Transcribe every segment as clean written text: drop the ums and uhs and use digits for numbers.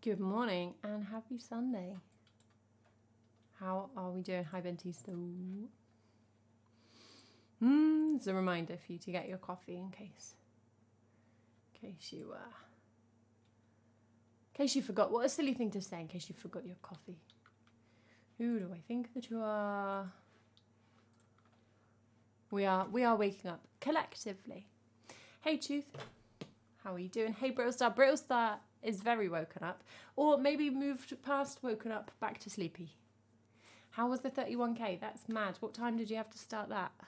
Good morning and happy Sunday. How are we doing? Hi, Benty. It's a reminder for you to get your coffee in case you forgot. What a silly thing to say, in case you forgot your coffee. Who do I think that you are? We are waking up collectively. Hey, Tooth. How are you doing? Hey, Brittlestar. Brittlestar is very woken up. Or maybe moved past woken up back to sleepy. How was the 31k? That's mad. What time did you have to start that? I'm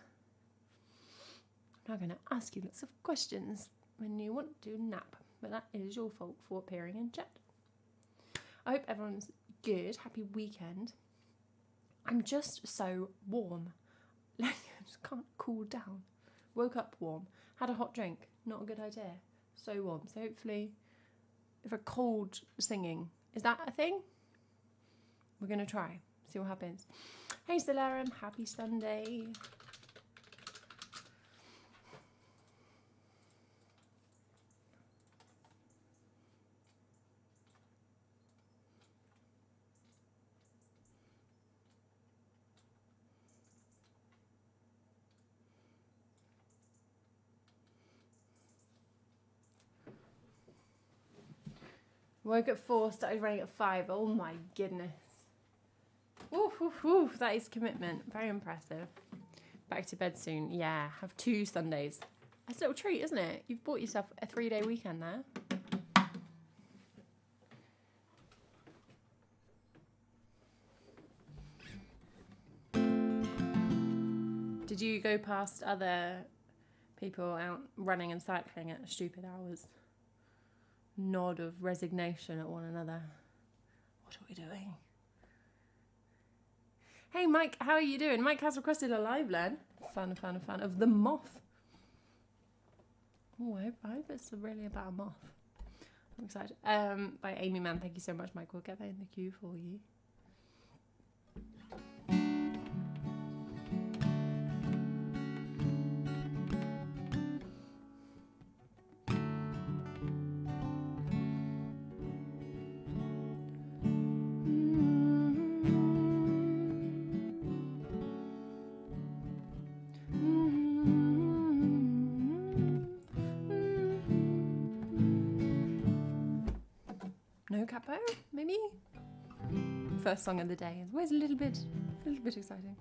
not going to ask you lots of questions when you want to nap. But that is your fault for appearing in chat. I hope everyone's good. Happy weekend. I'm just so warm. Like, I just can't cool down. Woke up warm. Had a hot drink. Not a good idea. So warm. So hopefully, if a cold singing, is that a thing? We're going to try. See what happens. Hey, Solarum. Happy Sunday. Woke at 4, started running at 5. Oh my goodness. Woof, woof, woof. That is commitment. Very impressive. Back to bed soon. Yeah, have 2 Sundays. That's a little treat, isn't it? You've bought yourself a 3-day weekend there. Did you go past other people out running and cycling at stupid hours? Nod of resignation at one another. What are we doing? Hey, Mike, how are you doing? Mike has requested a live learn. Fan of the moth. Oh, I hope it's really about a moth. I'm excited. By Amy Mann. Thank you so much, Mike. We'll get that in the queue for you. No capo, maybe? First song of the day is always a little bit exciting.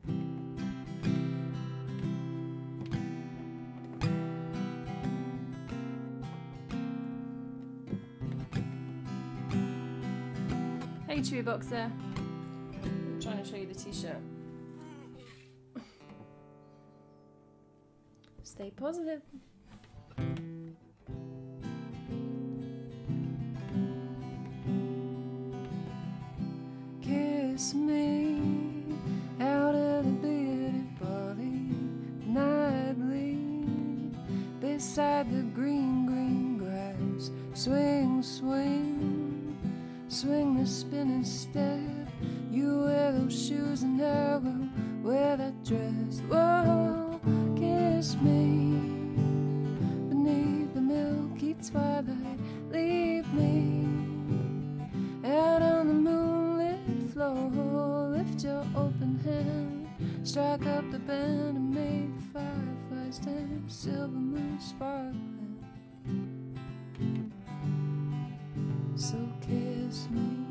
Hey, Chewy Boxer. I'm trying to show you the t-shirt. Stay positive. Kiss me out of the bearded barley nightly beside the green grass. Swing, swing, swing the spinning step. You wear those shoes and I will wear that dress. Whoa, kiss me beneath the milky twilight. Leave me out on the moonlit floor. Lift your open hand, strike up the band and make the fireflies dance. Silver moon sparkling. So kiss me.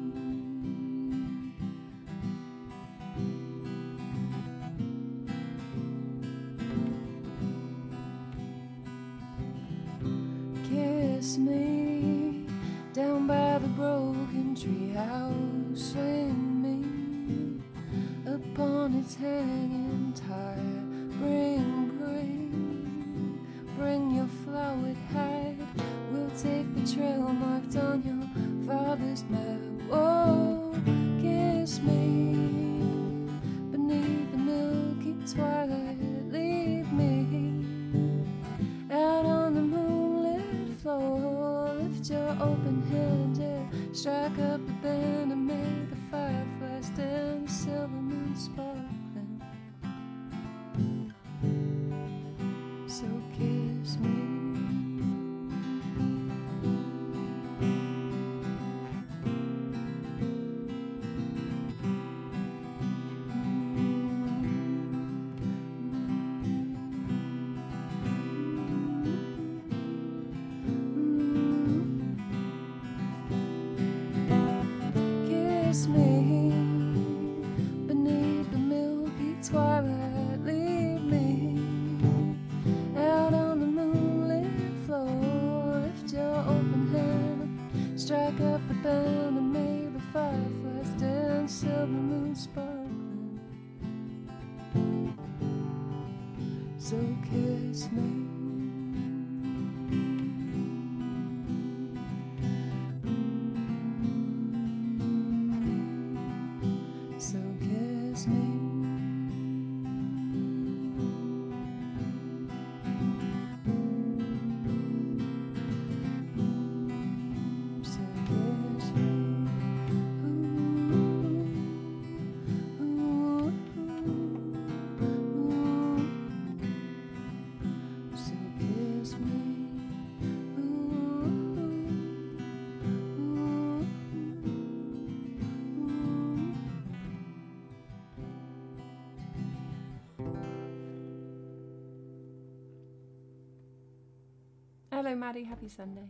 Kiss me down by the broken treehouse. Swing me upon its hanging tire. Bring your flowered hide. We'll take the trail marked on your father's map. Oh, kiss me beneath the milky twilight. Leave me out on the moonlit floor. Lift your open hand, yeah. Strike up the band and make the fireflies dance. Silver moon sparkling. So kiss me. kiss me beneath the milky twilight. Leave me out on the moonlit floor. Lift your open hand, strike up a band and make the fireflies dance. Silver moon sparkling, so kiss me. So kiss me. So kiss me. Ooh, ooh, ooh. So kiss me. Ooh, ooh, ooh. Hello, Maddie. Happy Sunday.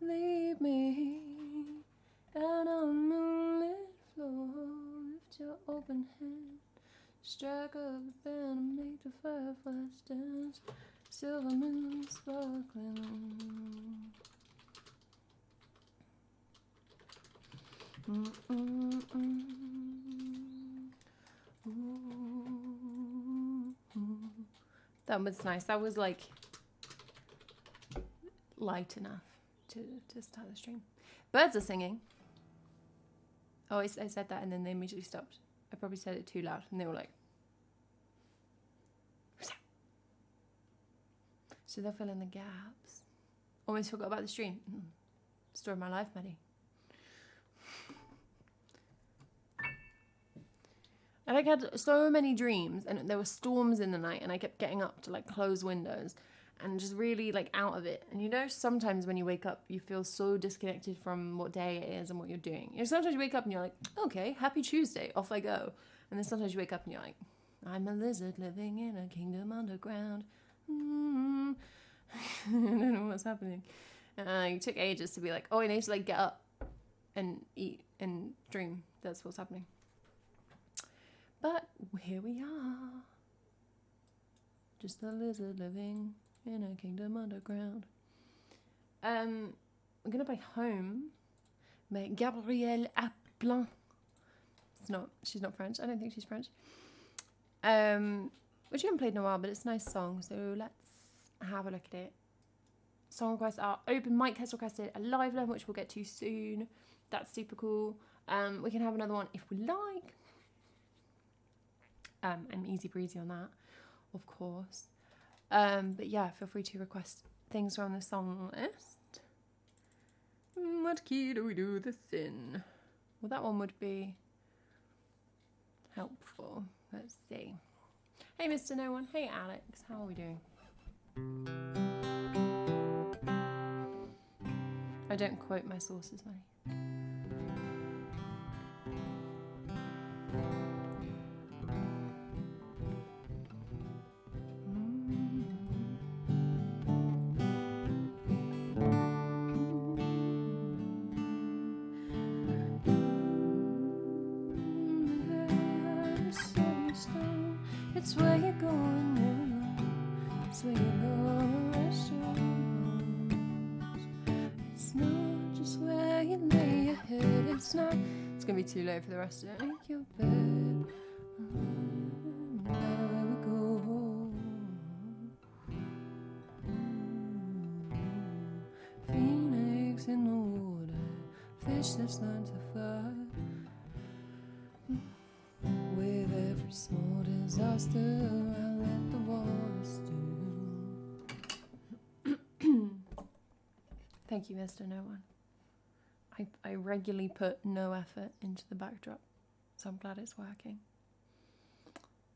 Leave me out on the moonlit floor. Lift your open hand, strike up the band and make the fireflies dance. Silver moon sparkling. That was nice. That was like light enough to start the stream. Birds are singing. Oh, I said that and then they immediately stopped. I probably said it too loud and they were like, so they'll fill in the gaps. Almost forgot about the stream. Story of my life, Maddie. I like had so many dreams and there were storms in the night and I kept getting up to like close windows and just really like out of it. And you know, sometimes when you wake up, you feel so disconnected from what day it is and what you're doing. You know, sometimes you wake up and you're like, okay, happy Tuesday, off I go. And then sometimes you wake up and you're like, I'm a lizard living in a kingdom underground. I don't know what's happening. It took ages to be like, oh, I need to like get up and eat and dream. That's what's happening. But here we are. Just a lizard living in a kingdom underground. We're gonna play Home by Gabrielle Aplin. She's not French. I don't think she's French. Which we haven't played in a while, but it's a nice song, so let's have a look at it. Song requests are open. Mike has requested a live one, which we'll get to soon. That's super cool. We can have another one if we like. I'm easy breezy on that, of course. But yeah, feel free to request things from the song list. What key do we do this in? Well, that one would be helpful. Let's see. Hey, Mr. No One. Hey, Alex. How are we doing? I don't quote my sources, Maddie. It's where you go when you're alone. It's where you go to rest your bones. It's not just where you lay your head. It's not. It's gonna be too late for the rest of it. Make your bed. No matter where we go. Phoenix in the water. Fish that's learned to fly. With every small disaster, I let the water stew. Thank you, Mr. No One. I regularly put no effort into the backdrop, so I'm glad it's working.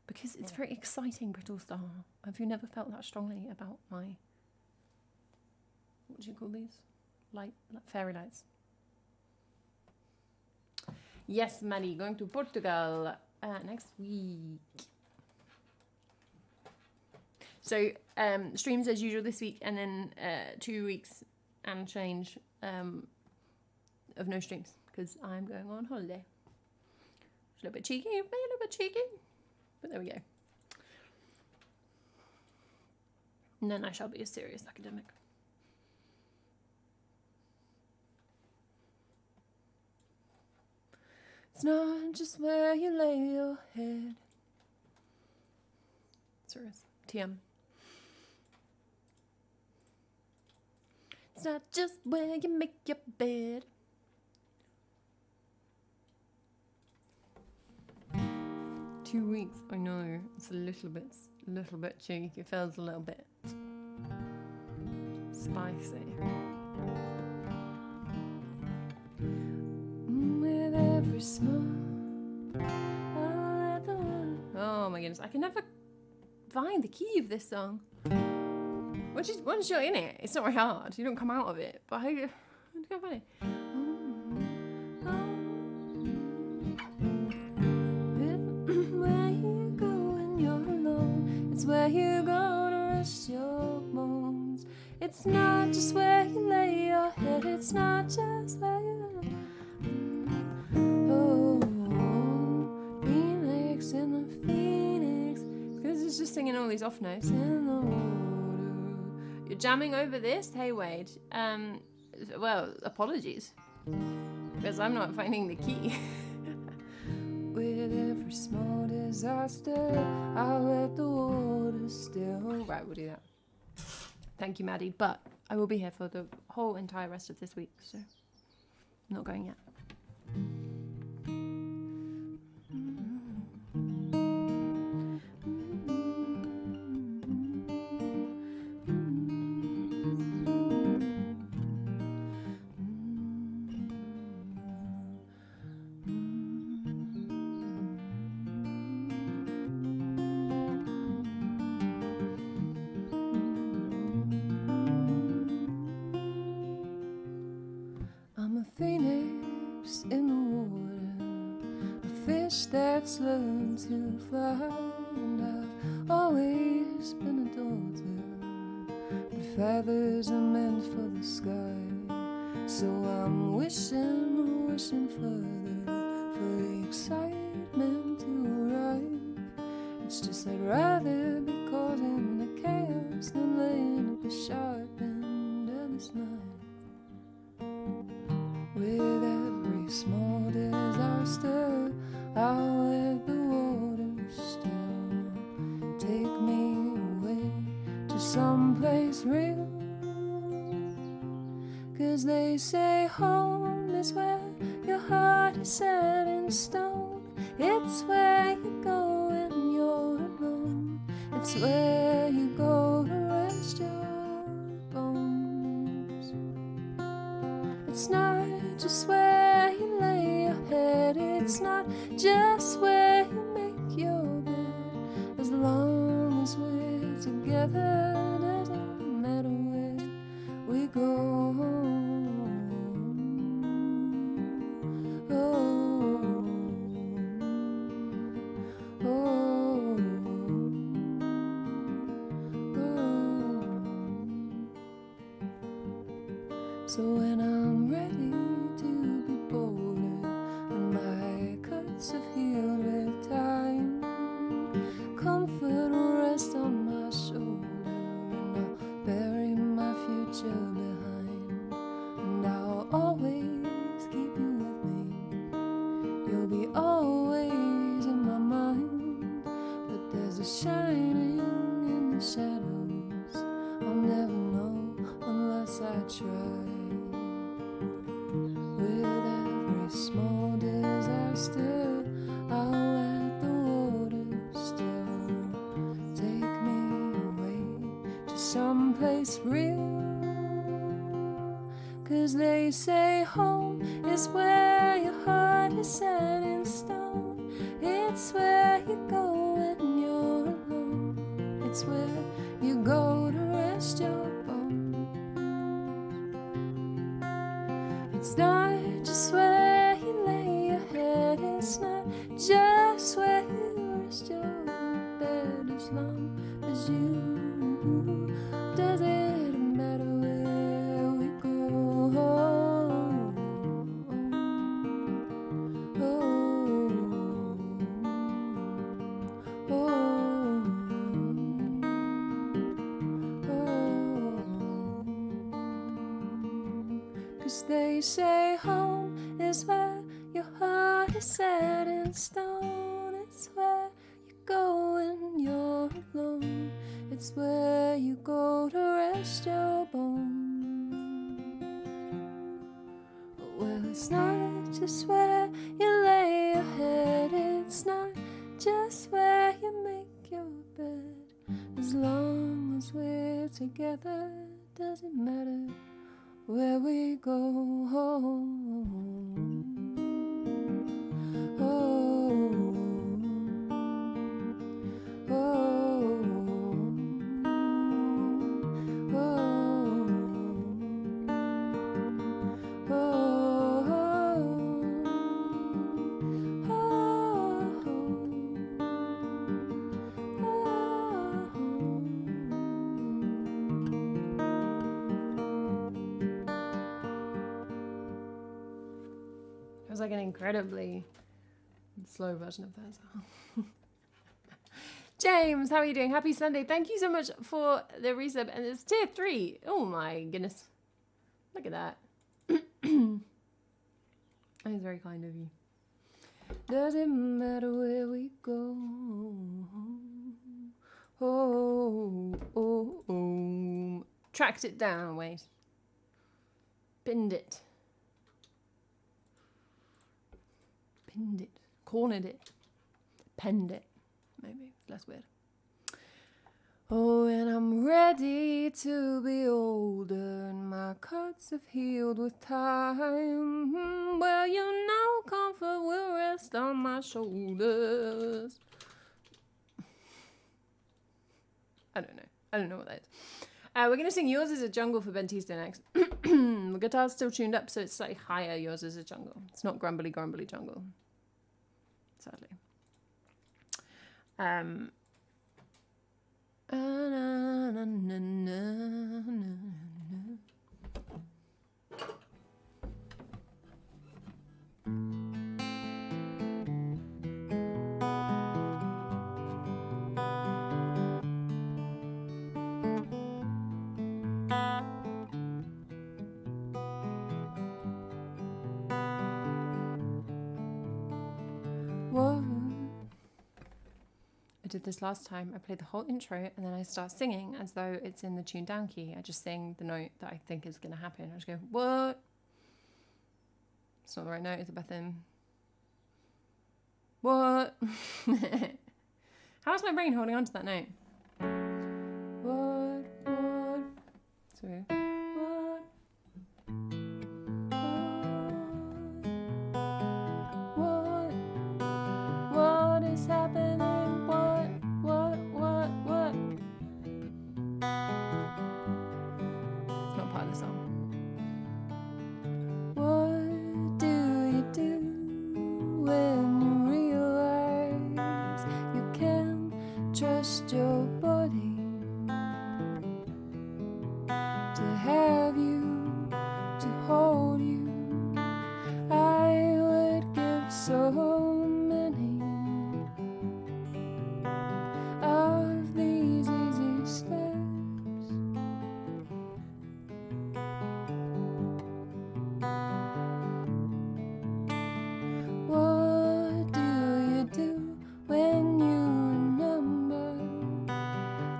Because it's very exciting, Brittle Star. Have you never felt that strongly about my, what do you call these? Fairy lights. Yes, Maddie, going to Portugal next week. So streams as usual this week, and then 2 weeks and change of no streams because I'm going on holiday. It's a little bit cheeky, but there we go. And then I shall be a serious academic. It's not just where you lay your head. Serious. TM. It's not just where you make your bed. Two weeks, I know. It's a little bit cheeky. It feels a little bit spicy. With every small, oh my goodness, I can never find the key of this song. Which is, once you're in it, it's not very hard. You don't come out of it. But I can't find it. Where you go when you're alone, it's where you go to rest your bones. It's not just where you lay your head, it's not just where you Phoenix in the Phoenix. Because it's just singing all these off notes. In the water. You're jamming over this? Hey, Wade. Well, apologies. Because I'm not finding the key. With every small disaster, I'll let the water still. Right, we'll do that. Thank you, Maddie. But I will be here for the whole entire rest of this week, so I'm not going yet. I'm a phoenix in the water, a fish that's learned to fly, and I've always been a daughter, but feathers are meant for the sky. So I'm wishing further for the excitement to arrive. It's just I'd rather be caught in the chaos than laying at the sharp end of this knife. With every small disaster, I'll let the water still take me away to someplace real. 'Cause they say home is where your heart is set in stone. It's where you go when you're alone. It's where you go to rest your bones. It's not just where you lay your head, it's not just where you make your bed. As long as we're together, doesn't matter where we go. So when I'm ready to be bolder and my cuts have healed with time, comfort will rest on my shoulder and I'll bury my future behind. And I'll always keep you with me, you'll be always in my mind. But there's a shining in the shadows, I'll never know unless I try. With every small disaster, I'll let the water still take me away to someplace real. 'Cause they say home is where your heart is set in stone. It's where you go when you're alone. It's where you go to rest your bones. It's not just where you lay your head, we say home is where your heart is set in stone. It's where you go when you're alone. It's where you go to rest your bones. Well, it's not just where you lay your head. It's not just where you make your bed. As long as we're together, doesn't matter where we go home. Oh, oh, oh, It was like an incredibly slow version of that song. James, how are you doing? Happy Sunday. Thank you so much for the resub. And it's tier 3. Oh my goodness. Look at that. That is very kind of you. Doesn't matter where we go. Oh, oh, oh. Tracked it down, wait. Pinned it. Pinned it. Cornered it. Penned it. Maybe. It's less weird. Oh, and I'm ready to be older, and my cuts have healed with time. Well, you know, comfort will rest on my shoulders. I don't know what that is. We're going to sing Yours is a Jungle for Bentista next. The guitar's still tuned up, so it's slightly higher. Yours is a jungle. It's not grumbly, grumbly jungle. Sadly. What? I did this last time. I played the whole intro and then I start singing as though it's in the tuned down key. I just sing the note that I think is going to happen. I just go, what? It's not the right note, it's a Bethan. What? How is my brain holding on to that note? What? Sorry. What is happening? What? It's not part of the song. What do you do when you realize you can't trust your body to have you, to hold you? I would give so many of these easy steps. What do you do when you remember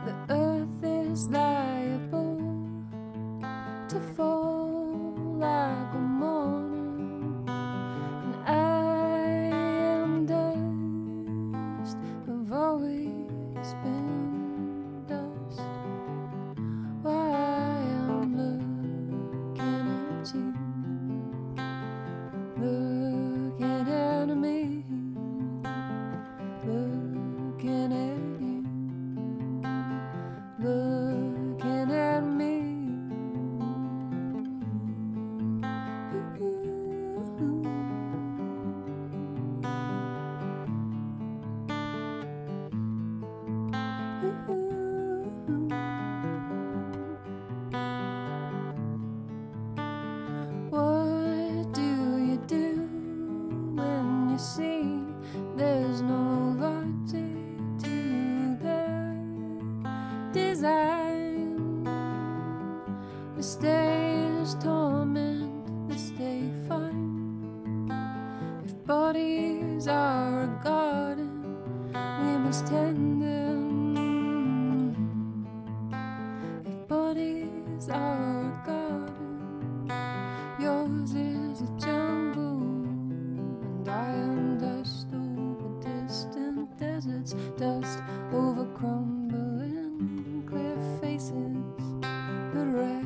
the earth is liable to fall like a morning, and I bodies are a garden, we must tend them. If bodies are a garden, yours is a jungle, and I am dust over distant deserts, dust over crumbling cliff faces, the wreck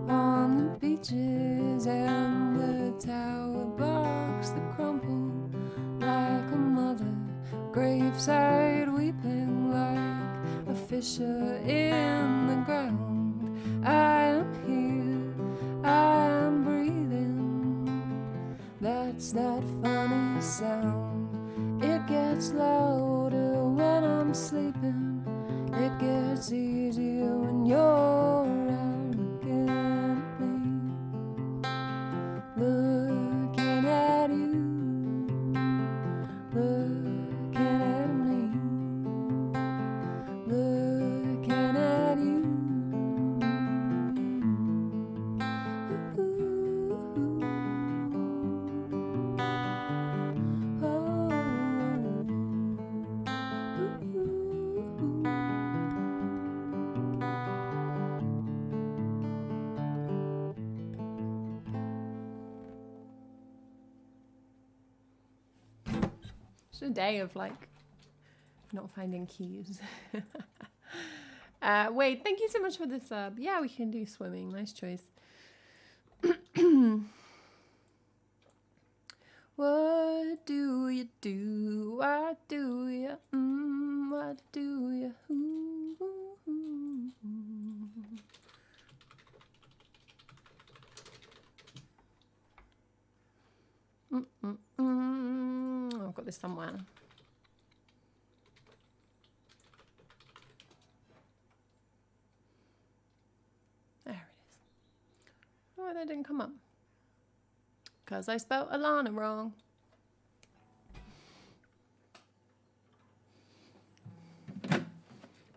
on the beaches and the tower blocks that crumple like a mother, graveside weeping like a fissure in the ground. I am here, I am breathing. That's that funny sound. It gets louder when I'm sleeping. It gets easier when you're around looking at me. Looking at you. Looking at me. Looking at you. It's a day of like not finding keys. Wait, thank you so much for the sub. Yeah, we can do swimming. Nice choice. What do you do? What do you? What do you? I've got this somewhere. There it is. Oh, that didn't come up. Because I spelled Alana wrong.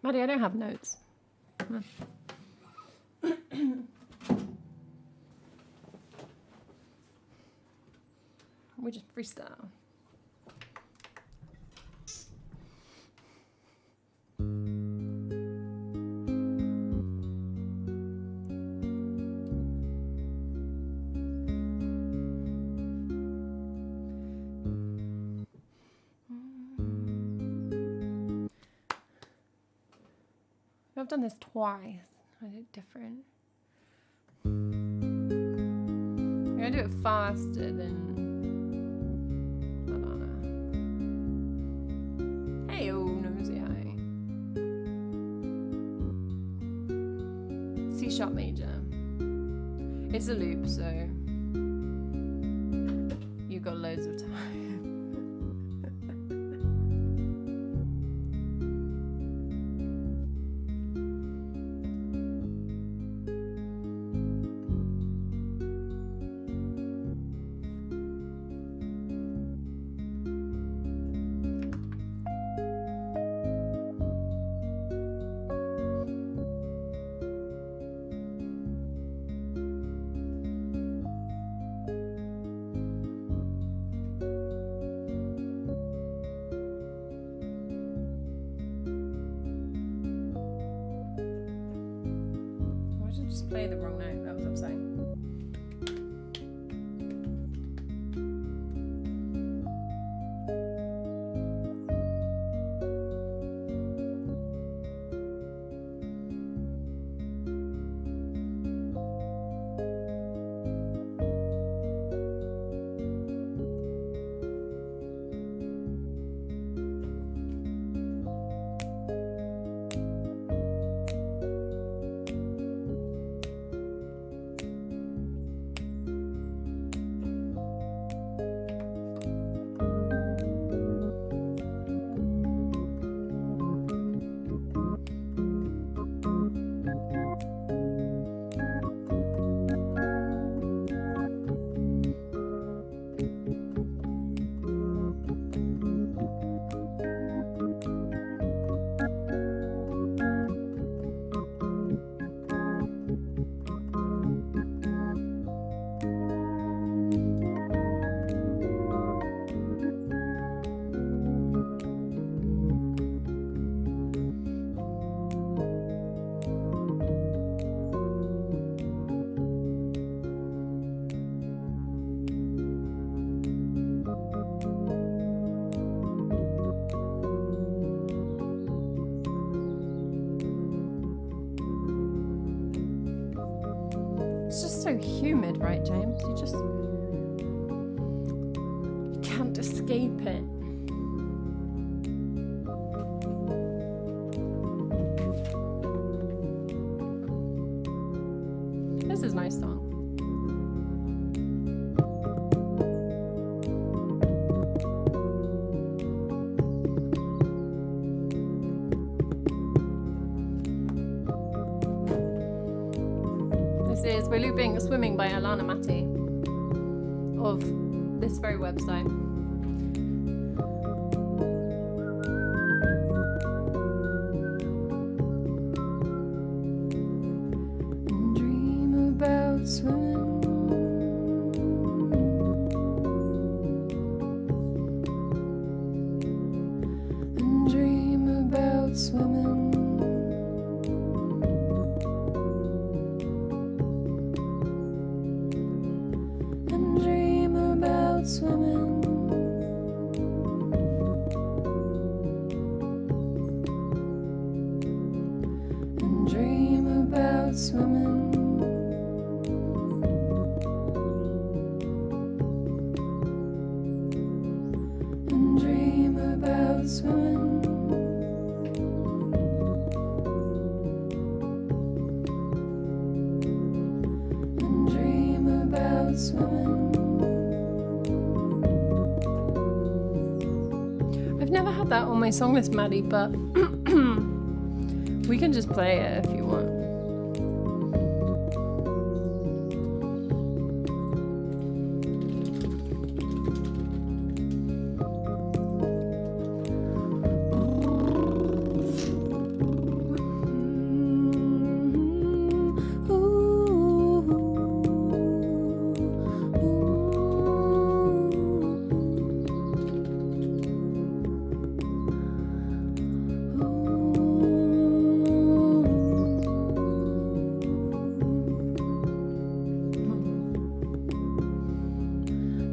Maddie, I don't have notes. We just freestyle. I've done this twice. I did it different. I'm gonna do it faster than Alana. Hey, oh, nosy eye. C sharp major. It's a loop, so you've got loads of time. Play the wrong note, that was upsetting. so humid, right, James? You can't escape it. This is a nice song. We're looping Swimming by Alana Matti of this very website. And dream about swimming. And dream about swimming. Swimming and dream about swimming and dream about swimming and dream about swimming. I've never had that on my song list, Maddie, but we can just play it if you want.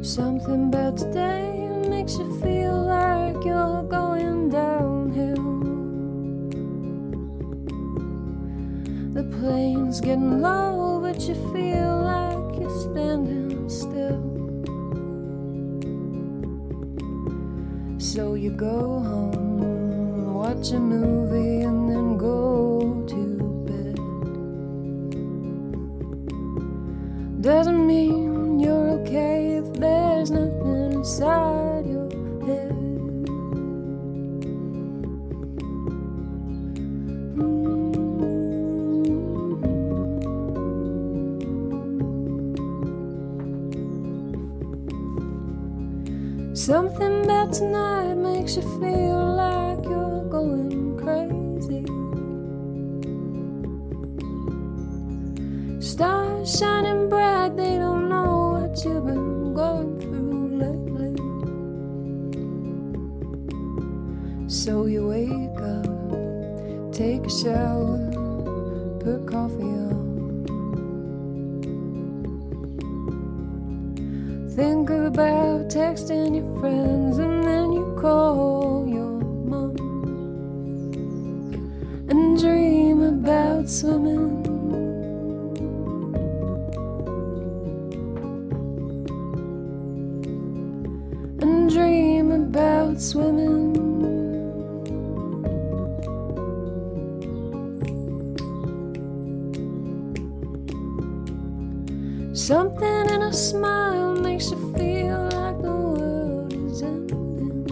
Something about today makes you feel like you're going downhill. The plane's getting low, but you feel like you're standing still. So you go home, watch a movie, and then go to bed. Doesn't mean you're okay if there's nothing inside your head. Something about tonight makes you feel like you're going crazy. Stars shining bright, they don't know what you've been going through lately. So you wake up, take a shower, put coffee on. Think about texting your friends, and then you call your mom and dream about swimming. And dream about swimming. Something in a smile makes you feel like the world is ending.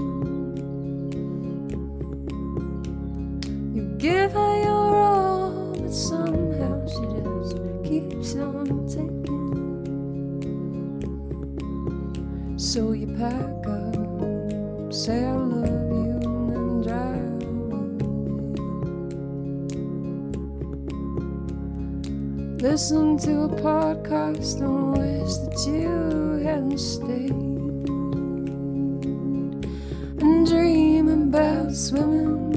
You give her your all, but somehow she just keeps on taking. So you pack up, say I love you, and then drive away. Listen to a podcast and wish that you hadn't stayed. And dream about swimming.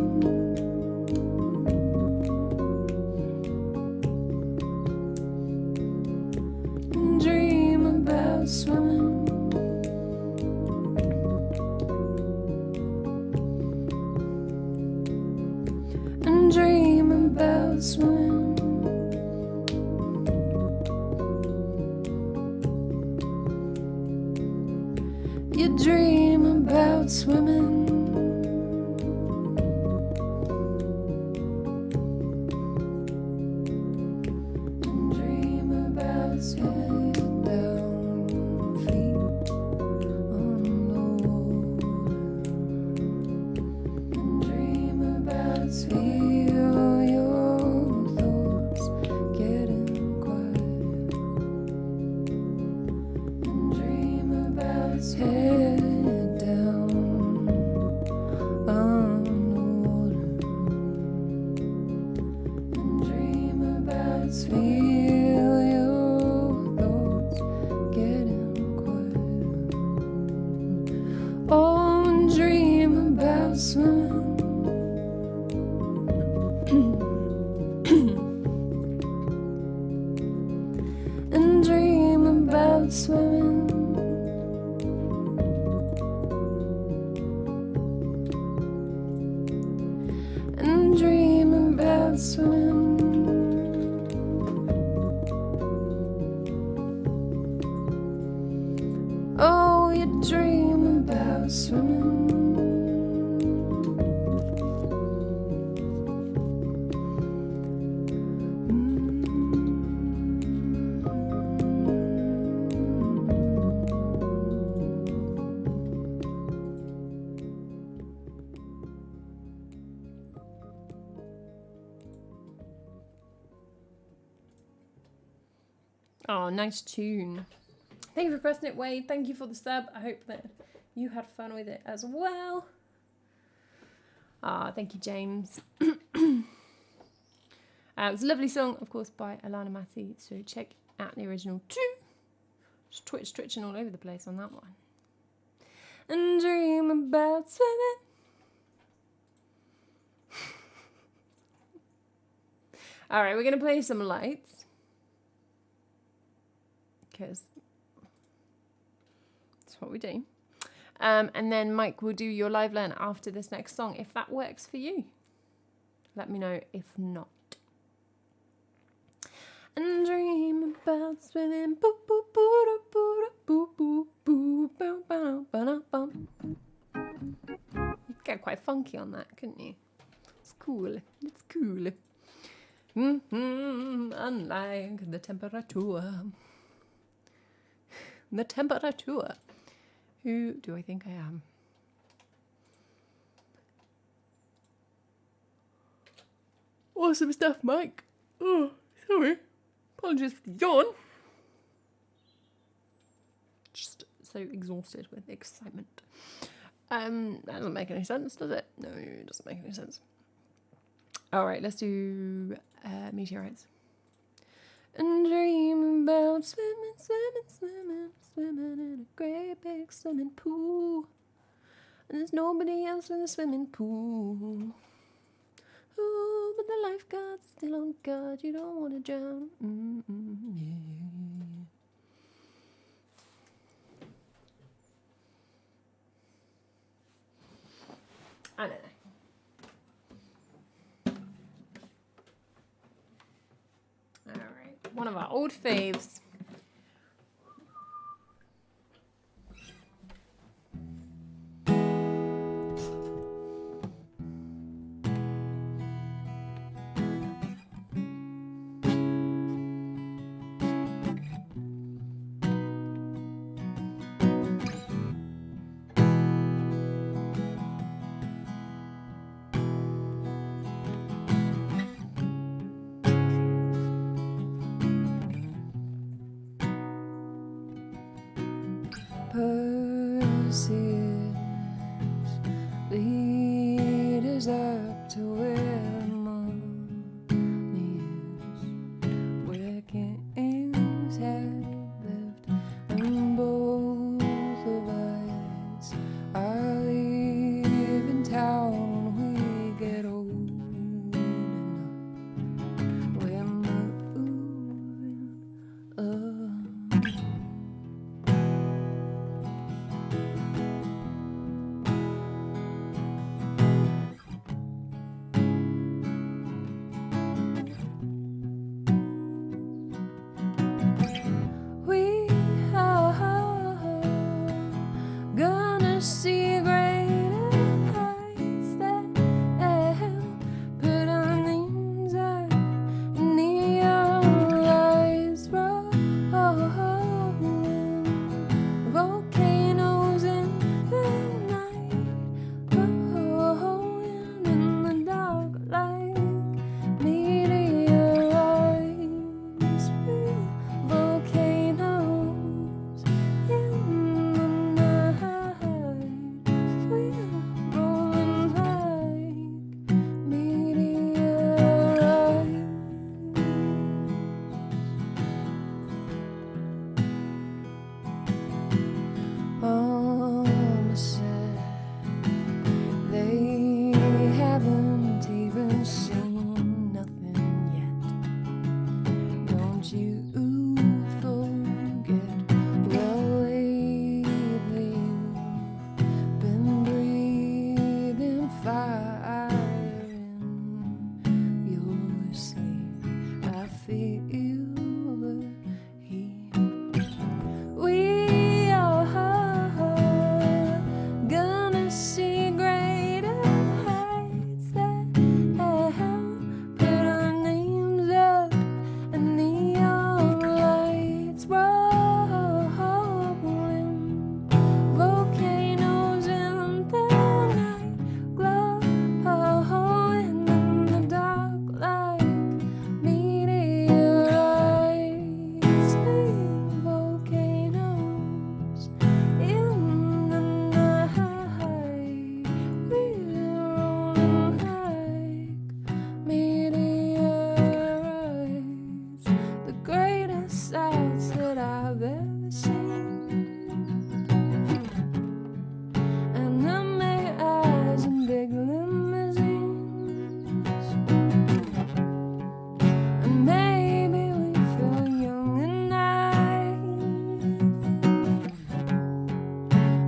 And dream about swimming. And dream about swimming. You dream about swimming. And dream about swimming down feet on the water. And dream about feel your thoughts getting quiet. And dream about head down on the water. And dream about feel your thoughts getting quiet. Oh, and dream about swimming. And dream about swimming. And dream about swimming. Oh, you dream about swimming. Oh, nice tune. Thank you for pressing it, Wade. Thank you for the sub. I hope that you had fun with it as well. Ah, thank you, James. It was a lovely song, of course, by Alana Massey. So check out the original too. Just twitching all over the place on that one. And dream about swimming. All right, we're going to play some lights. Because that's what we do. And then Mike will do your live learn after this next song, if that works for you. Let me know if not. And dream about swimming. Boo, boo, boo, boo, boo, boo, boo, boo, boo, boo, boo. You'd get quite funky on that, couldn't you? It's cool. It's cool. Unlike the temperature. The temperature. Who do I think I am? Awesome stuff, Mike. Oh, sorry. Apologies for the yawn. Just so exhausted with excitement. That doesn't make any sense, does it? No, it doesn't make any sense. All right, let's do meteorites. And dream about swimming, swimming, swimming, swimming in a great big swimming pool. And there's nobody else in the swimming pool. Oh, but the lifeguard's still on guard. You don't want to drown. Yeah. I don't know. Alright, one of our old faves. Perseus, lead us up to where money is, where kings have lived, and both of us are leaving town when we get old enough. We're moving up. gonna see greater heights that hell put our names up. Neon lights rolling, volcanoes in the night, glowing in the dark like meteorites. Volcanoes in the night, we're rolling like meteorites. Mama said they haven't even seen nothing yet. Don't you forget. Well, lately you've been breathing fire in your sleep. I feel the heat. We are gonna see greater heights that help put our names up, and neon lights rolling, volcanoes in the night, glowing in the dark like meteorites. Volcanoes in the night, we're rolling like meteorites. The greatest sights that I've ever seen. Anime eyes and big limousines. And maybe we feel young and naive.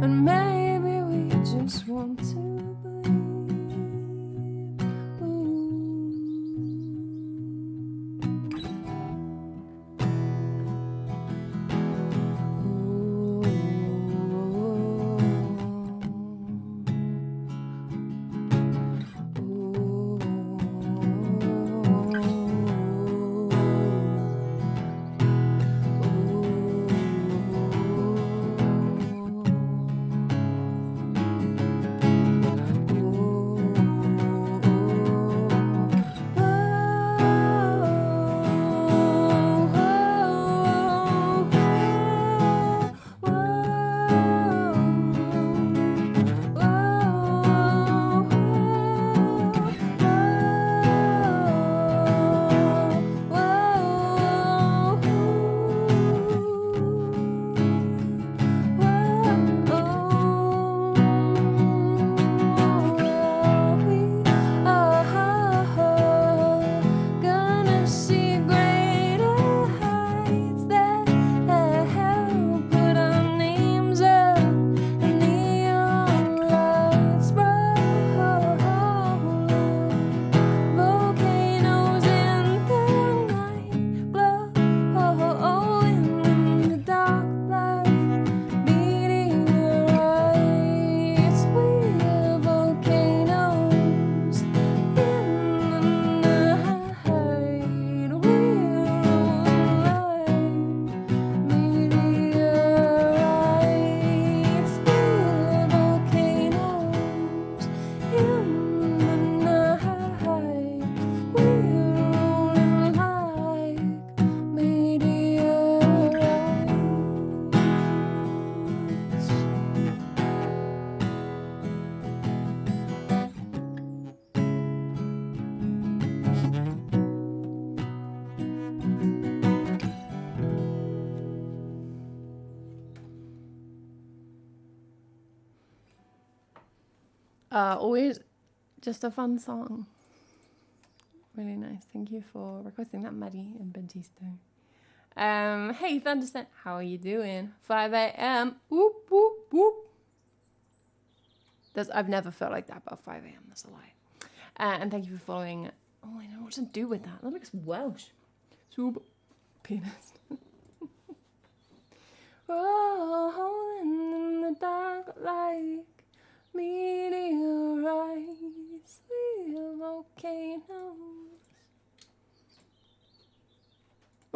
And maybe we just want to believe. Ooh. Gonna see greater heights that help put our names up, and neon lights rolling, volcanoes in the night, glowing in the dark like meteorites. We're volcanoes in the night, we're like meteorites. We're volcanoes in the night, we're like meteorites. Always just a fun song. Really nice. Thank you for requesting that, Maddie and Bentisto. Hey, Thunderstone, how are you doing? 5 a.m. Whoop, whoop, whoop. I've never felt like that about 5 a.m. That's a lie. And thank you for following. Oh, I know what to do with that. That looks Welsh. Super penis. Rolling in the dark like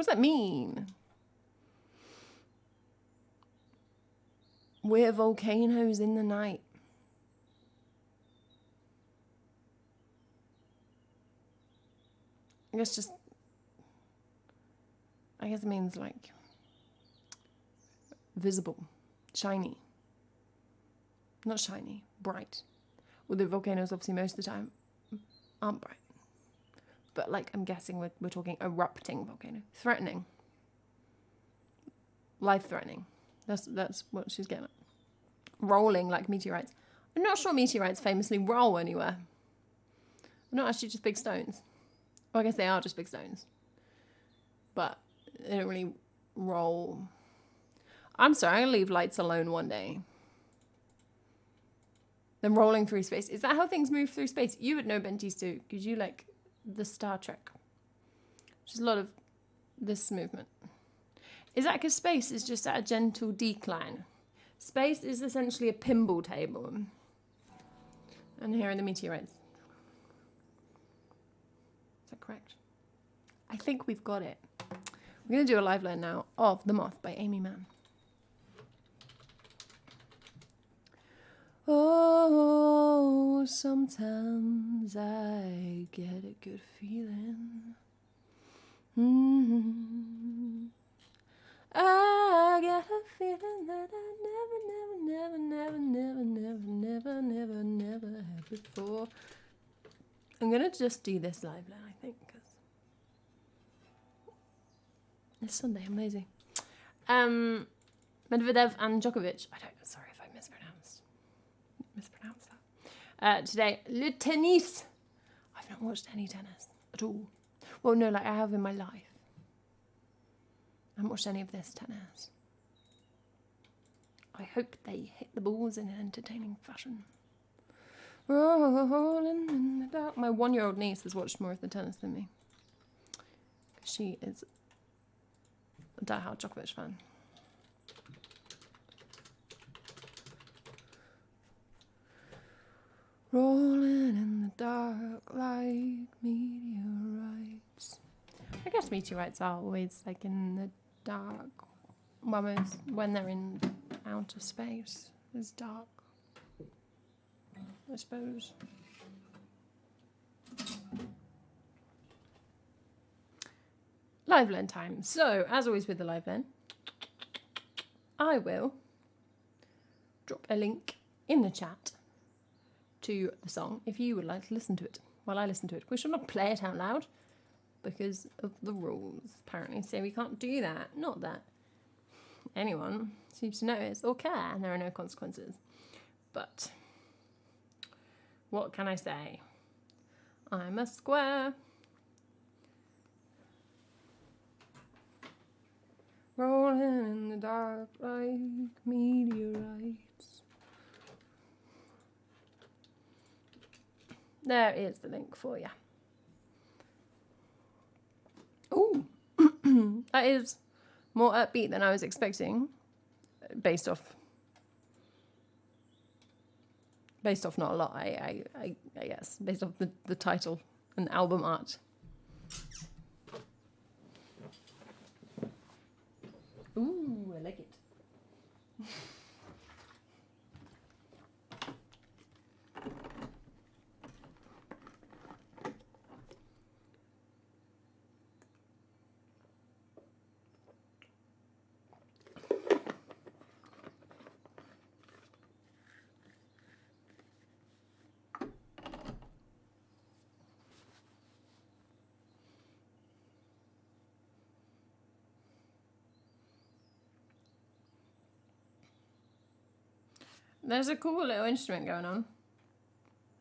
What does that mean? We're volcanoes in the night. I guess it means like visible, shiny. Not shiny, bright. Well, the volcanoes obviously most of the time aren't bright. But like, I'm guessing we're talking erupting volcano. Threatening. Life-threatening. That's what she's getting at. Rolling like meteorites. I'm not sure meteorites famously roll anywhere. They're not actually just big stones. Well, I guess they are just big stones. But they don't really roll. I'm sorry, I'll leave lights alone one day. Them rolling through space. Is that how things move through space? You would know, Benties, too, because you like the Star Trek. Which is a lot of this movement. Is that because space is just at a gentle decline? Space is essentially a pinball table. And here are the meteorites. Is that correct? I think we've got it. We're going to do a live learn now of The Moth by Amy Mann. Oh, sometimes I get a good feeling. Mm-hmm. I get a feeling that I never had before. I'm gonna just do this live now, I think, because it's Sunday. I'm lazy. Medvedev and Djokovic. Sorry if I mispronounced that. Today, le tennis. I've not watched any tennis at all. Well, no, like I have in my life. I haven't watched any of this tennis. I hope they hit the balls in an entertaining fashion. Rolling in the dark. My 1-year-old niece has watched more of the tennis than me. She is a diehard Djokovic fan. Rolling in the dark like meteorites. I guess meteorites are always like in the dark. Almost when they're in outer space, it's dark, I suppose. Live learn time. So, as always with the live learn, I will drop a link in the chat to the song if you would like to listen to it while I listen to it. We shall not play it out loud because of the rules, apparently. So we can't do that. Not that anyone seems to notice or care, and there are no consequences. But what can I say? I'm a square. Rolling in the dark like meteorites. There is the link for you. Ooh, that is more upbeat than I was expecting, based off not a lot. I guess based off the title and album art. Ooh, I like it. There's a cool little instrument going on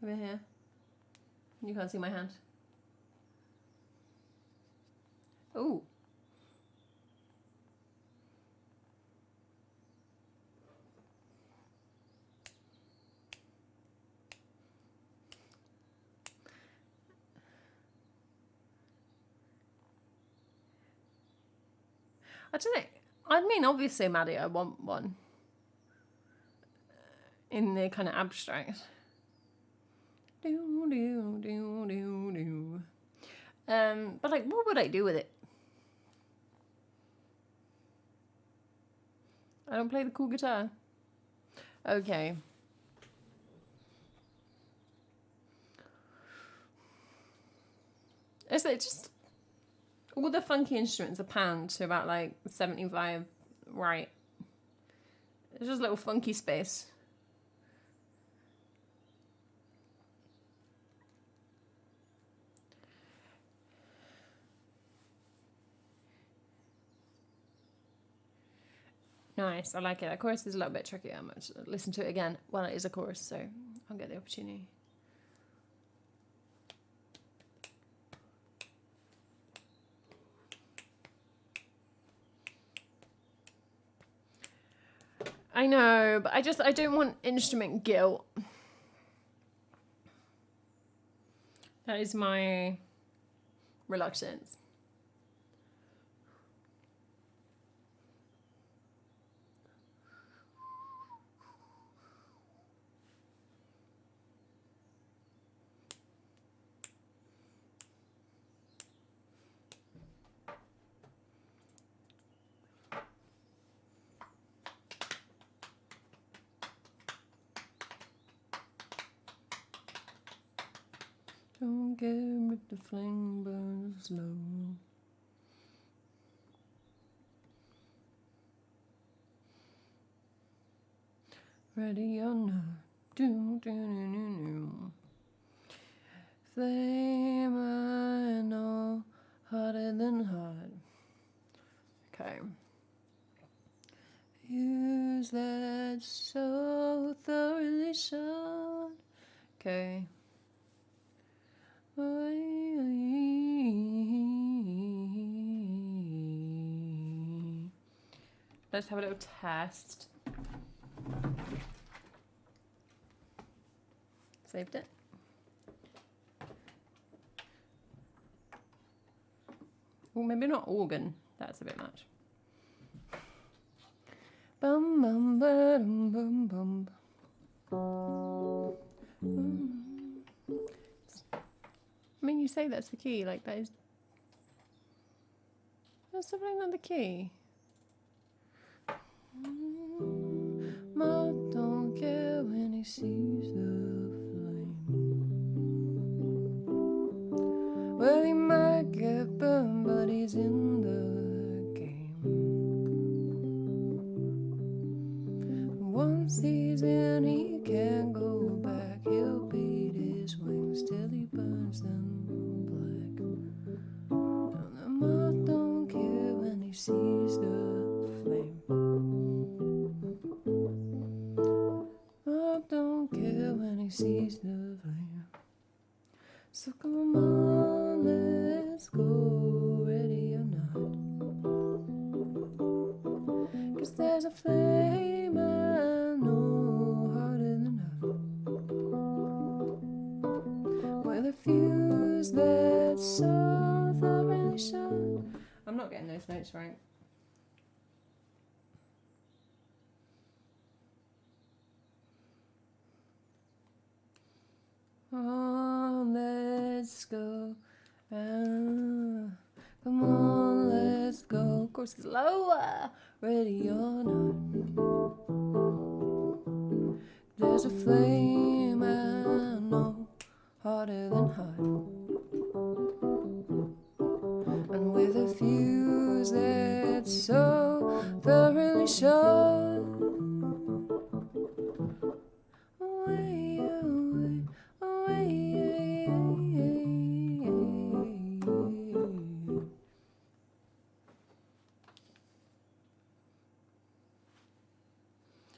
over here. You can't see my hand. Ooh. I don't know. I mean, obviously, Maddie, I want one. In the kind of abstract. But like, what would I do with it? I don't play the cool guitar. Okay. It's like just all the funky instruments are panned to about like 75 right. It's just a little funky space. Nice, I like it. That chorus is a little bit tricky. I might listen to it again. Well, it is a chorus, so I'll get the opportunity. I know, but I don't want instrument guilt. That is my reluctance. Don't care if the flame burns low. Ready or not, do. Flame I know, hotter than hot. Okay. Use that so thoroughly shot. Okay. Let's have a little test. Saved it. Oh, maybe not organ. That's a bit much. Bum bum bum bum bum. I mean, you say that's the key, like that is. That's definitely not the key. Mark don't care when he sees the flame. Well, he might get burned, but he's in the game. Once he's in, he can't go back. He'll beat his wings till he burns them black. And the moth don't care when he sees the flame. Moth don't care when he sees the flame. So come on, let's go, ready or not. 'Cause there's a flame I know harder than hot. With a fuse that's so thoroughly shot. I'm not getting those notes right. Oh, let's go. Come on, let's go. Of course, it's lower. Ready or not. There's a flame I know harder than hot. And with a fuse that's so thoroughly shot. Away, away, away.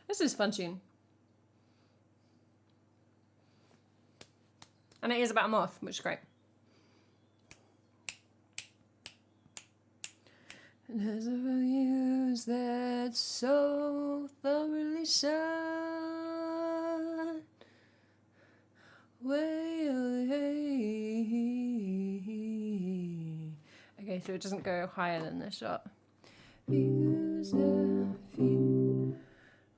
This is a fun tune. And it is about a moth, which is great. There's a fuse that's so thoroughly shot. Way away. Okay, so it doesn't go higher than this shot. Fuse the fuse.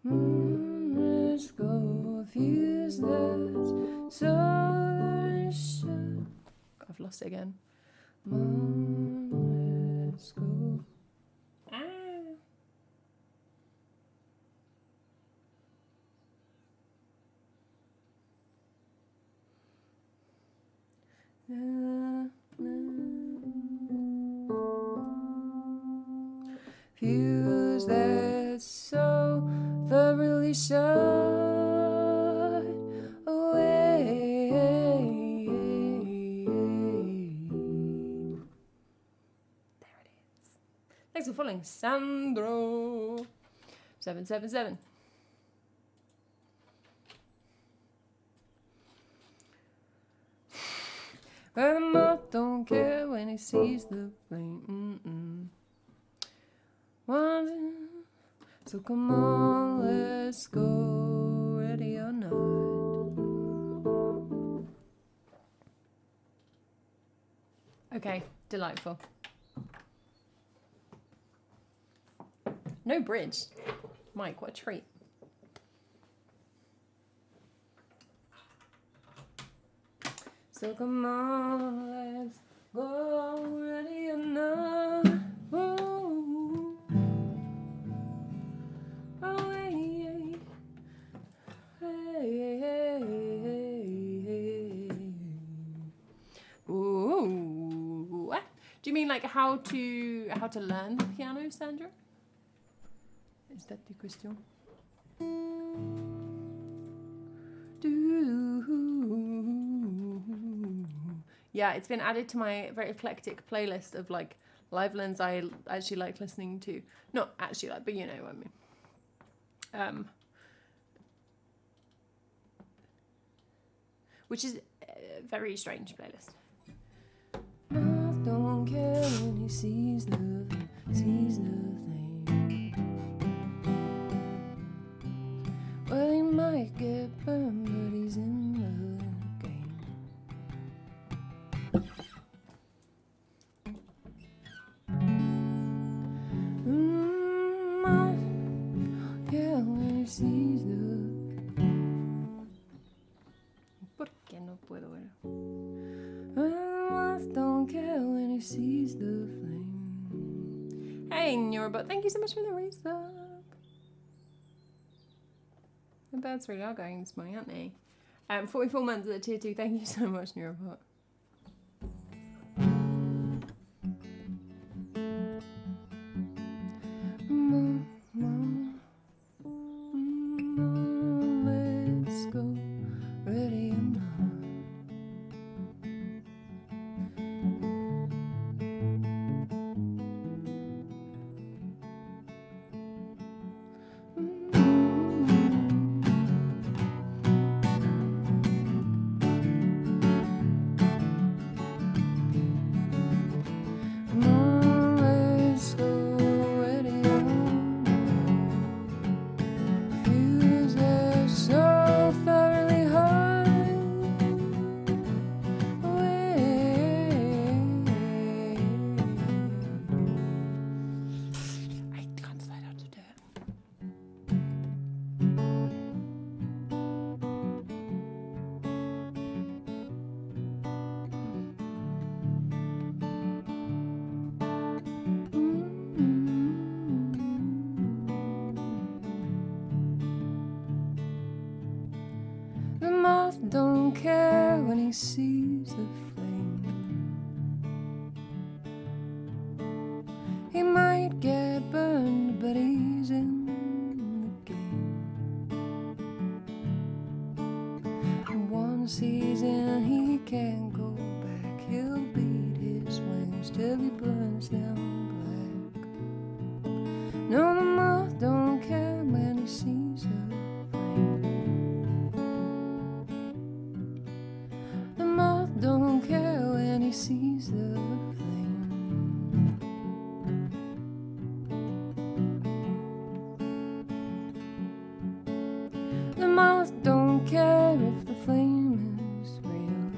Let's go. Fuse that's so thoroughly shot. I've lost it again. Let's go. Views that so thoroughly shut away. There it is. Thanks for following, Sandro. 777. But the moth don't care when he sees the flame. So come on, let's go, ready or not. Okay, delightful. No bridge. Mike, what a treat. So come on, let's go, ready or not. Ooh. Oh, hey, hey, hey, hey. Ooh. Do you mean like how to learn the piano, Sandra? Is that the question? Yeah, it's been added to my very eclectic playlist of like live lens I actually like listening to. Not actually like, but you know what I mean. Which is a very strange playlist. Moth don't care when he sees the thing. Well, he might get burned, but he's in the game. Moth, yeah, when he sees the. ¿Por qué no puedo ver? Moth don't care when he sees the flame. Hey, Norba, thank you so much for the resub. The birds really are going this morning, aren't they? 44 months at tier 2. Thank you so much, Neurobot. Let's go, ready or not. The moth don't care when he sees the flame. He might get burned, but he's in the game. And once he's in, he can't go back. He'll beat his wings till he burns them black. No, the moth don't care when he sees the flame. The moth don't care when he sees the flame. The moth don't care if the flame is real.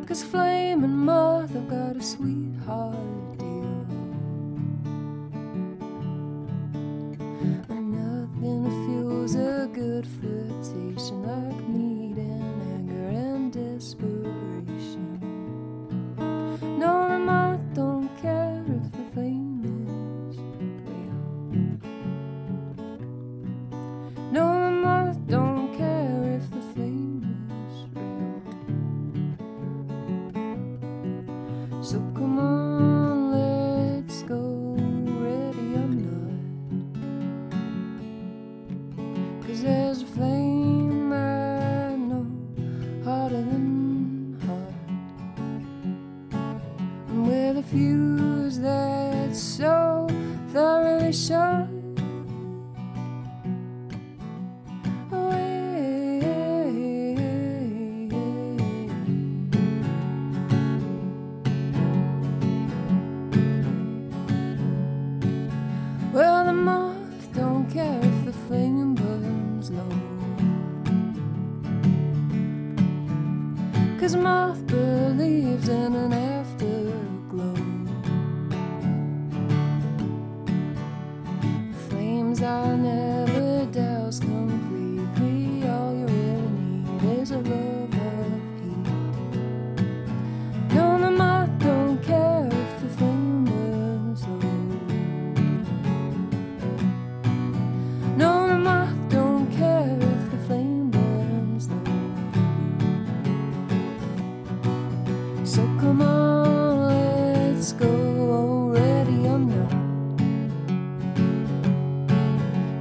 'Cause flame and moth have got a sweetheart deal. And nothing fuels a good flirtation like need and anger and desperation. No, the moth don't care if the flame is real. No, the moth don't care if the flame is 'Cause there's a flame I know hotter than hot, and with a fuse that's so thoroughly shot away. Well, the moth don't care if the flame burns low, 'cause a moth believes in an afterglow. Flames are never doused completely. All you really need is a love of heat. No, the moth don't care if the flame burns low. No, the moth don't care if the flame burns low. So come on, let's go already or not.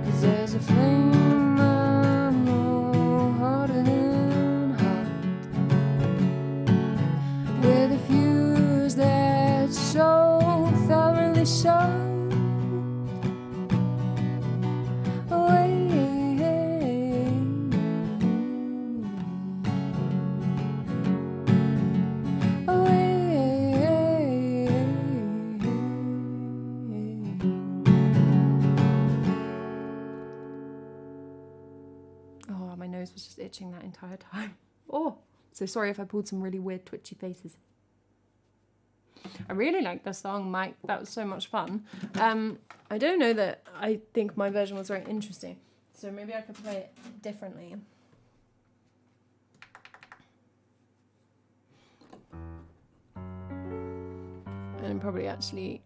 'Cause there's a flame I know hotter than hot, with a fuse that's so thoroughly shot away. Oh, my nose was just itching that entire time. Oh, so sorry if I pulled some really weird twitchy faces. I really like this song, Mike. That was so much fun. I don't know that I think my version was very interesting, so maybe I could play it differently. And probably actually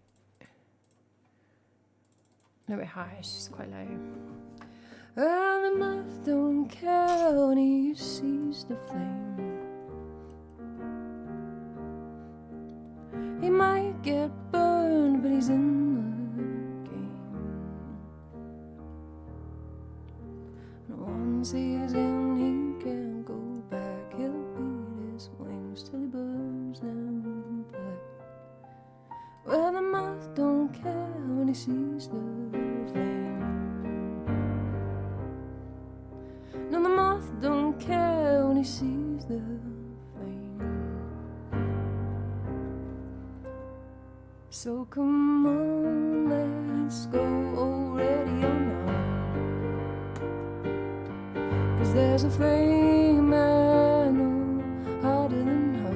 a bit high, it's just quite low. Well, the moth don't care when he sees the flame. He might get burned, but he's in the game. And once he's in, he can't go back. He'll beat his wings till he burns them black. Well, the moth don't care when he sees the flame. No, the moth don't care when he sees the flame. So come on, let's go already or not. 'Cause there's a flame I know hotter than hot,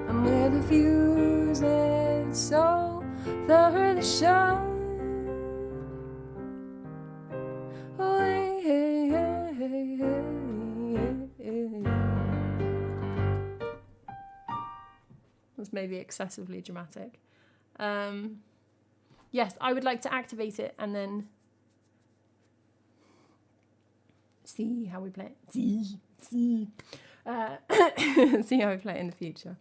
and with a fuse that's so thoroughly shot. Was maybe excessively dramatic. Yes, I would like to activate it and then see how we play it. See see how we play it in the future.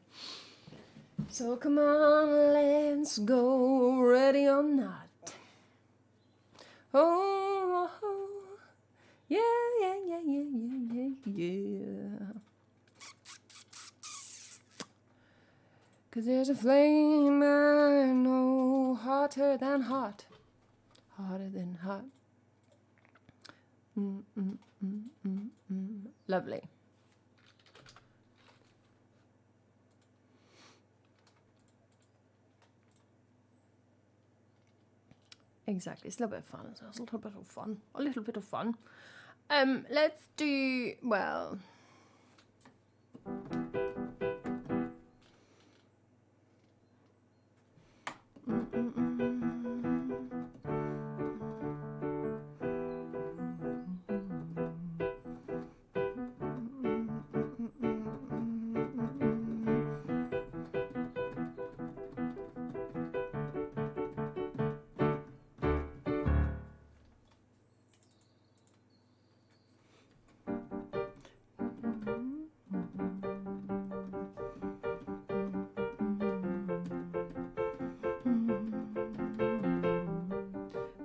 So come on, let's go, ready or not. Oh, yeah, yeah, yeah, yeah, yeah, yeah. 'Cause there's a flame I know hotter than hot, hotter than hot. Lovely. Exactly, it's a little bit of fun. It's a little bit of fun. A little bit of fun. Let's do, well...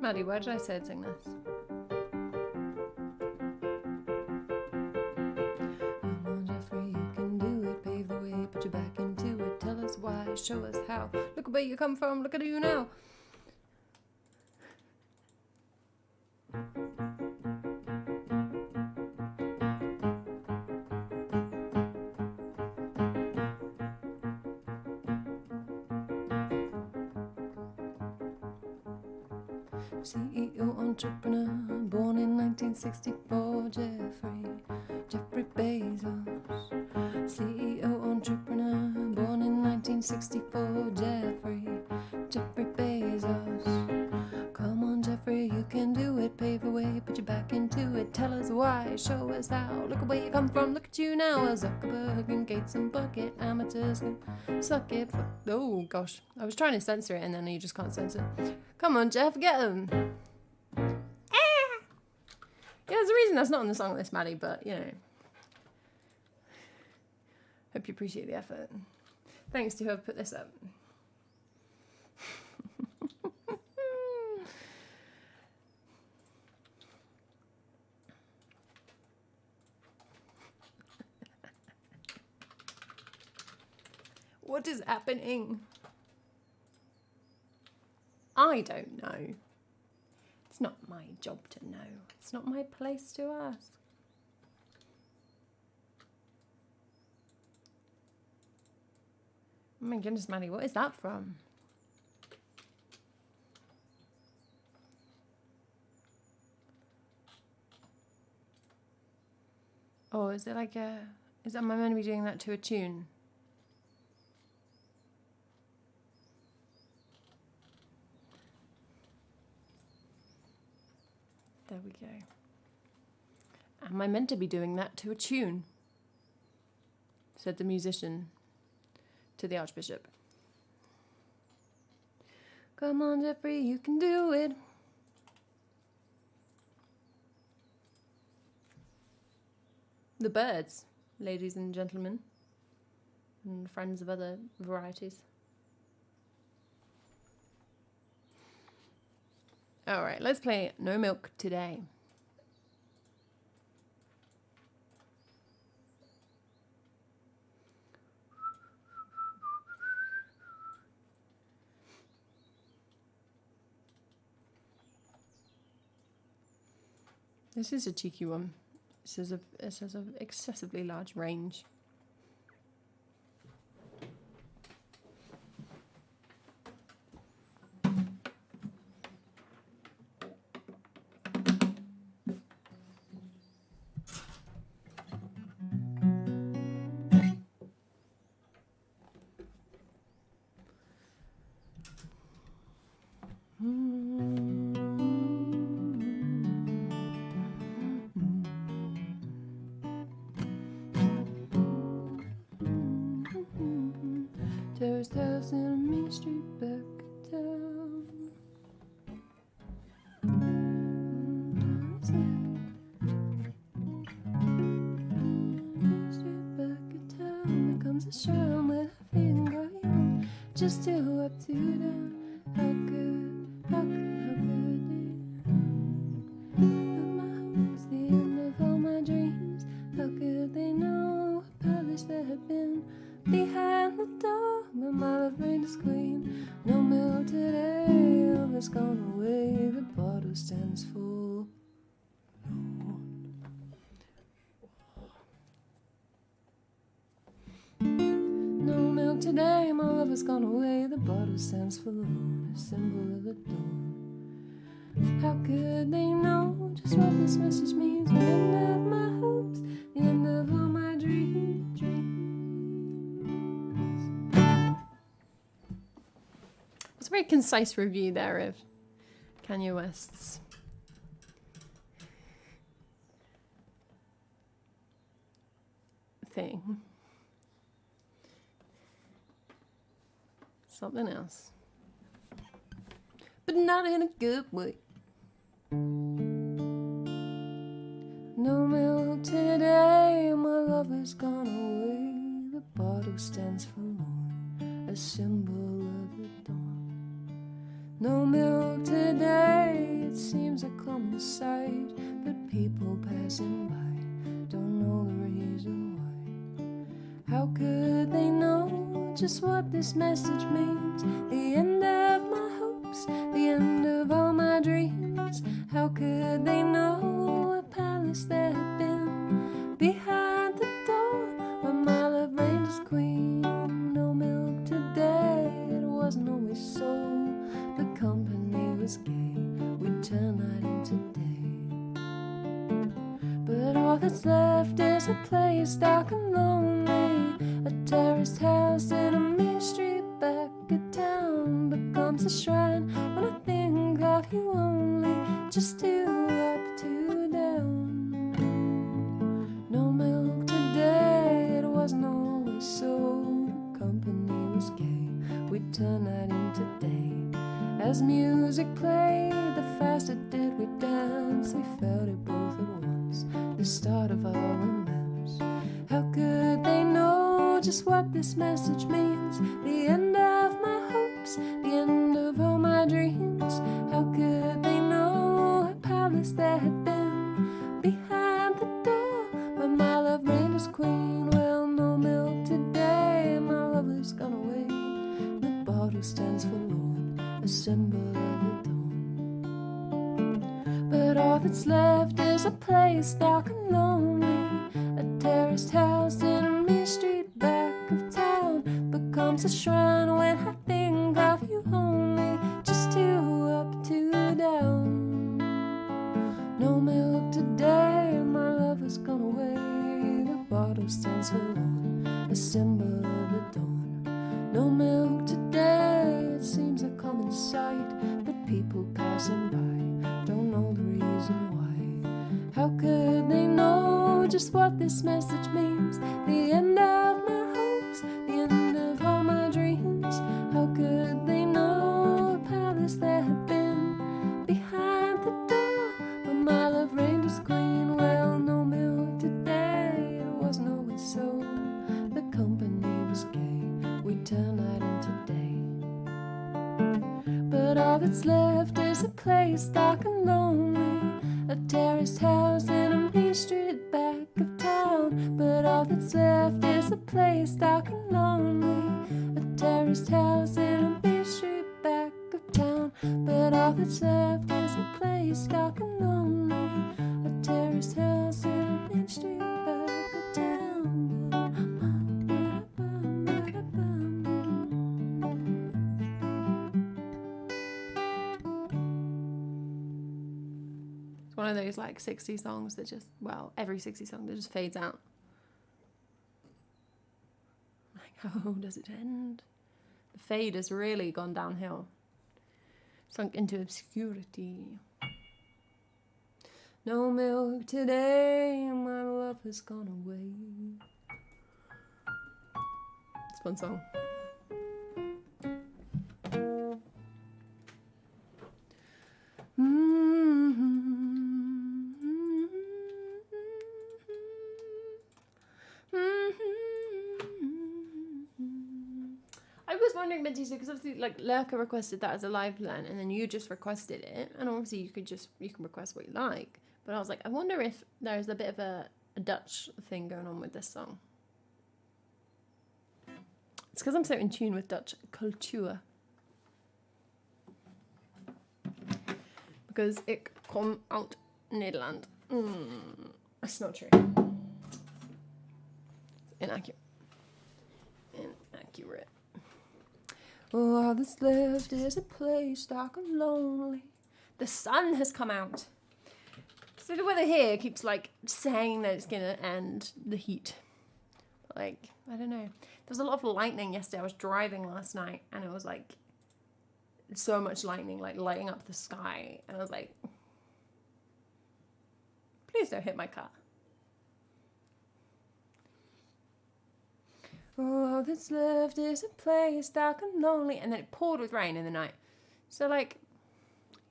Maddie, why did I say I'd sing this? Come on, Jeffrey, you can do it. Pave the way, put your back into it. Tell us why, show us how. Look where you come from, look at you now. CEO entrepreneur, born in 1964, Jeffrey Bezos. CEO entrepreneur, born in 1964, Jeffrey Bezos. Come on, Jeffrey, you can do it. Pave the way, put your back into it. Tell us why, show us how. Look where you come from, look at you now. Zuckerberg and Gates and Bucket, amateurs can suck it. Oh gosh, I was trying to censor it and then you just can't censor it. Come on, Jeff, get him. Ah! Yeah, there's a reason that's not on the song list, Maddie, but you know. Hope you appreciate the effort. Thanks to whoever put this up. What is happening? I don't know. It's not my job to know. It's not my place to ask. Oh my goodness, Maddie, what is that from? Oh, is it like a... am I meant to be doing that to a tune? There we go. Am I meant to be doing that to a tune? Said the musician to the Archbishop. Come on, Jeffrey, you can do it. The Birds, ladies and gentlemen, and friends of other varieties. All right, let's play No Milk Today. This is a cheeky one. It says of excessively large range. Terrace house in a main street back of town. Main street back of town becomes a shrine with a finger in. Just two up, two down. How good they of my hopes, the end of all my dreams. How could they know a palace that had been behind the door, but my love reigned as queen. No milk today, love has gone away. The bottle stands full. No milk today, my love has gone away. The bottle stands full alone, a symbol of the dawn. How could they know just what this message means? The end of my hopes, the end of all my dreams. It's a very concise review there of Kanye West's thing. Something else. But not in a good way. No milk today, my love has gone away. The bottle stands forlorn, a symbol of the dawn. No milk today, seems a common sight, but people passing by don't know the reason why. How could they know just what this message means? The end of my hopes, the end of all my dreams. How could they know a palace there had been behind the door where my love reigned as queen? No milk today, it wasn't always so. The company was gay, we'd turn night into day. But all that's left is a place dark and lonely, a terraced house in a mean street back of town. Becomes a shrine when I think of you only, just two up, two down. No milk today, it wasn't always so. The company was gay, we'd turn night into day. As music played, the faster did we dance. We felt it both at once, the start of our romance. How could they know just what this message means? The end of my hopes, the end of all my dreams. How could they know a palace there had been behind the door where my love reigned as queen? Well, no milk today, my love has gone away. The bottle stands for Lord, a symbol of the dawn. But all that's left is a place dark and lonely, a terraced house in a mean street back of town. Becomes a shrine when I think of you only, just two up, two down. No milk today, my love has gone away. The bottle stands for Lord, a symbol of the dawn. No milk today, it seems a common sight, but people passing by don't know the reason why. How could they know just what this message means? The end of my hopes, the end of all my dreams. How could they know a palace there had been behind the door where my love reigned as queen? Well, no milk today, it wasn't always so. The company was gay, we'd turn night into day. But all that's left is a place dark and lonely, a terraced house in a mean street back of town. But all that's left is a place dark and lonely, a terraced house in a mean street back of town. But all that's left is a place dark and lonely, a terraced house in a mean street back of town. One of those like 60 songs that just, well, every 60 song that just fades out. Like, how does it end? The fade has really gone downhill, sunk into obscurity. No milk today, my love has gone away. It's a fun song. I was wondering, Benji, because obviously, like, Lurker requested that as a live plan, and then you just requested it, and obviously you can request what you like. But I was like, I wonder if there's a bit of a Dutch thing going on with this song. It's because I'm so in tune with Dutch culture. Because ik kom uit Nederland. That's not true. It's inaccurate. Oh, all that's left is a place dark and lonely. The sun has come out. So the weather here keeps like saying that it's gonna end the heat. Like, I don't know. There was a lot of lightning yesterday. I was driving last night and it was like so much lightning, like lighting up the sky. And I was like, please don't hit my car. Oh, all that's left is a place dark and lonely. And then it poured with rain in the night. So, like,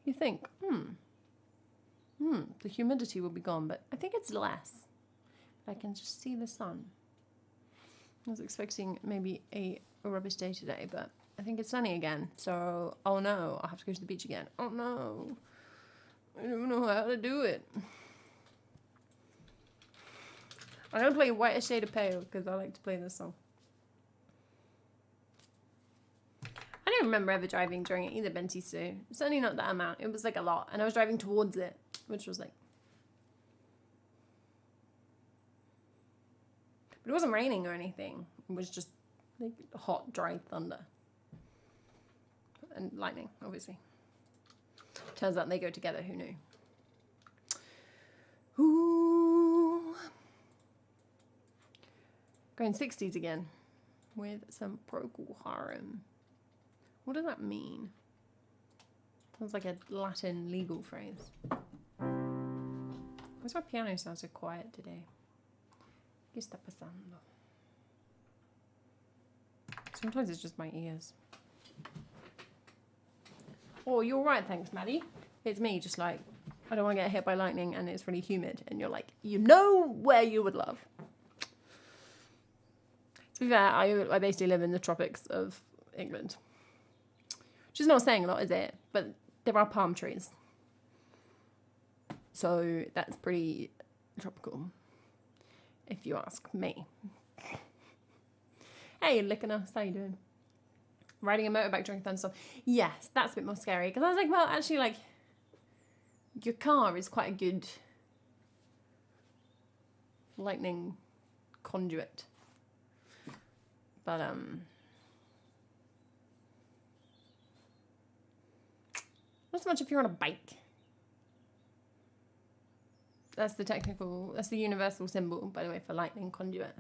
you think, the humidity will be gone. But I think it's less. I can just see the sun. I was expecting maybe a rubbish day today, but I think it's sunny again. So, oh no, I'll have to go to the beach again. Oh no. I don't know how to do it. I'm gonna play White Shade of Pale because I like to play this song. I don't remember ever driving during it either, Benty Sue. Certainly not that amount. It was like a lot. And I was driving towards it, which was like... But it wasn't raining or anything. It was just like hot, dry thunder. And lightning, obviously. Turns out they go together, who knew? Ooh. Going 60s again with some Procol Harum. What does that mean? Sounds like a Latin legal phrase. Why's my piano sound so quiet today? ¿Qué está pasando? Sometimes it's just my ears. Oh, you're right, thanks, Maddie. It's me, just like, I don't want to get hit by lightning and it's really humid. And you're like, you know where you would love. To be fair, I basically live in the tropics of England. Which is not saying a lot, is it? But there are palm trees. So that's pretty tropical, if you ask me. Hey, licking us, how you doing? Riding a motorbike during a thunderstorm. Yes, that's a bit more scary. Because I was like, well, actually, like, your car is quite a good lightning conduit. But, not so much if you're on a bike. That's the universal symbol, by the way, for lightning conduit.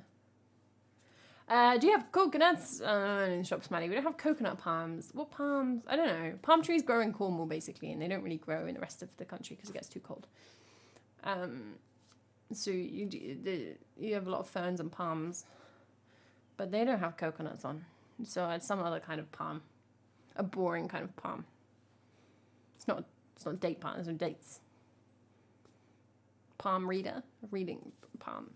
Do you have coconuts? In the shops, Maddie. We don't have coconut palms. What palms? I don't know. Palm trees grow in Cornwall, basically, and they don't really grow in the rest of the country because it gets too cold. So you have a lot of ferns and palms, but they don't have coconuts on. So it's some other kind of palm, a boring kind of palm. It's not a date palm. There's no dates. Palm reader, reading palm.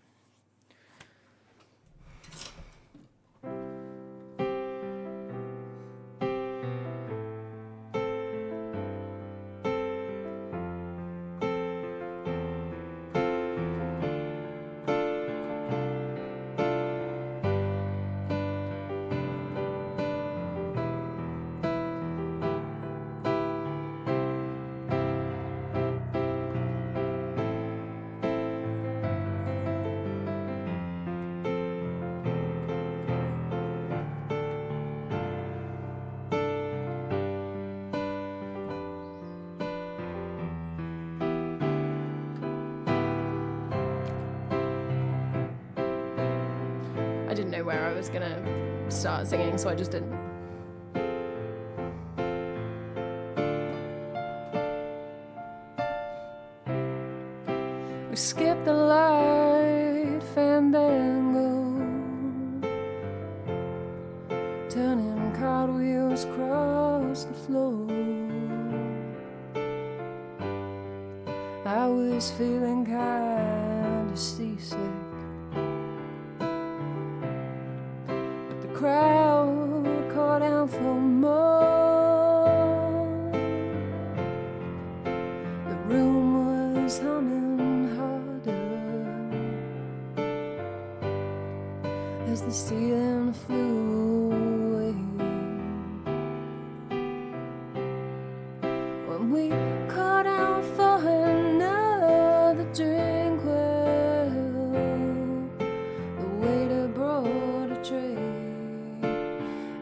I didn't know where I was gonna start singing, so I just didn't. We skipped the light fandango, turning cartwheels across the floor. I was feeling kinda seasick. Crowd called out for more. The room was humming harder as the ceiling flew away. When we called out for another drink, well, the waiter brought a tray.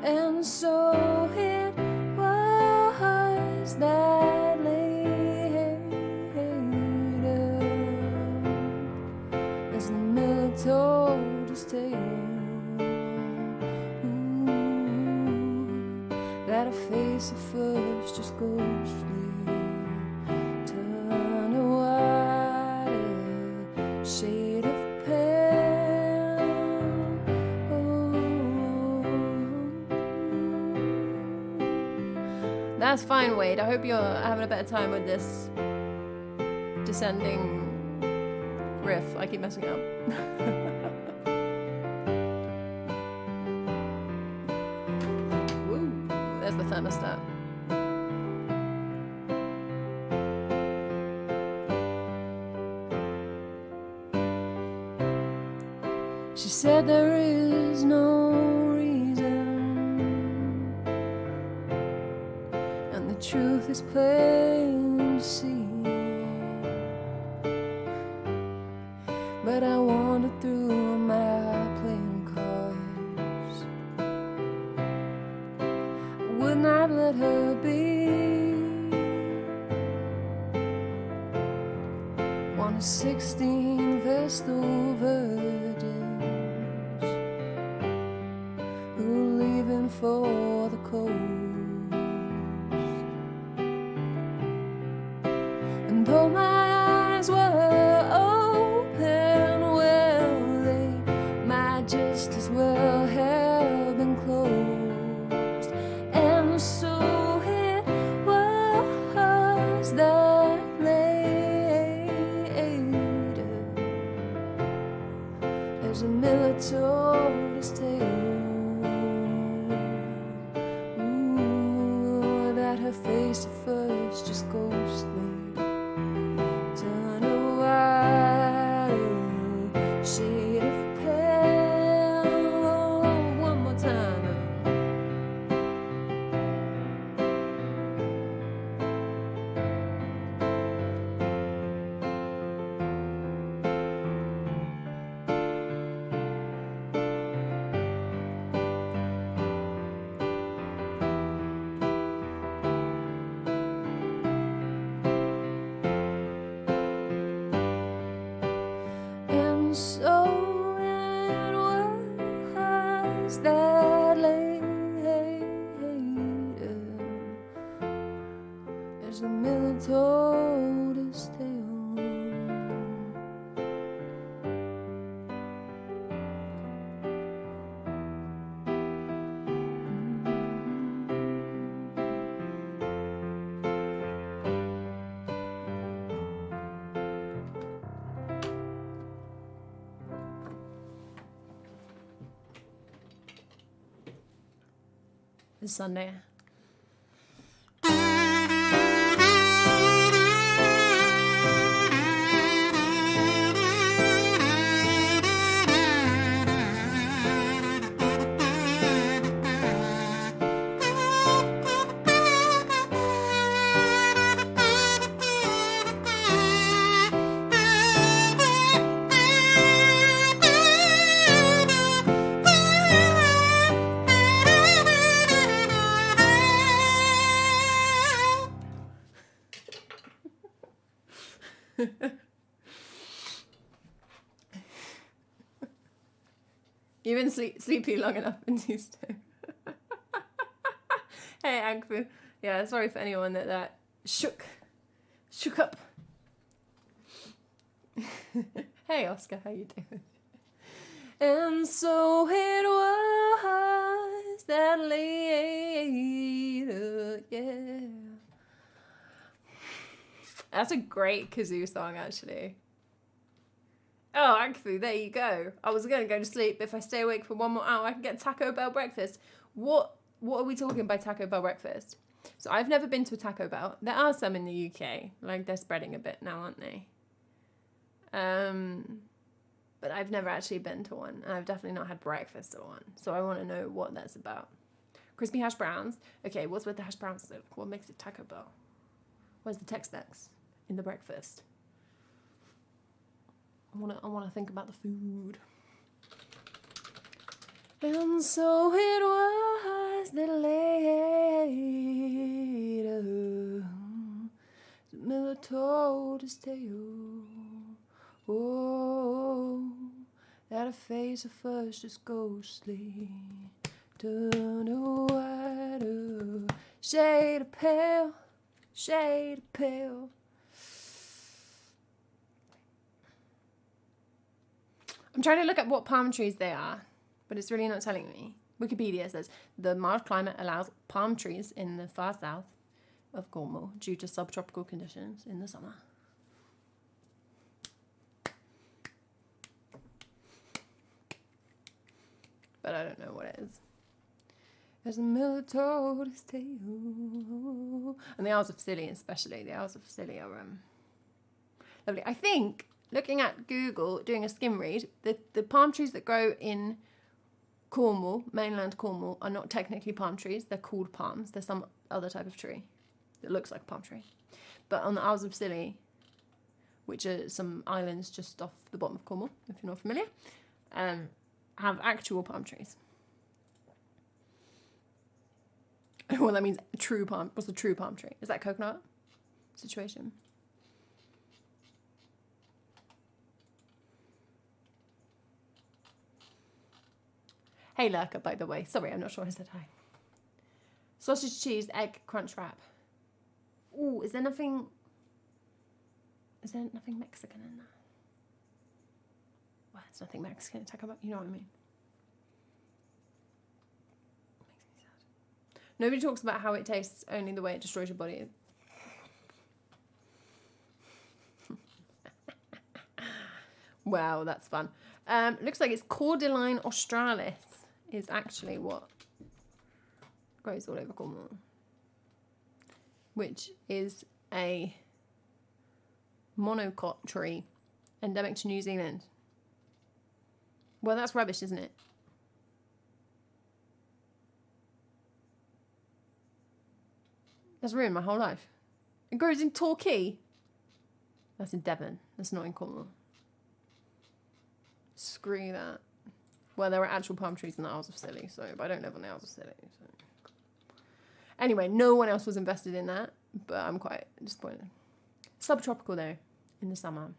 And so it was that later, as the miller told his tale, that a face at first just ghostly turned a whiter shade of pale. That's fine, Wade. I hope you're having a better time with this descending riff. I keep messing up. Woo, there's the thermostat. She said there is no reason, and the truth is plain to see. But I wandered through my playing cards. I would not let her be one of 16 Vestal virgins who were leaving for the coast. And though my eyes were open, well, they might just as well have been closed. And so it was that there's a miller told his tale. Ooh, that her face at first just ghostly turn a wider shade of pale. One more time. And so it was that later, as the miller told his tale. It's Sunday. You've been sleepy long enough in Tuesday. Hey, Agfu. Yeah, sorry for anyone that shook up. Hey, Oscar, how you doing? And so it was that later, yeah. That's a great kazoo song, actually. Oh, Agfu, there you go. I was going to go to sleep. If I stay awake for 1 more hour, I can get Taco Bell breakfast. What are we talking by Taco Bell breakfast? So I've never been to a Taco Bell. There are some in the UK. Like, they're spreading a bit now, aren't they? But I've never actually been to one. And I've definitely not had breakfast at one. So I want to know what that's about. Crispy hash browns. Okay, what's with the hash browns though? What makes it Taco Bell? Where's the Tex-Mex in the breakfast? I wanna think about the food. And so it was that later the miller told his tale. Oh, that her face at first is ghostly, turned a wider shade of pale, shade of pale. I'm trying to look at what palm trees they are, but it's really not telling me. Wikipedia says, the mild climate allows palm trees in the far south of Cornwall due to subtropical conditions in the summer. But I don't know what it is. As the miller told his tale. And the Isles of Scilly especially. The Isles of Scilly are lovely. I think looking at Google, doing a skim read, the palm trees that grow in Cornwall, mainland Cornwall, are not technically palm trees. They're called palms. They're some other type of tree that looks like a palm tree. But on the Isles of Scilly, which are some islands just off the bottom of Cornwall, if you're not familiar, have actual palm trees. Well, that means true palm. What's the true palm tree? Is that coconut situation? Hey, Lurker, by the way. Sorry, I'm not sure I said hi. Sausage, cheese, egg, crunch wrap. Ooh, is there nothing Mexican in there? Well, it's nothing Mexican. Talk about, you know what I mean. Makes me sad. Nobody talks about how it tastes, only the way it destroys your body. Wow, that's fun. Looks like it's Cordyline australis is actually what grows all over Cornwall, which is a monocot tree endemic to New Zealand. Well, that's rubbish, isn't it? That's ruined my whole life. It grows in Torquay. That's in Devon. That's not in Cornwall. Screw that. Well, there are actual palm trees in the Isles of Scilly, but I don't live on the Isles of Scilly. So. Anyway, no one else was invested in that, but I'm quite disappointed. Subtropical, though, in the summer.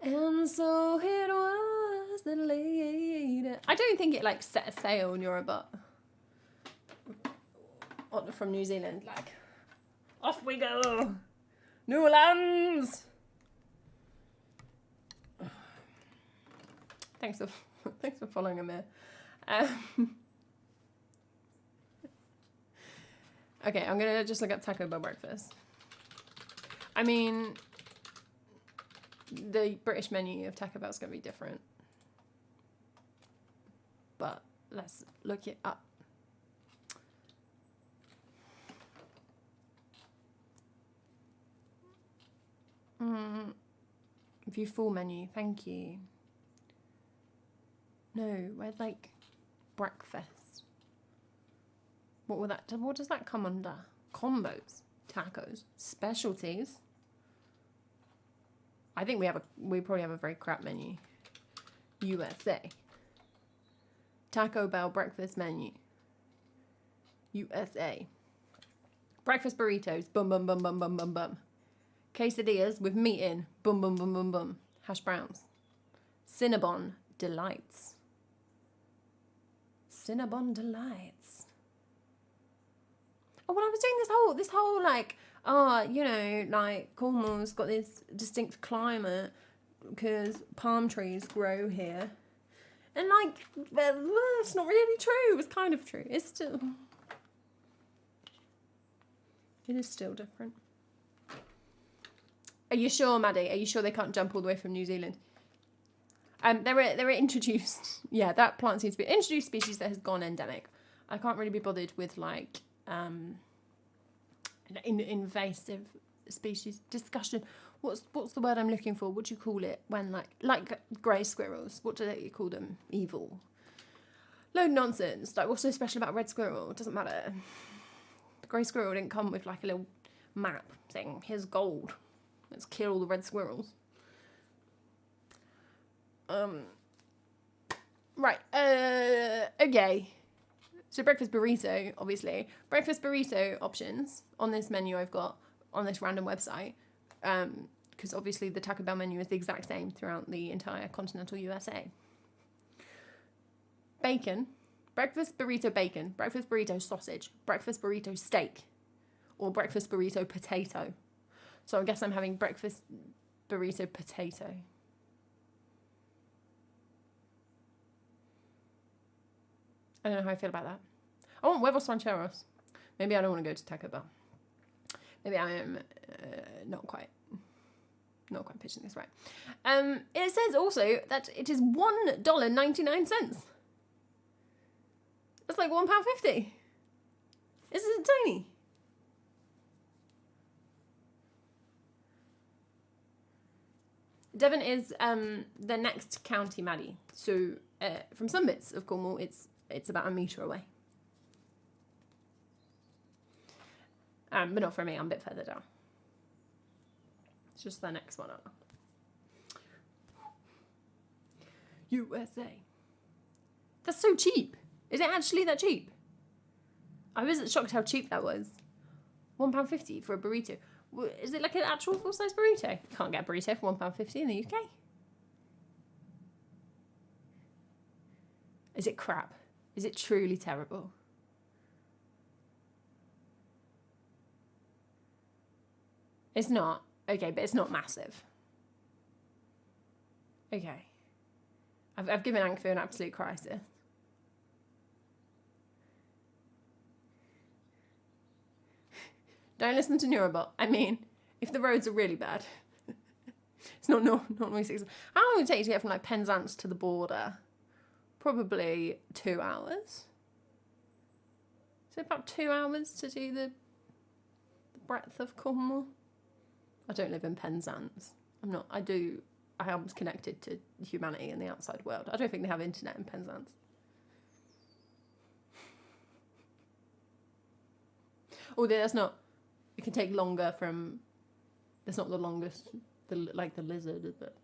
And so it was the lady. I don't think it, set a sail on your butt. From New Zealand, off we go. New lands. Thanks for following him here. Okay, I'm gonna just look up Taco Bell breakfast. I mean, the British menu of Taco Bell is gonna be different, but let's look it up. View full menu, thank you. No, where's breakfast? What does that come under? Combos, tacos, specialties. I think we probably have a very crap menu. USA. Taco Bell breakfast menu. USA. Breakfast burritos, bum bum bum bum bum bum bum. Quesadillas with meat in, bum bum bum bum bum. Hash browns. Cinnabon delights. Cinnabon delights. Oh, well, I was doing this whole Cornwall's got this distinct climate because palm trees grow here. And it's not really true. It's kind of true. It is still different. Are you sure, Maddie? Are you sure they can't jump all the way from New Zealand? They were introduced. Yeah, that plant seems to be introduced species that has gone endemic. I can't really be bothered with invasive species discussion. What's the word I'm looking for? What do you call it when like grey squirrels? What do they call them? Evil. Load of nonsense. What's so special about red squirrel? It doesn't matter. The grey squirrel didn't come with a little map saying here's gold. Let's kill all the red squirrels. Right. Okay. So breakfast burrito, obviously. Breakfast burrito options on this menu I've got on this random website. Because obviously the Taco Bell menu is the exact same throughout the entire continental USA. Bacon. Breakfast burrito bacon. Breakfast burrito sausage. Breakfast burrito steak. Or breakfast burrito potato. So I guess I'm having breakfast burrito potato. I don't know how I feel about that. I want huevos rancheros. Maybe I don't want to go to Taco Bell. Maybe I am not quite pitching this right. It says also that it is $1.99. That's like £1.50. Isn't it tiny? Devon is the next county, Maddie. So from some bits of Cornwall, it's about a metre away. But not for me, I'm a bit further down. It's just the next one up. USA. That's so cheap. Is it actually that cheap? I was shocked how cheap that was. £1.50 for a burrito. Is it like an actual full-size burrito? You can't get a burrito for £1.50 in the UK. Is it crap? Is it truly terrible? It's not. Okay, but it's not massive. Okay. I've given Anchor an absolute crisis. Don't listen to Neurobot. I mean, if the roads are really bad, it's not normally 6 hours. How long would it take you to get from like Penzance to the border? Probably 2 hours. Is it about 2 hours to do the breadth of Cornwall? I don't live in Penzance. I am connected to humanity and the outside world. I don't think they have internet in Penzance. Although that's not, it can take longer from, that's not the longest, like the lizard, but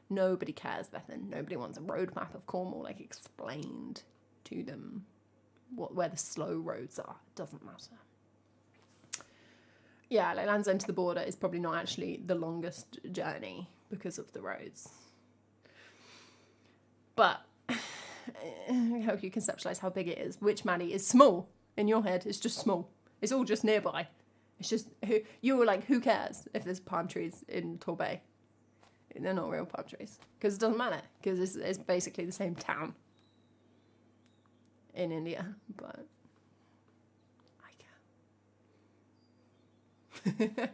nobody cares, Bethan. Nobody wants a roadmap of Cornwall, like explained to them where the slow roads are. It doesn't matter. Yeah, like Land's End to the border is probably not actually the longest journey because of the roads. But I hope you conceptualise how big it is, which, Maddie, is small. In your head, it's just small. It's all just nearby. It's just, you were like, who cares if there's palm trees in Torbay? They're not real palm trees. Because it doesn't matter. Because it's basically the same town in India. But I care.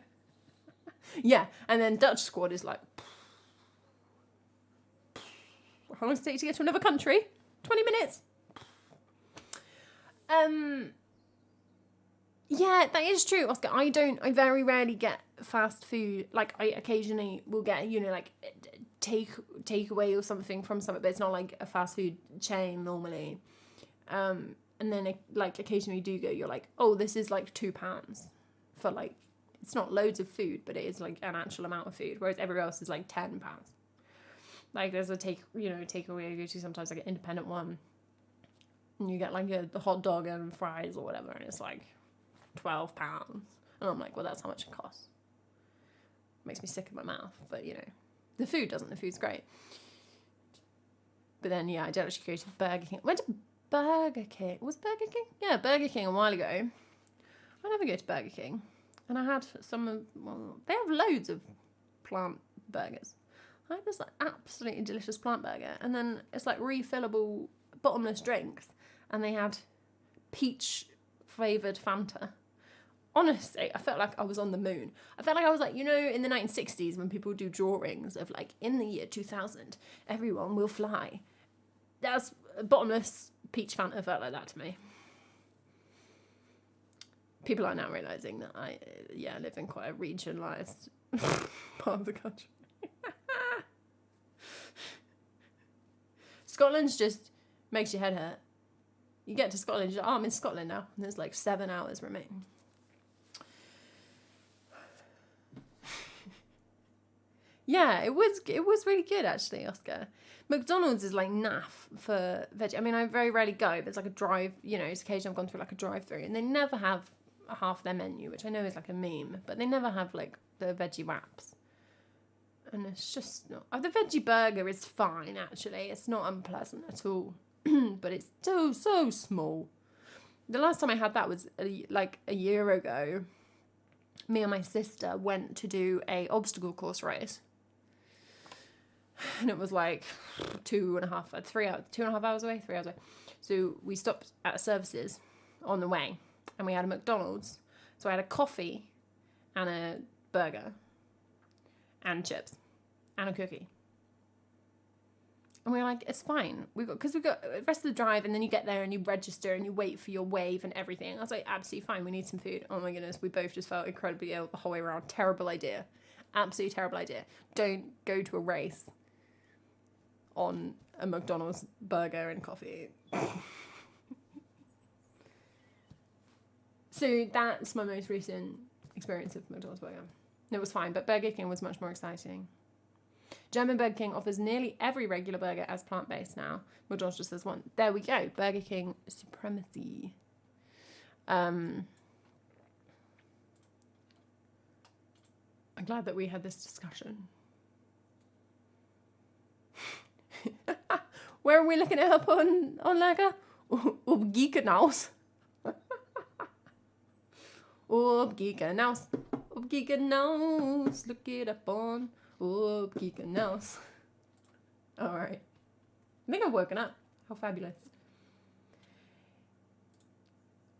Yeah, and then Dutch squad is like, how long does it take to get to another country? 20 minutes. Yeah, that is true, Oscar. I very rarely get fast food. Like, I occasionally will get, like, takeaway or something from something, but it's not like a fast food chain normally. And then, like, occasionally you do go, you're like, oh, this is like £2 for, like, it's not loads of food, but it is like an actual amount of food, whereas everywhere else is like £10. Like, there's a takeaway I go to sometimes, like an independent one, and you get like the hot dog and fries or whatever, and it's like £12. And I'm like, well, that's how much it costs. Makes me sick in my mouth, but the food doesn't. The food's great. But then, yeah, I did actually go to Burger King. Went to Burger King. Was Burger King? Yeah, Burger King a while ago. I never go to Burger King. And I had they have loads of plant burgers. I had this like absolutely delicious plant burger, and then it's like refillable bottomless drinks, and they had peach flavoured Fanta. Honestly, I felt like I was on the moon. I felt like I was like, in the 1960s when people do drawings of like, in the year 2000, everyone will fly. That's bottomless peach Fanta felt like that to me. People are now realising that I live in quite a regionalised part of the country. Scotland's just makes your head hurt. You get to Scotland, you're like, I'm in Scotland now, and there's like 7 hours remaining. Yeah, it was really good actually, Oscar. McDonald's is like naff for veg. I mean, I very rarely go, but it's like a drive, it's occasionally I've gone through like a drive-through, and they never have half their menu, which I know is like a meme, but they never have like the veggie wraps. And it's just not. The veggie burger is fine actually. It's not unpleasant at all, but it's so small. The last time I had that was like a year ago. Me and my sister went to do a obstacle course race. And it was like 3 hours away. So we stopped at services on the way, and we had a McDonald's. So I had a coffee and a burger and chips and a cookie. And we were like, it's fine. Because we've got the rest of the drive, and then you get there and you register and you wait for your wave and everything. I was like, absolutely fine. We need some food. Oh my goodness. We both just felt incredibly ill the whole way around. Terrible idea. Absolutely terrible idea. Don't go to a race on a McDonald's burger and coffee. So that's my most recent experience of McDonald's burger. It was fine, but Burger King was much more exciting. German Burger King offers nearly every regular burger as plant-based now. McDonald's just has one. There we go. Burger King supremacy. I'm glad that we had this discussion. Where are we looking it up on Lager? Geekenhaus. Geekenhaus. Geekenhaus. Look it up on Geekenhaus. All right. I think I've woken up. How fabulous.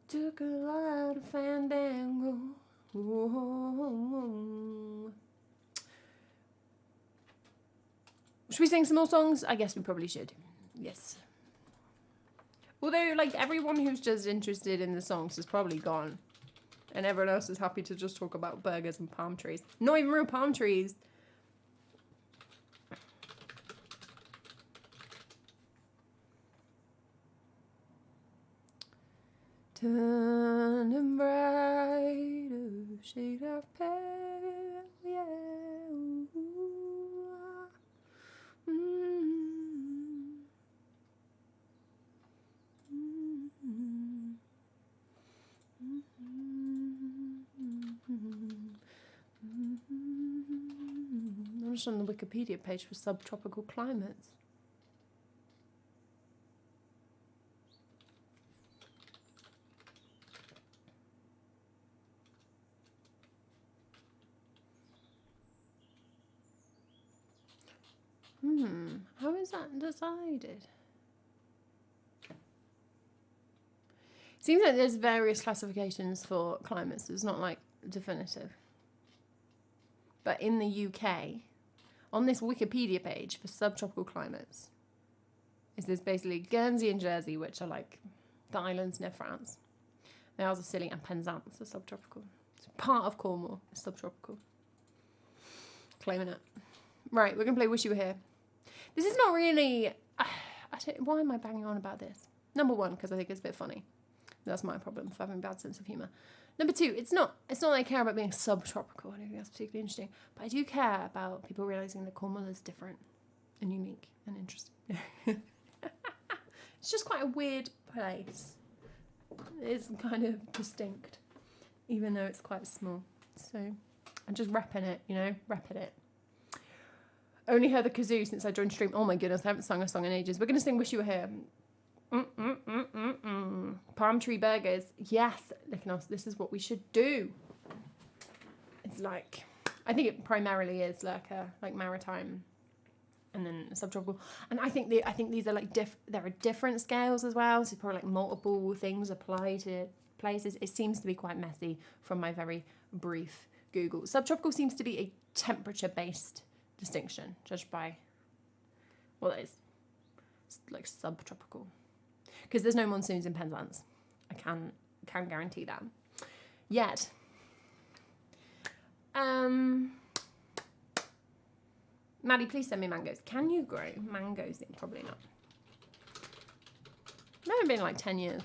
Took a lot of fandango. Ooh. Should we sing some more songs? I guess we probably should. Yes. Although, like, everyone who's just interested in the songs is probably gone. And everyone else is happy to just talk about burgers and palm trees. Not even real palm trees. Turning brighter, shade of pale, yeah. I'm just on the Wikipedia page for subtropical climates. How is that decided? Seems like there's various classifications for climates. It's not like definitive. But in the UK, on this Wikipedia page for subtropical climates, there's basically Guernsey and Jersey, which are like the islands near France. They are Sicily and Penzance are subtropical. So part of Cornwall is subtropical. Claiming it. Right, we're going to play Wish You Were Here. This is not really... why am I banging on about this? Number one, because I think it's a bit funny. That's my problem for having a bad sense of humour. Number two, it's not that I care about being subtropical. I don't think that's particularly interesting. But I do care about people realising that Cornwall is different and unique and interesting. It's just quite a weird place. It's kind of distinct, even though it's quite small. So I'm just repping it, repping it. Only heard the kazoo since I joined stream. Oh my goodness, I haven't sung a song in ages. We're going to sing Wish You Were Here. Palm tree burgers. Yes, Lycanos, this is what we should do. It's like, I think it primarily is like maritime and then subtropical. And I think these are like there are different scales as well. So probably like multiple things apply to places. It seems to be quite messy from my very brief Google. Subtropical seems to be a temperature-based distinction, judged by, well, that is like subtropical. Because there's no monsoons in Penzance. I can guarantee that. Yet. Maddie, please send me mangoes. Can you grow mangoes? Probably not. It hasn't been like 10 years.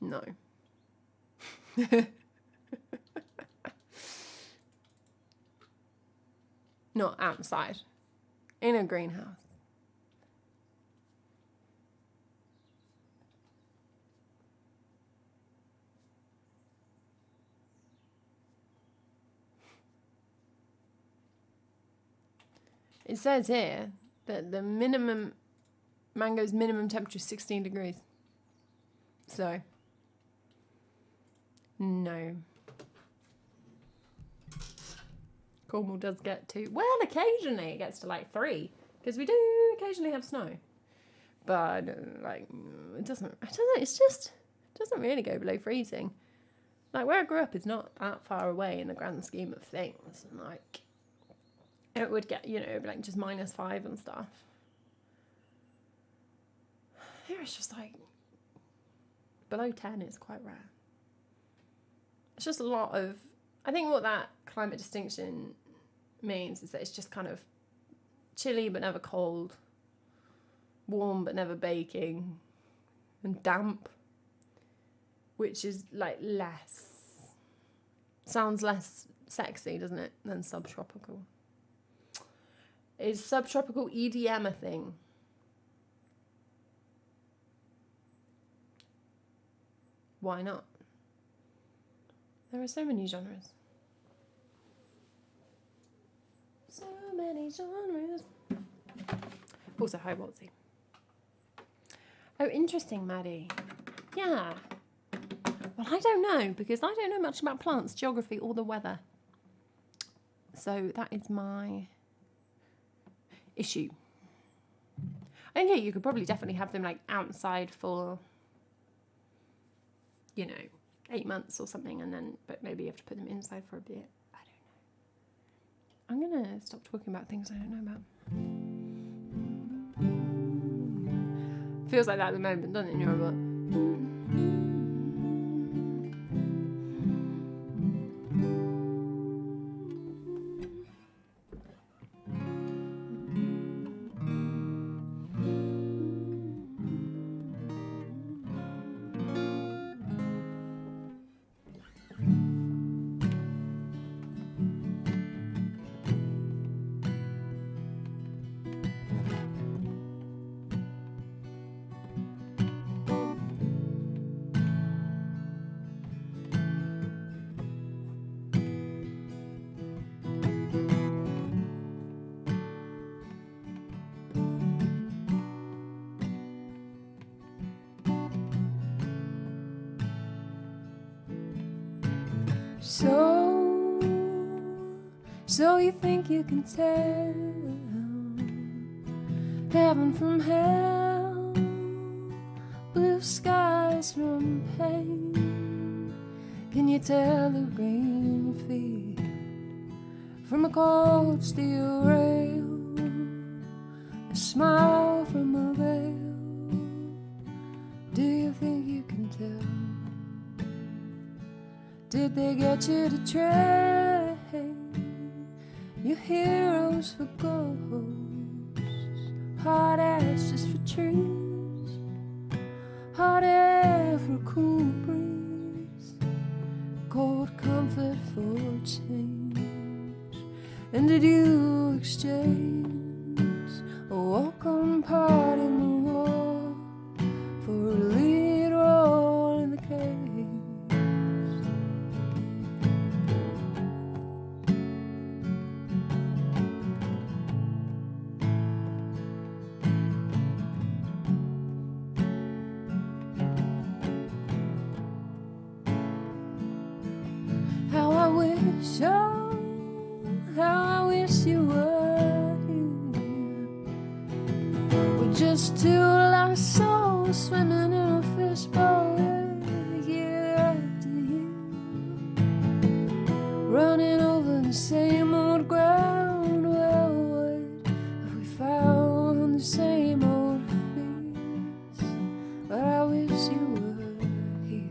No. Not outside. In a greenhouse. It says here that the mango's minimum temperature is 16 degrees. So, no. Cornwall does get to, well, occasionally it gets to like 3, because we do occasionally have snow. But it doesn't really go below freezing. Like where I grew up is not that far away in the grand scheme of things. And like it would get, like just -5 and stuff. Here it's just like below 10 is quite rare. it's just a lot of, I think what that climate distinction means is that it's just kind of chilly but never cold, warm but never baking, and damp, which is like sounds less sexy, doesn't it, than subtropical. Is subtropical EDM a thing? Why not? There are so many genres. So many genres. Also, hi, Waltzy. Oh, interesting, Maddie. Yeah. Well, I don't know, because I don't know much about plants, geography, or the weather. So that is my issue. I think you could probably definitely have them like outside for, 8 months or something, and then, but maybe you have to put them inside for a bit. I don't know. I'm gonna stop talking about things I don't know about. Feels like that at the moment, doesn't it, in your robot? So you think you can tell heaven from hell, blue skies from pain? Can you tell a green field from a cold steel rail, a smile from a veil? Do you think you can tell? Did they get you to trade your heroes for ghosts, hot ash just for trees, hot air for a cool breeze, cold comfort for change? And did you exchange a walk-on part in the war for a lead role in the cage? How I wish you were here, with just two lost souls swimming in a fishbowl, year after year, running over the same old ground. Well, what have we found? The same old fears, but I wish you were here.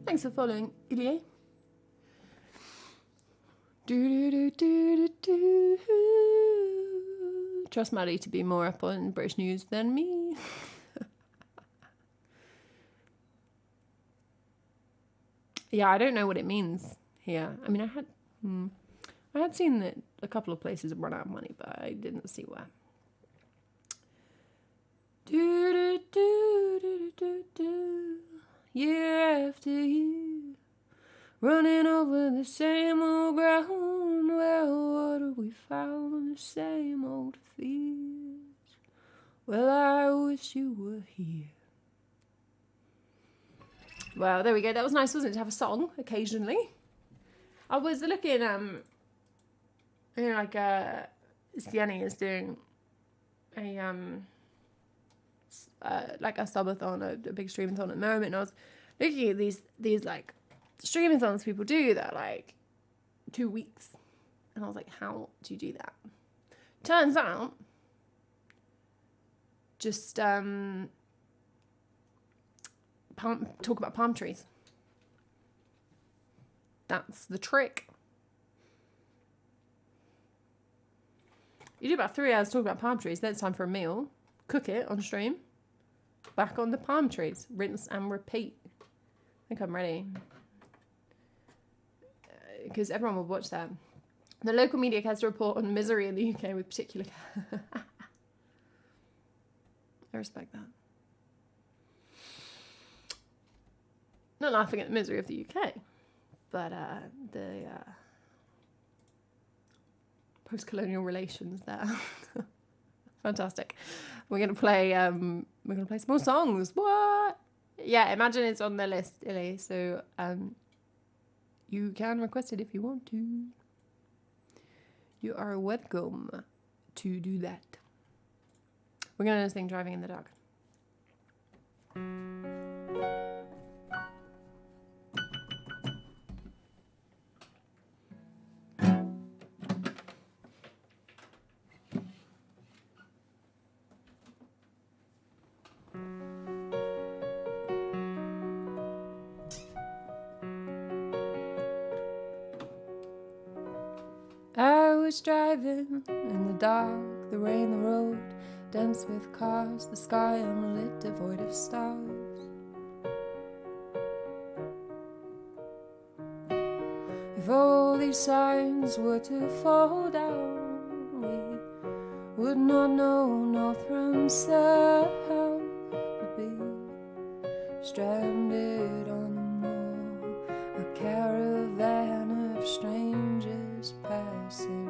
Thanks for following, Ilie. Trust Maddie to be more up on British news than me. Yeah, I don't know what it means here. I mean, I had seen that a couple of places have run out of money, but I didn't see where. Year after year, running over the same old ground. Well, what have we found? The same old fears. Well, I wish you were here. Well, there we go. That was nice, wasn't it, to have a song occasionally? I was looking, Sienny is doing a like a subathon, a big streamathon at the moment, and I was looking at these like streaming songs people do that like 2 weeks. And I was like, how do you do that? Turns out, just talk about palm trees. That's the trick. You do about 3 hours talking about palm trees, then it's time for a meal. Cook it on stream. Back on the palm trees. Rinse and repeat. I think I'm ready. Because everyone will watch that. The local media has to report on misery in the UK with particular care. I respect that. Not laughing at the misery of the UK, but the post-colonial relations there. Fantastic. We're gonna play some more songs. What? Yeah, imagine it's on the list, Illy. So you can request it if you want to. You are welcome to do that. We're gonna sing "Driving in the Dark." I was driving in the dark, the rain, the road, dense with cars, the sky unlit, devoid of stars. If all these signs were to fall down, we would not know north from south, but be stranded on the moor, a caravan of strangers passing.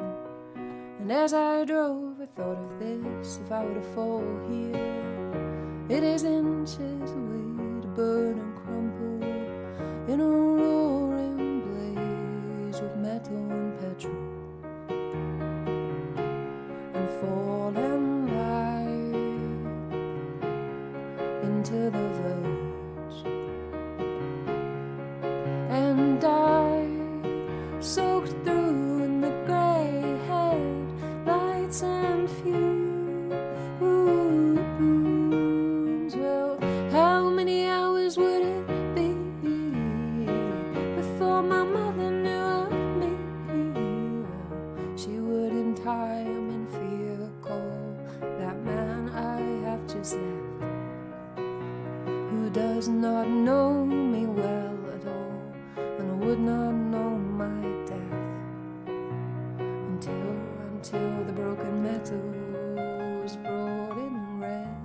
And as I drove, I thought of this: if I were to fall here, it is inches away to burn and crumple in a roaring blaze with metal and petrol, and fall and lie into the verge and die, soaked through in the grey headlights and fumes. Well, how many hours would it be before my mother knew of me? Well, she would in time in fear call that man I have just left, who does not know me well at all, and would not know my death until the broken metal was brought in red,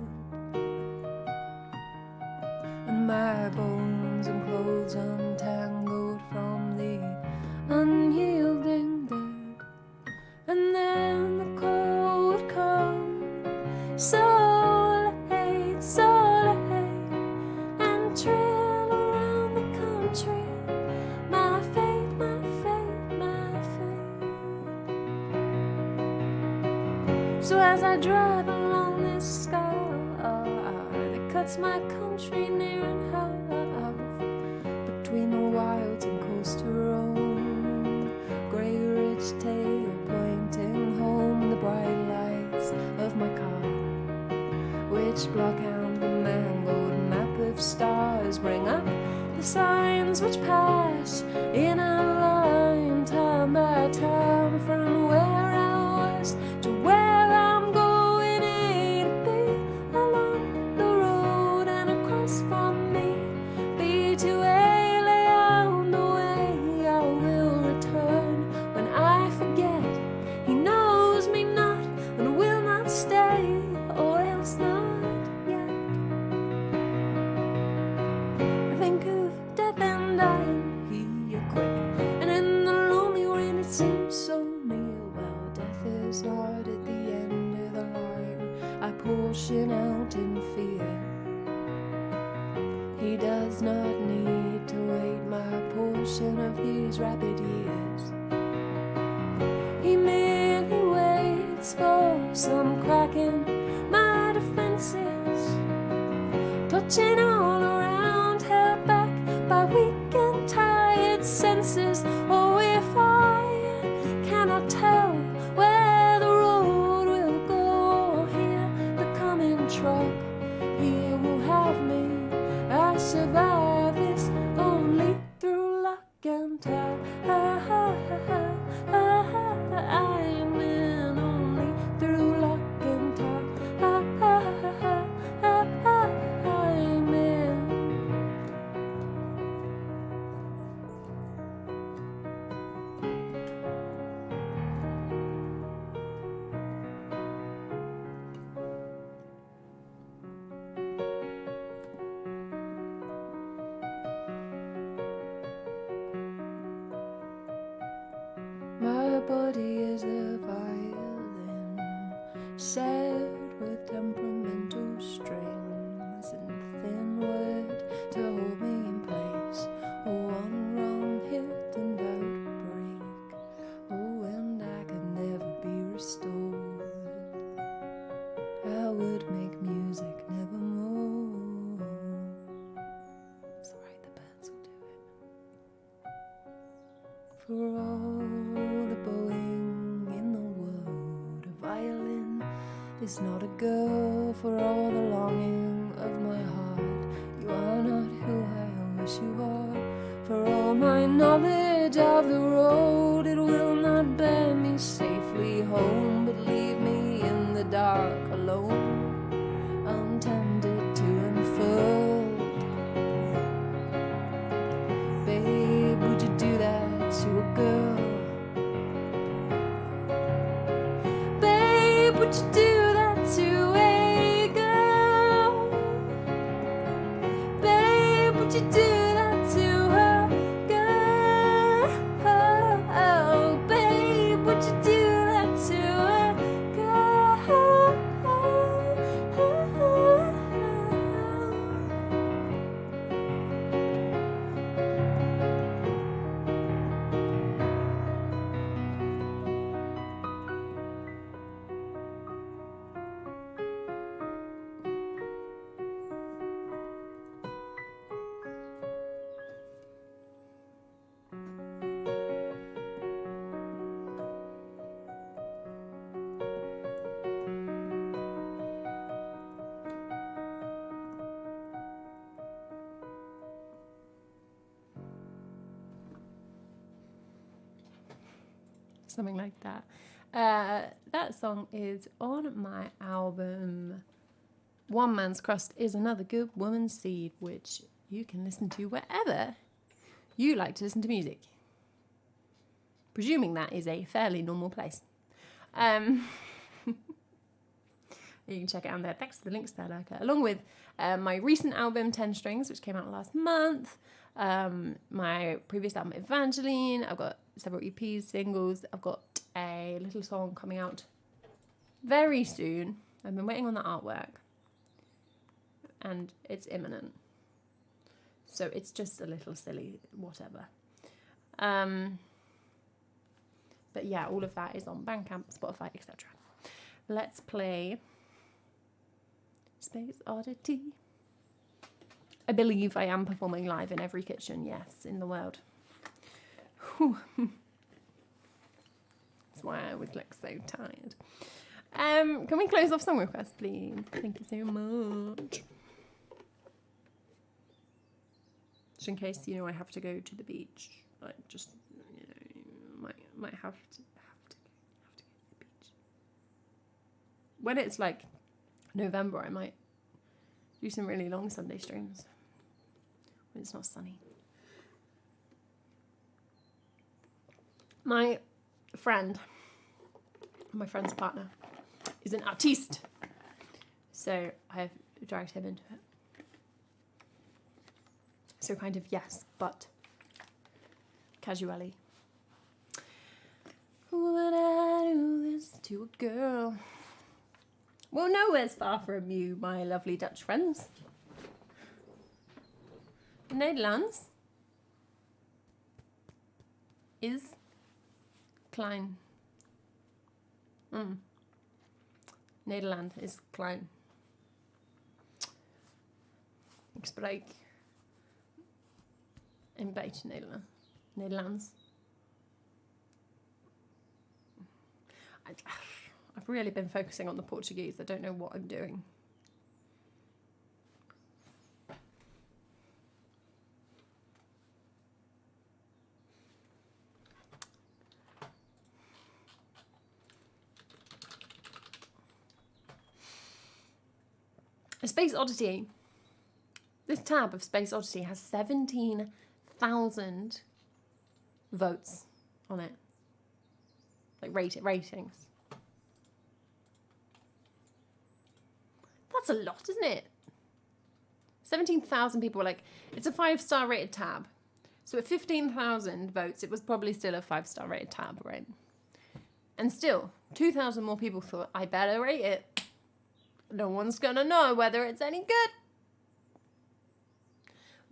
and my bones and clothes untangled from the unyielding dead. And then the call would come, soul hate, and trail around the country. My fate, my fate, my fate. So as I drive along this sky that cuts my country near and half, between the wilds and coast to roam, grey ridge tail pointing home, and the bright lights of my car, which block out the mangled map of stars, bring up the signs which pass in a line, time by time, from where I was to where I'm going. A to B along the road, and across from me, B to A lay on the way. I will return when I forget. He knows me not and will not stay, or else not yet. I think of death and dying here quick, and in the lonely rain it seems so near. Well, death is not at the end of the line I portion out in fear. He does not need to wait my portion of these rapid years. He merely waits for some crack in my defenses, touching all around, held back by weak and tired faces. Oh, if I cannot tell where the road will go, here the coming truck, here will have me. I survive this only through luck and time. I am in only through luck and time. I am in. My body is a violin, sad with temperamental strings and thin wood to hold me in place. Oh, one wrong hit and I would break. Oh, and I could never be restored. I would make music nevermore. It's alright, the birds will do it. For all the bowing in the world, a violin is not a girl. For all the longing of my heart, you are not who I wish you are. For all my knowledge of the road, it will not bear me safely home, but leave me in the dark alone, untended to unfold. Babe, would you do that to a girl? Babe, would you do that to a girl? Babe, would you do that to a girl? Babe, would you do that to a girl? Something like that. That song is on my album One Man's Crust is Another Good Woman's Seed, which you can listen to wherever you like to listen to music. Presuming that is a fairly normal place. You can check it out there. Thanks to the links there, Lurker. Along with my recent album, 10 Strings, which came out last month. My previous album, Evangeline. I've got several EPs, singles. I've got a little song coming out very soon. I've been waiting on the artwork. And it's imminent. So it's just a little silly, whatever. But yeah, all of that is on Bandcamp, Spotify, etc. Let's play Space Oddity. I believe I am performing live in every kitchen, yes, in the world. Whew. That's why I always look so tired. Can we close off song requests, please? Thank you so much. Just in case, I have to go to the beach. I just, might have to go to the beach. When it's like November, I might do some really long Sunday streams when it's not sunny. My friend's partner is an artiste, so I've dragged him into it. So kind of yes, but casually. Would I do this to a girl? Well, nowhere's far from you, my lovely Dutch friends. Nederlands is klein. Nederland is klein. Ik spreek een beetje Nederlands. Nederlands. I've really been focusing on the Portuguese. I don't know what I'm doing. Space Oddity. This tab of Space Oddity has 17,000 votes on it. Like ratings. That's a lot, isn't it? 17,000 people were like, it's a 5-star rated tab. So at 15,000 votes, it was probably still a 5-star rated tab, right? And still, 2,000 more people thought, I better rate it. No one's gonna know whether it's any good.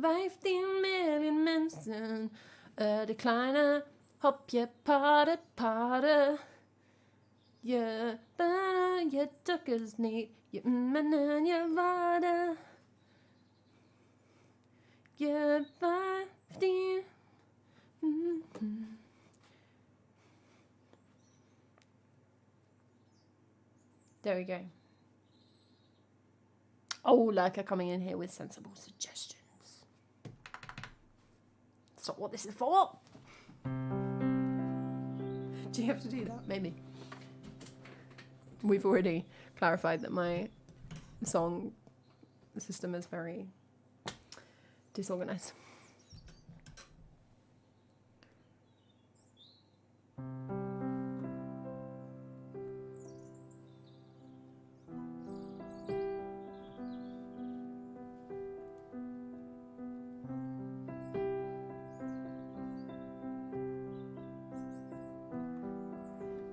15 million mensen, de kleine hopje padden. Je bijna, je tukkers niet, je en je waarde. Je 15. There we go. Oh, Lurker coming in here with sensible suggestions. That's not what this is for. Do you have to do that? Maybe. We've already clarified that my song system is very disorganized.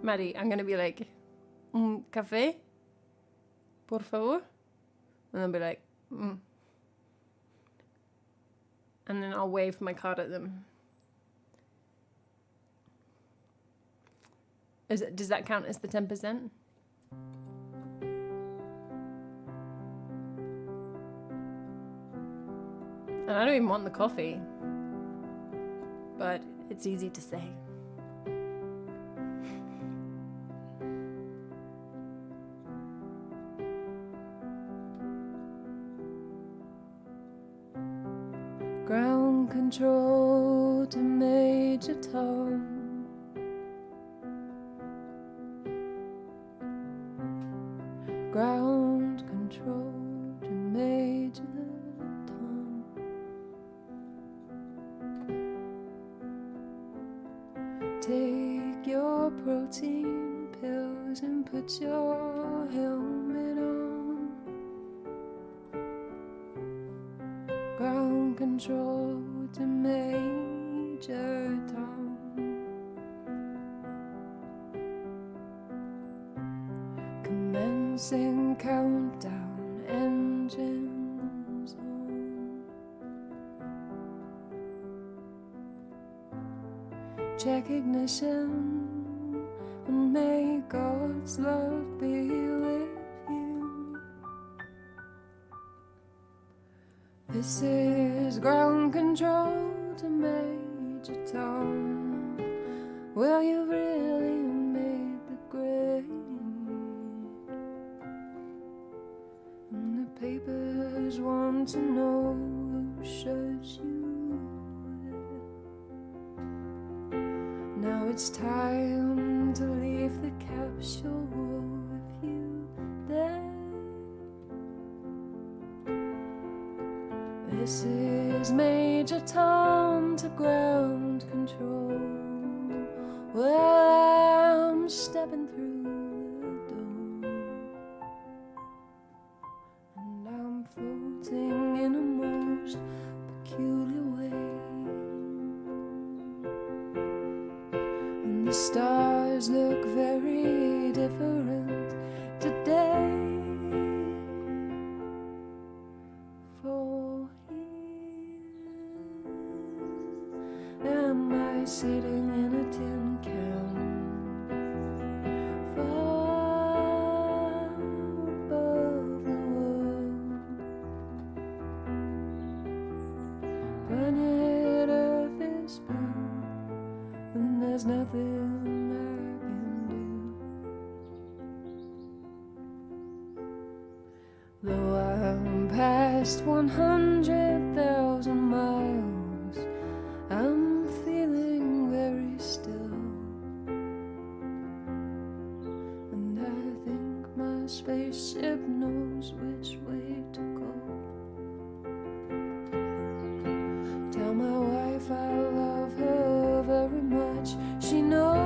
Maddie, I'm gonna be like, café, por favor, and I'll be like, And then I'll wave my card at them. Does that count as the 10%? And I don't even want the coffee, but it's easy to say. Ground control to Major Tom. Ground control to Major Tom. Take your protein pills and put your helmet on. Ground control to Major Tom. Commencing countdown, engines on. Check ignition, and may God's love be with you. This is ground control to Major Tom. Well, you've really made the grade, and the papers want to know who showed you it. Now it's time to leave the capsule with you there. This is Major Tom to ground control. Well, I'm stepping through the door, and I'm floating in a most peculiar way. And the stars look very different today. For am I sitting in a tin can, far above the world? Planet Earth is blue, there's nothing I can do. Though I'm past 100,000 miles, I'm feeling very still, and I think my spaceship knows which way to go. Tell my wife I love her very much. She knows.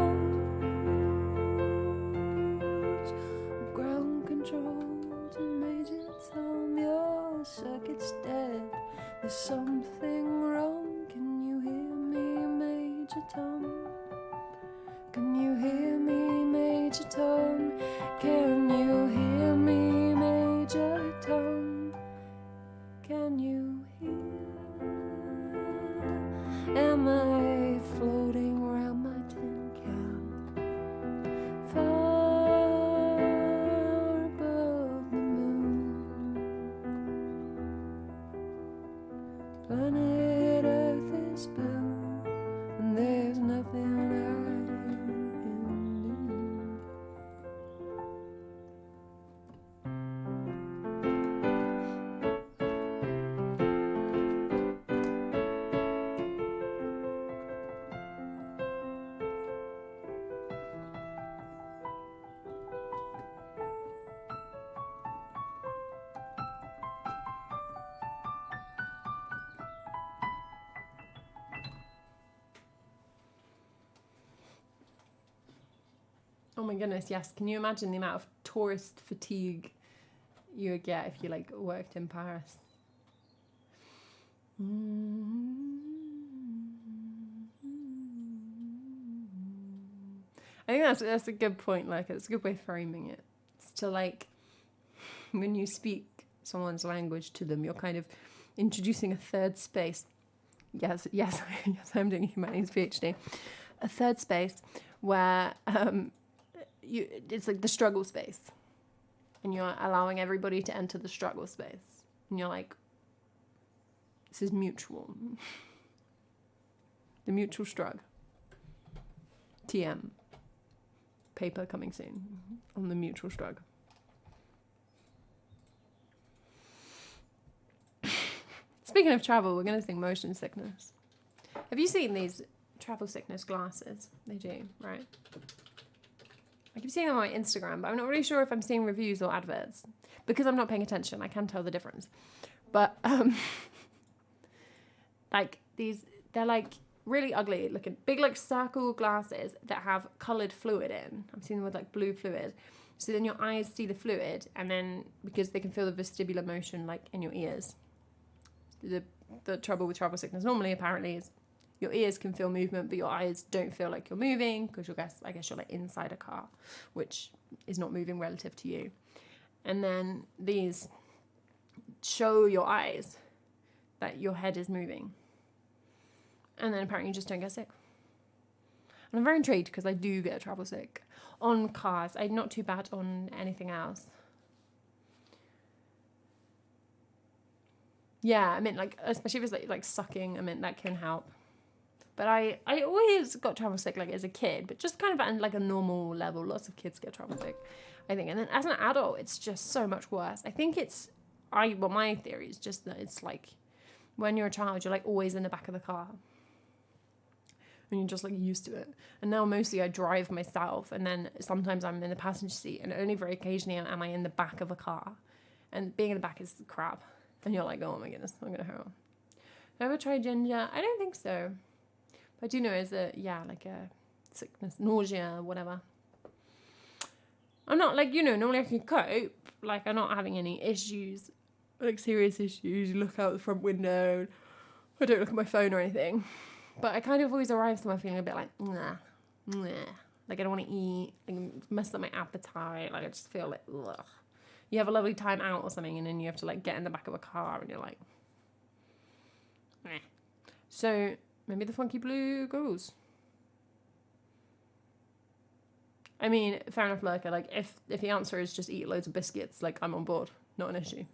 Ground control to Major Tom, your circuit's dead. There's something wrong. Can you hear me, Major Tom? Can you hear me, Major Tom? Can you hear me, Major Tom? Can you hear? Am I floating around my tin can, far above the moon? Planet Earth is blue, and there's nothing I can do. Oh my goodness, yes. Can you imagine the amount of tourist fatigue you would get if you like worked in Paris? I think that's a good point. Like, it's a good way of framing it. It's to like, when you speak someone's language to them, you're kind of introducing a third space. Yes, I'm doing a humanities PhD. A third space where it's like the struggle space, and you're allowing everybody to enter the struggle space, and you're like, this is mutual. The mutual struggle. TM. Paper coming soon on the mutual struggle. Speaking of travel, we're going to sing motion sickness. Have you seen these travel sickness glasses? They do, right? I keep seeing them on my Instagram, but I'm not really sure if I'm seeing reviews or adverts. Because I'm not paying attention, I can tell the difference. But, like, they're like really ugly looking, big like circle glasses that have coloured fluid in. I'm seeing them with like blue fluid. So then your eyes see the fluid, and then because they can feel the vestibular motion like in your ears. The trouble with travel sickness normally apparently is your ears can feel movement, but your eyes don't feel like you're moving because I guess you're like inside a car, which is not moving relative to you. And then these show your eyes that your head is moving. And then apparently you just don't get sick. And I'm very intrigued because I do get travel sick on cars. I'm not too bad on anything else. Yeah, I mean, like, especially if it's like sucking, I mean, that can help. But I always got travel sick, like, as a kid, but just kind of at, like, a normal level. Lots of kids get travel sick, I think. And then as an adult, it's just so much worse. I think my theory is just that it's, like, when you're a child, you're, like, always in the back of the car. And you're just, like, used to it. And now mostly I drive myself, and then sometimes I'm in the passenger seat, and only very occasionally am I in the back of a car. And being in the back is crap. And you're like, oh my goodness, I'm going to hurt. Ever tried ginger? I don't think so. But I do know it's like a sickness, nausea, whatever. I'm not like, normally I can cope. Like, I'm not having any issues, like serious issues. You look out the front window. I don't look at my phone or anything. But I kind of always arrive somewhere feeling a bit like, nah. Like, I don't want to eat. Like, mess up my appetite. Like, I just feel like, ugh. You have a lovely time out or something, and then you have to, like, get in the back of a car, and you're like, meh. So, maybe the funky blue goes. I mean, fair enough, Lurker. Like, if the answer is just eat loads of biscuits, like, I'm on board. Not an issue.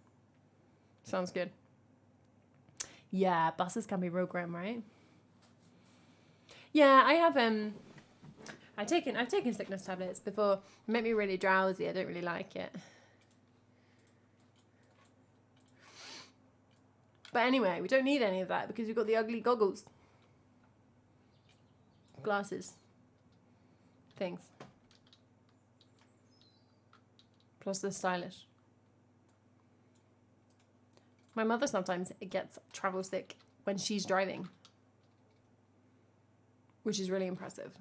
Sounds good. Yeah, buses can be real grim, right? Yeah, I have, I've taken sickness tablets before. It made me really drowsy. I don't really like it. But anyway, we don't need any of that because we've got the ugly goggles. Glasses. Things. Plus they're stylish. My mother sometimes gets travel sick when she's driving, which is really impressive.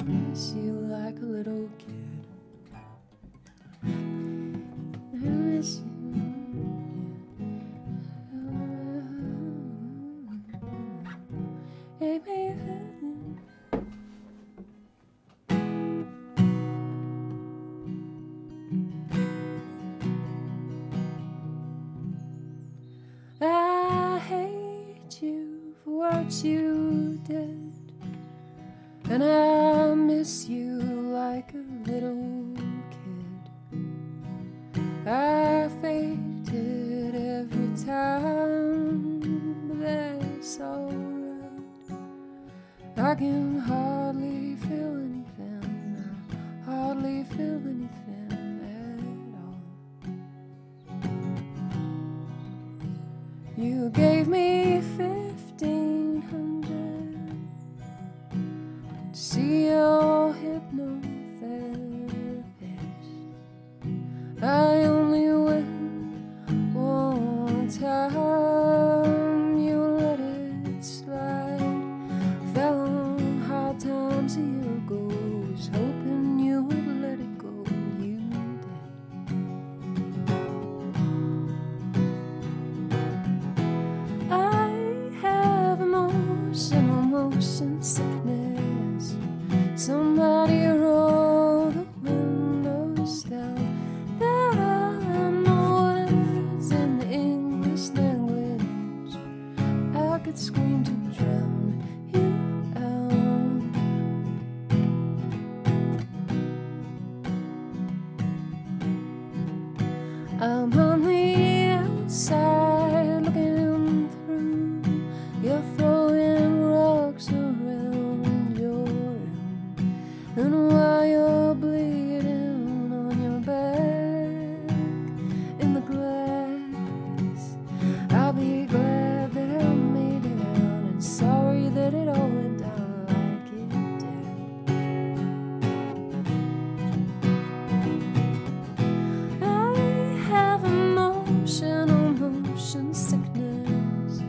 Miss you like a little kid. I miss you. Hey, baby. I hate you for what you did, and I miss you like a little kid. I faked it every time, but that's alright. I can hardly feel anything now, hardly feel anything at all. You gave me 1,500 to see your hypnotherapist. I only went one time. You let it slide. Fell on hard times a year ago. Was hoping you would let it go, and you did. I have motion sickness. Somebody roll the windows down. There are no words in the English language. I could scream to drown you out. I'm on the outside looking through. You're throwing rocks around your room, and while you're bleeding on your back in the glass, I'll be glad that I made it out, and sorry that it all went down like it did. I have emotional motion sickness.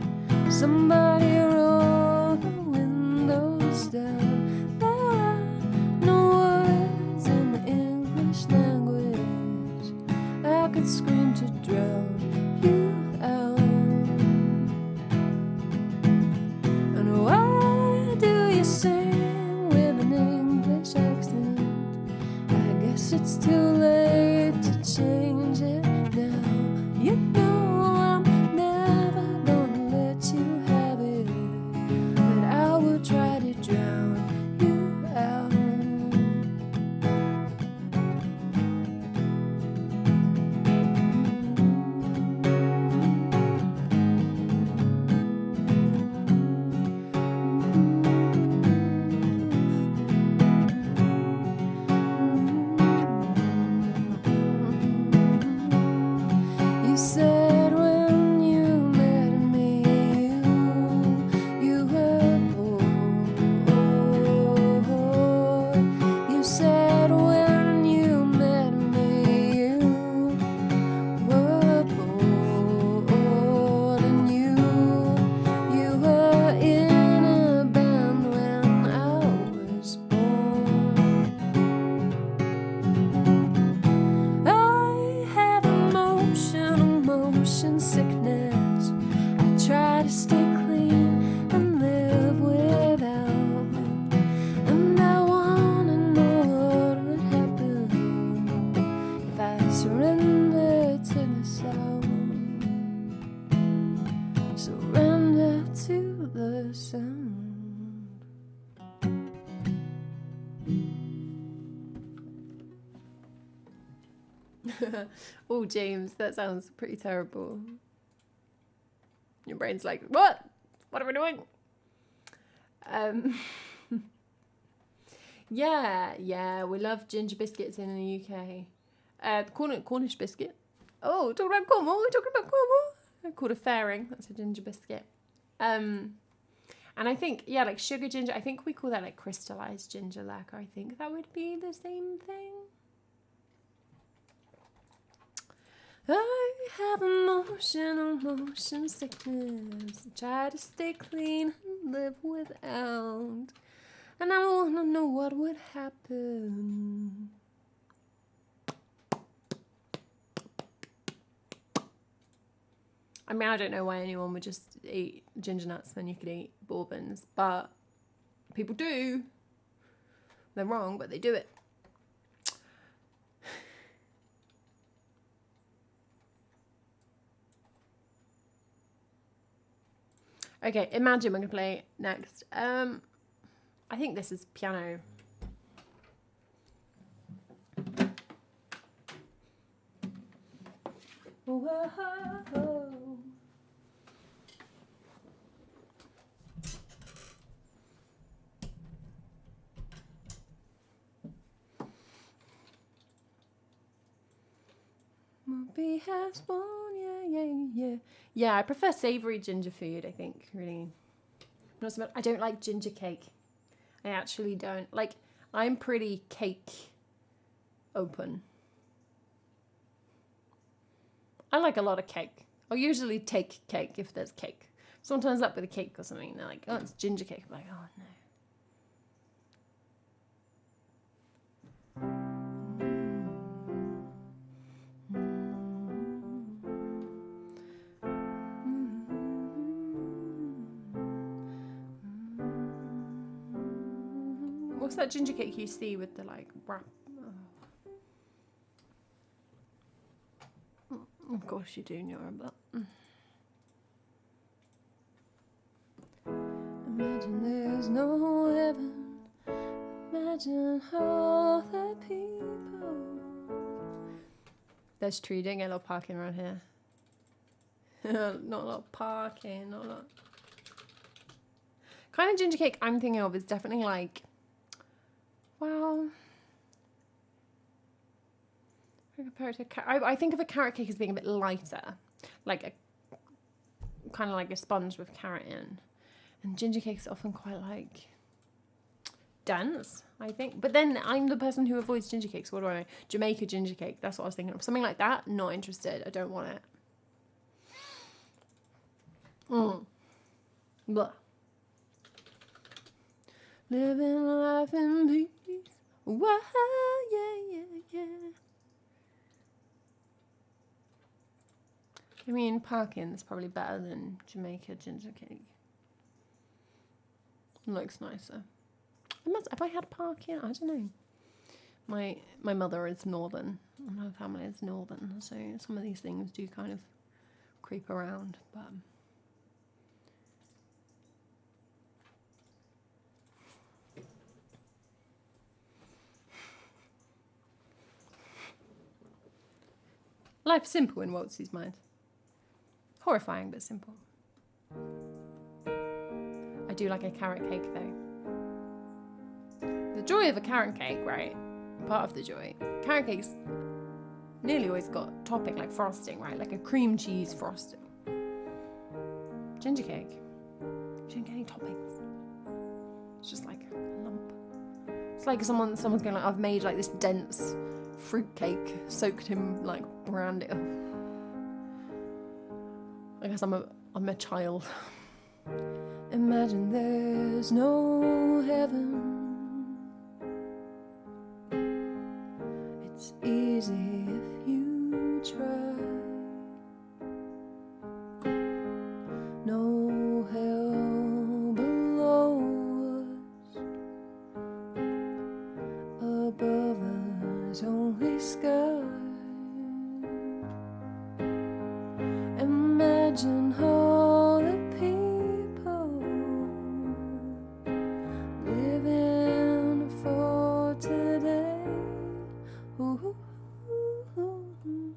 Somebody roll the windows down. There are no words in the English language. I could scream to drown you out. And why do you sing with an English accent? I guess it's too late to change it now. You know I'm never gonna let you have it, but I will try to drown you out. You said when you met me, you were bored. You said when you met me, you were bored, and you were in a band when I was born. I have motion sickness. I try to stay clean and live without, and I wanna know what would happen if I surrendered to the sound. Surrender to Oh, James, that sounds pretty terrible. Your brain's like, what? What are we doing? Yeah, we love ginger biscuits in the UK. Cornish biscuit. Oh, talking about Cornwall. We're talking about Cornwall. Called a fairing. That's a ginger biscuit. And I think, yeah, like sugar ginger. I think we call that like crystallized ginger lacquer. I think that would be the same thing. I have motion sickness. Try to stay clean and live without. And I wanna know what would happen. I mean, I don't know why anyone would just eat ginger nuts when you could eat bourbons, but people do. They're wrong, but they do it. Okay, imagine we're gonna play next. I think this is piano. Whoa. Moby has one, yeah. Yeah, I prefer savoury ginger food, I think, really. Not so much, I don't like ginger cake. I actually don't. Like, I'm pretty cake open. I like a lot of cake. I'll usually take cake if there's cake. Someone turns up with a cake or something, and they're like, oh, it's ginger cake. I'm like, oh, no. What's that ginger cake you see with the like wrap? Oh. Of course you do, Nora, but imagine there's no heaven. Imagine all the people. There's tree, don't get a lot of parking around here. Not a lot of parking, not a lot. Kind of ginger cake I'm thinking of is definitely like, well, I think of a carrot cake as being a bit lighter, like a kind of like a sponge with carrot in, and ginger cake's often quite like dense, I think. But then I'm the person who avoids ginger cakes. What do I know? Jamaica ginger cake. That's what I was thinking of. Something like that. Not interested. I don't want it. Blah. Living life in peace. Wow, yeah. I mean, parking is probably better than Jamaica ginger cake. It looks nicer. Have I had parking? I don't know. My mother is northern, and her family is northern, so some of these things do kind of creep around, but life's simple in Waltzy's mind. Horrifying, but simple. I do like a carrot cake, though. The joy of a carrot cake, right? Part of the joy. Carrot cake's nearly always got topping, like frosting, right? Like a cream cheese frosting. Ginger cake. You don't get any toppings. It's just like a lump. It's like someone's going like, I've made like this dense fruit cake, soaked in like brandy. Oh. I guess I'm a child. Imagine there's no heaven. It's easy if you try. No hell below us. Above us only sky. Imagine all the people living for today. Ooh, ooh, ooh.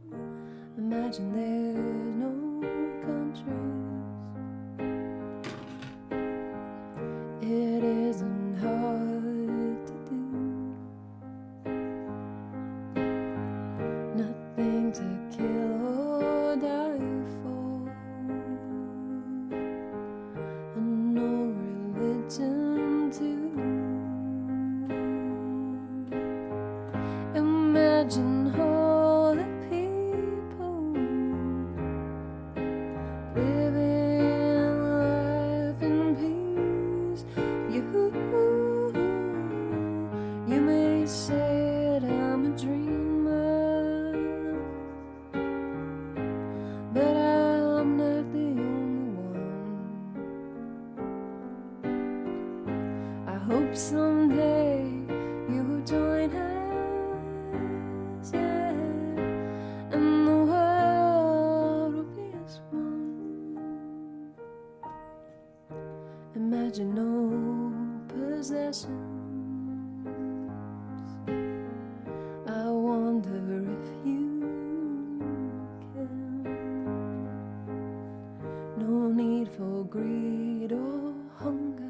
hope someday you'll join us, yeah, and the world will be as one. Imagine no possessions. I wonder if you can. No need for greed or hunger.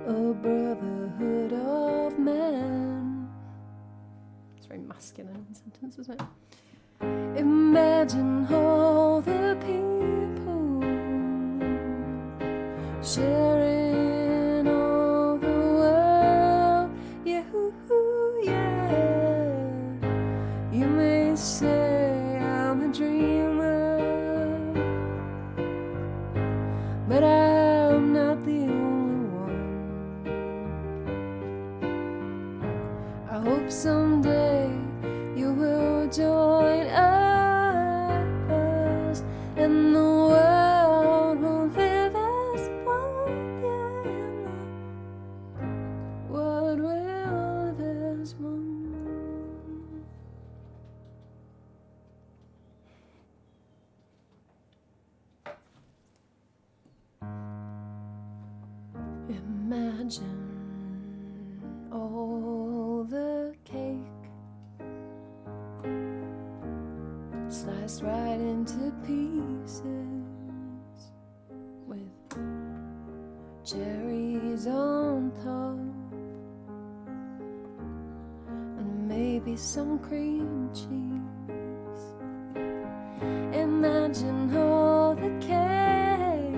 A brotherhood of man. It's very masculine sentence, isn't it? Imagine all the people sharing all the world. Yeah, yeah. You may say I'm a dreamer, but I'm not the only one. I hope someday you will join us, and the world will live as one. Yeah, the world will live as one. Imagine all the cake sliced right into pieces with cherries on top and maybe some cream cheese. Imagine all the cake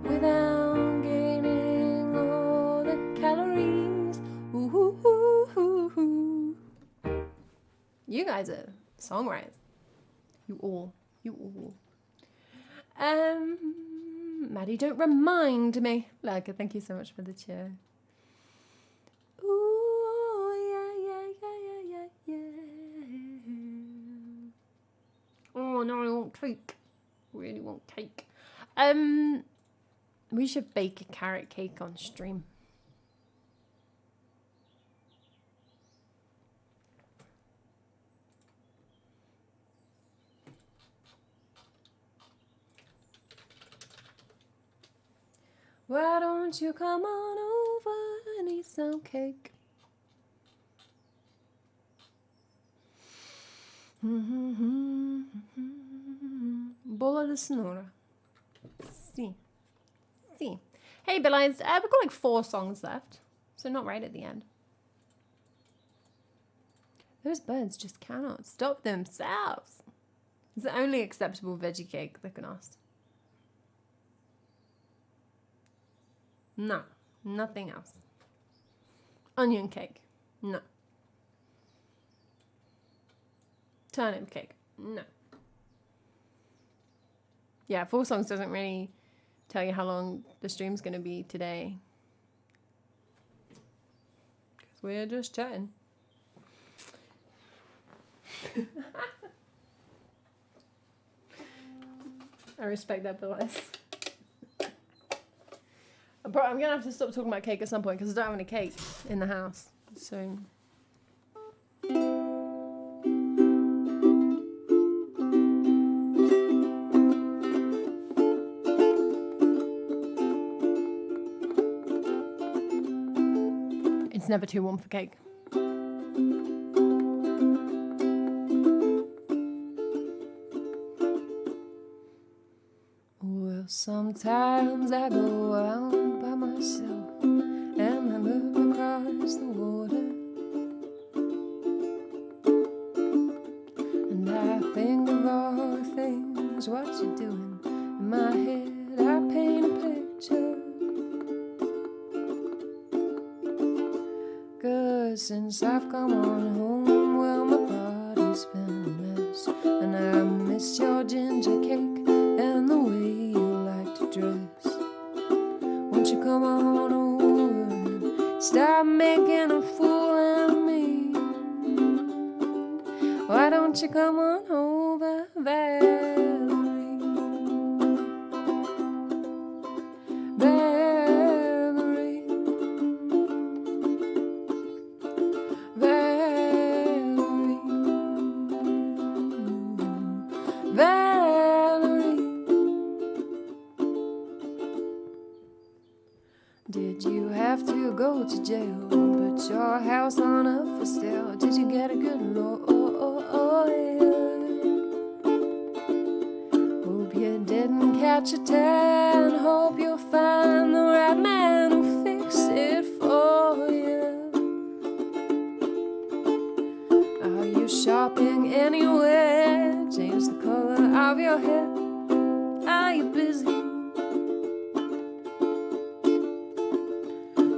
without gaining all the calories. Ooh, ooh, ooh, ooh, ooh. You guys are songwriters. You all. Maddie, don't remind me. Like, thank you so much for the cheer. Ooh, yeah. Oh no, I want cake. Really want cake. We should bake a carrot cake on stream. Why don't you come on over and eat some cake? Bola de cenoura. See. Hey, Billies, we've got like 4 songs left, so not right at the end. Those birds just cannot stop themselves. It's the only acceptable veggie cake they can ask. No, nothing else. Onion cake, no. Turnip cake, no. Yeah, 4 songs doesn't really tell you how long the stream's going to be today. Because we're just chatting. I respect that, Billies. I'm going to have to stop talking about cake at some point because I don't have any cake in the house. So... It's never too warm for cake. Well, sometimes I go out by myself and I look across the water, and I think of all the things what you're doing. In my head I paint a picture, 'cause since I've come on home, well, my body's been a mess, and I miss your ginger cake and the way you like to dress. Won't you come on over and stop making a fool out of me? Why don't you come on over, Valerie? Valerie. Did you have to go to jail? Put your house on up for sale? Did you get a good lawyer? Hope you didn't catch a tan. Hope you'll find the right man who'll fix it for you. Are you shopping anywhere? Change the color of your hair? Are you busy?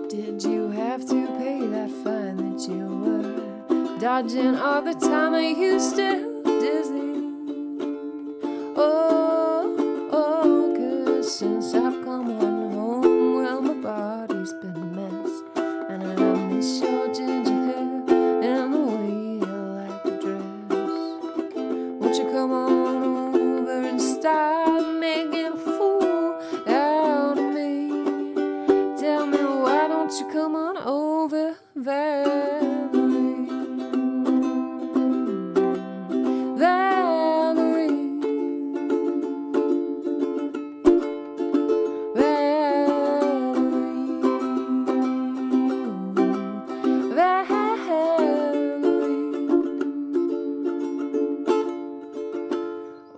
Did you have to pay that fine that you were dodging all the time? Are you still dizzy? Oh, 'cause since I've come on home, well, my body's been a mess, and I miss your ginger hair and the way you like to dress. Won't you come on over and stop making a fool out of me? Tell me, why don't you come on over, Valerie? Valerie.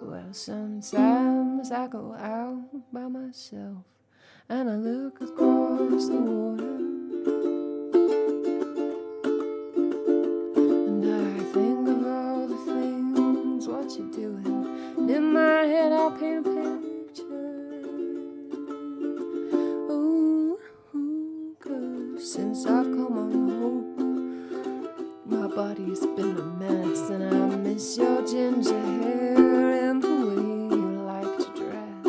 Well, sometimes I go out by myself and I look across the water, and I think of all the things what you're doing, and in my head I paint a picture. Ooh, 'cause since I've come on home, my body's been a mess, and I miss your ginger hair and the way you like to dress.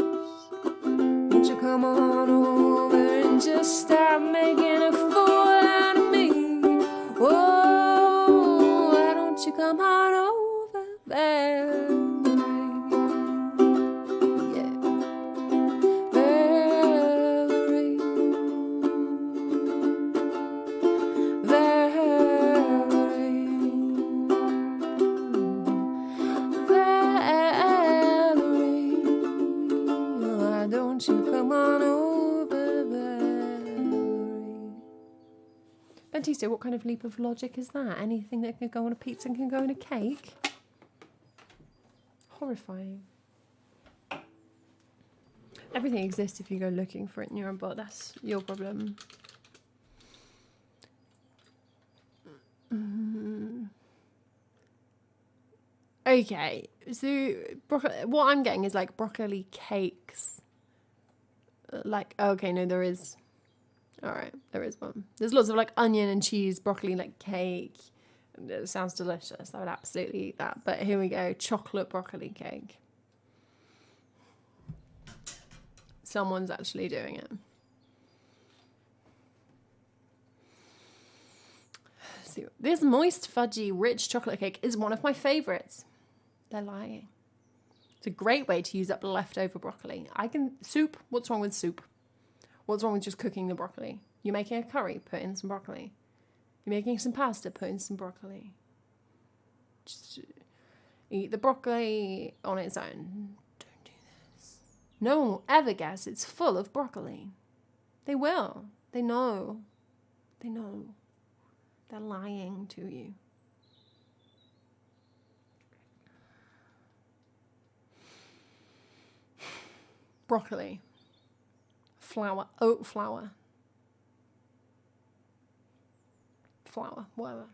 Won't you come on over and just stop making a fool out of me? Oh, why don't you come on over, Valerie? Yeah, Valerie, Valerie, Valerie. Why don't you come on over, Valerie? Bentista, what kind of leap of logic is that? Anything that can go on a pizza can go in a cake? Horrifying. Everything exists if you go looking for it in your own, but that's your problem. Okay, so what I'm getting is like broccoli cakes. Like, okay, no, there is. All right, there is one. There's lots of like onion and cheese broccoli like cake. It sounds delicious. I would absolutely eat that. But here we go, chocolate broccoli cake. Someone's actually doing it. So this moist, fudgy, rich chocolate cake is one of my favourites. They're lying. It's a great way to use up leftover broccoli. Soup, what's wrong with soup? What's wrong with just cooking the broccoli? You're making a curry, put in some broccoli. You're making some pasta, put in some broccoli. Just eat the broccoli on its own. Don't do this. No one will ever guess it's full of broccoli. They will. They know. They know. They're lying to you. Broccoli. Flour. Oat flour. Flour. Whatever.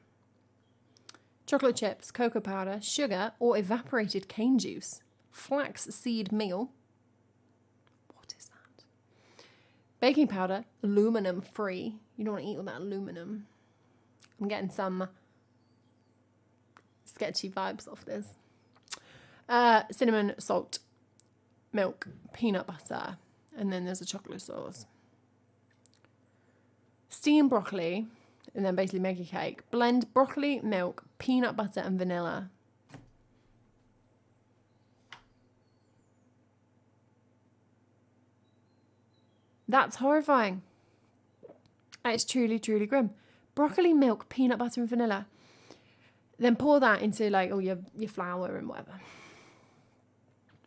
Chocolate chips, cocoa powder, sugar, or evaporated cane juice. Flax seed meal. What is that? Baking powder, aluminum free. You don't want to eat all that aluminum. I'm getting some sketchy vibes off this. Cinnamon, salt, milk, peanut butter, and then there's a chocolate sauce. Steam broccoli, and then basically make a cake. Blend broccoli, milk, peanut butter, and vanilla. That's horrifying. It's truly, truly grim. Broccoli, milk, peanut butter, and vanilla. Then pour that into like all your flour and whatever.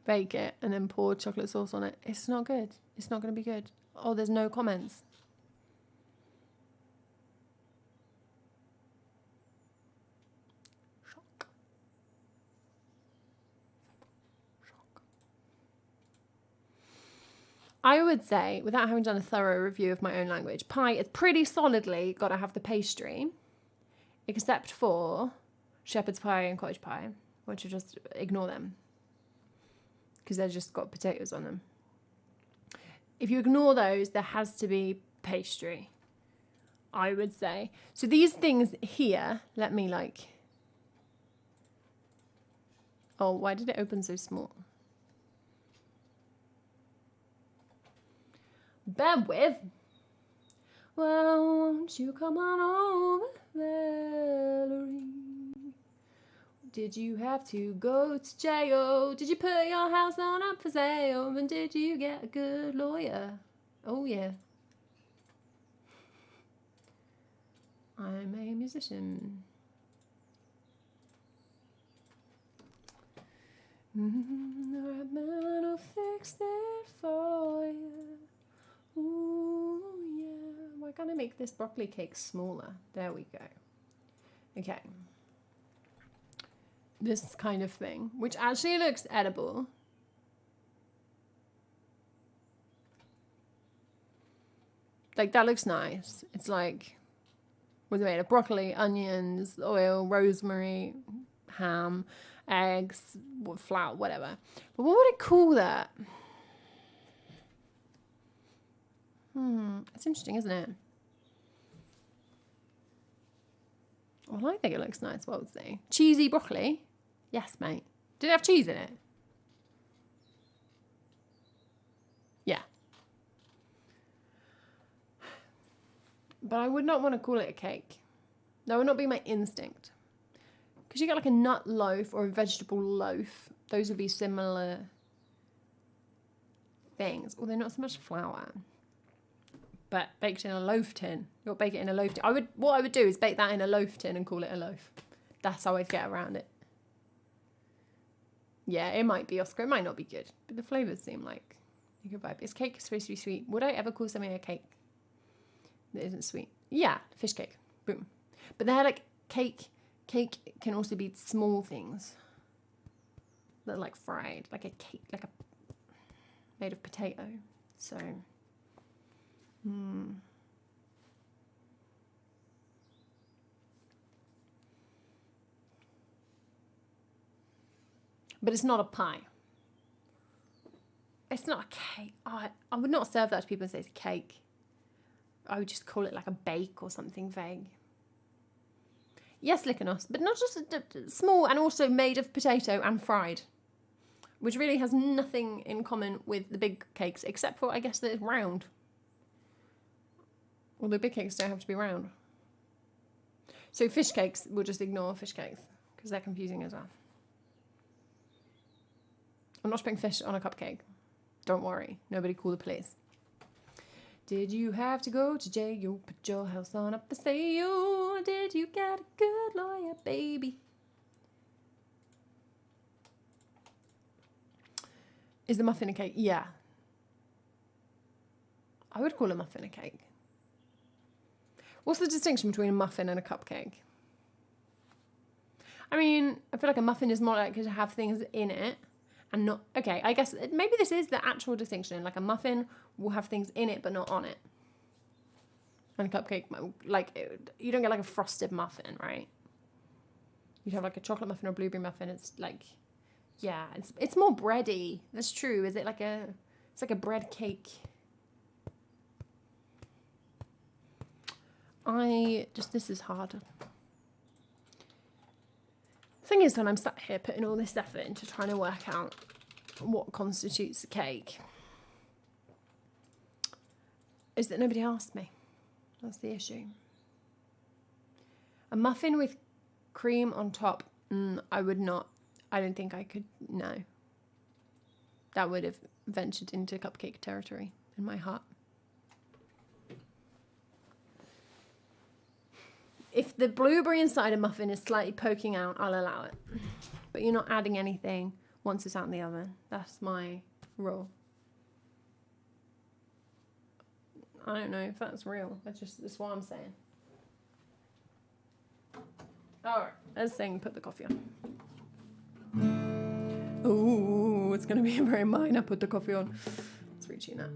Bake it and then pour chocolate sauce on it. It's not good. It's not going to be good. Oh, there's no comments. I would say, without having done a thorough review of my own language, pie is pretty solidly got to have the pastry, except for shepherd's pie and cottage pie, which you just ignore them because they've just got potatoes on them. If you ignore those, there has to be pastry, I would say. So these things here, let me like... Oh, why did it open so small? Bear with. Well, won't you come on over, Valerie? Did you have to go to jail? Did you put your house on up for sale? And did you get a good lawyer? Oh, yeah. I'm a musician. The right man will fix it for you. Ooh, yeah. Why can't I make this broccoli cake smaller? There we go. Okay. This kind of thing, which actually looks edible. Like, that looks nice. It's like, was it made of broccoli, onions, oil, rosemary, ham, eggs, flour, whatever. But what would it call that? It's interesting, isn't it? Well, I think it looks nice, what would say? Cheesy broccoli? Yes, mate. Did it have cheese in it? Yeah. But I would not want to call it a cake. That would not be my instinct. Because you get like a nut loaf or a vegetable loaf. Those would be similar things. Although not so much flour. But baked in a loaf tin. You'll bake it in a loaf tin. What I would do is bake that in a loaf tin and call it a loaf. That's how I'd get around it. Yeah, it might be Oscar. It might not be good. But the flavours seem like a good vibe. Is cake supposed to be sweet? Would I ever call something a cake that isn't sweet? Yeah, fish cake. Boom. But they're like cake. Cake can also be small things that are like fried. Like a cake, like a made of potato. So... But it's not a pie. It's not a cake. I would not serve that to people and say it's a cake. I would just call it like a bake or something vague. Yes, Lycanos, but not just small and also made of potato and fried. Which really has nothing in common with the big cakes, except for, I guess, that it's round. Although big cakes don't have to be round. So fish cakes, we'll just ignore fish cakes, because they're confusing as well. I'm not putting fish on a cupcake. Don't worry. Nobody call the police. Did you have to go to jail? Put your house on up for sale? Did you get a good lawyer, baby? Is the muffin a cake? Yeah. I would call a muffin a cake. What's the distinction between a muffin and a cupcake? I mean, I feel like a muffin is more likely to have things in it and not... Okay, I guess maybe this is the actual distinction. Like a muffin will have things in it but not on it. And a cupcake, like, you don't get like a frosted muffin, right? You'd have like a chocolate muffin or a blueberry muffin. It's like, yeah, it's more bready. That's true. Is it like a... It's like a bread cake. This is hard. The thing is, when I'm sat here putting all this effort into trying to work out what constitutes a cake, is that nobody asked me. That's the issue. A muffin with cream on top, I would not. I don't think I could, no. That would have ventured into cupcake territory in my heart. If the blueberry inside a muffin is slightly poking out, I'll allow it. But you're not adding anything once it's out in the oven. That's my rule. I don't know if that's real. That's what I'm saying. Alright, let's sing Put the Coffee On. Oh, it's going to be a very minor Put the Coffee On. Let's retune that.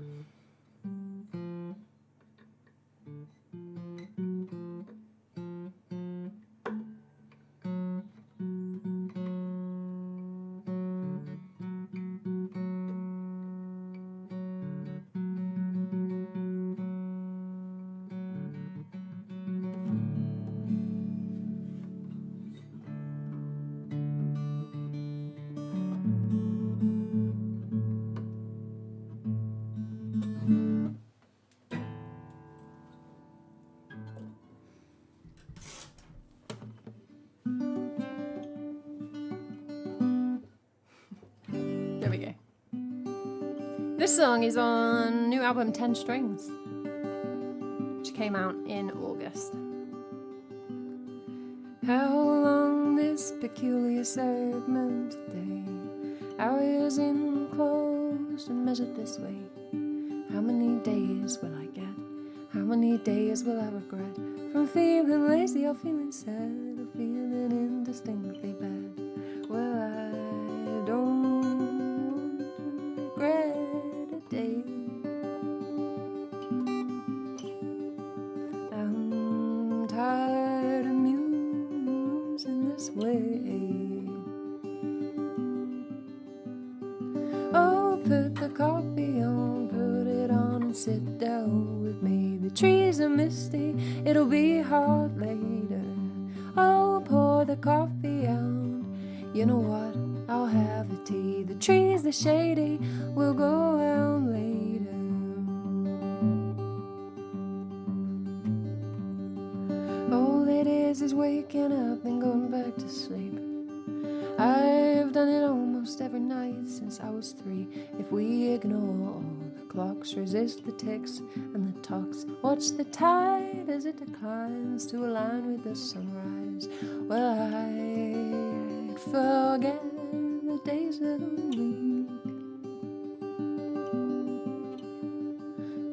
There we go. This song is on new album 10 Strings, which came out in August. How long this peculiar segment today? Hours enclosed and measured this way. How many days will I get? How many days will I regret? From feeling lazy or feeling sad or feeling indistinctly bad. Well, I don't want to regret a day. I'm tired of musing this way. Oh, put the coffee on, put it on and sit down with me. The trees are misty, it'll be hot later. Oh, pour the coffee out, you know what, I'll have a tea. The trees are shady, we'll go out later. All it is waking up and going back to sleep. I've done it almost every night since I was 3. If we ignore all the clocks, resist the ticks and the talks, watch the tide as it declines to align with the sunrise, well, I'd forget the days of the week.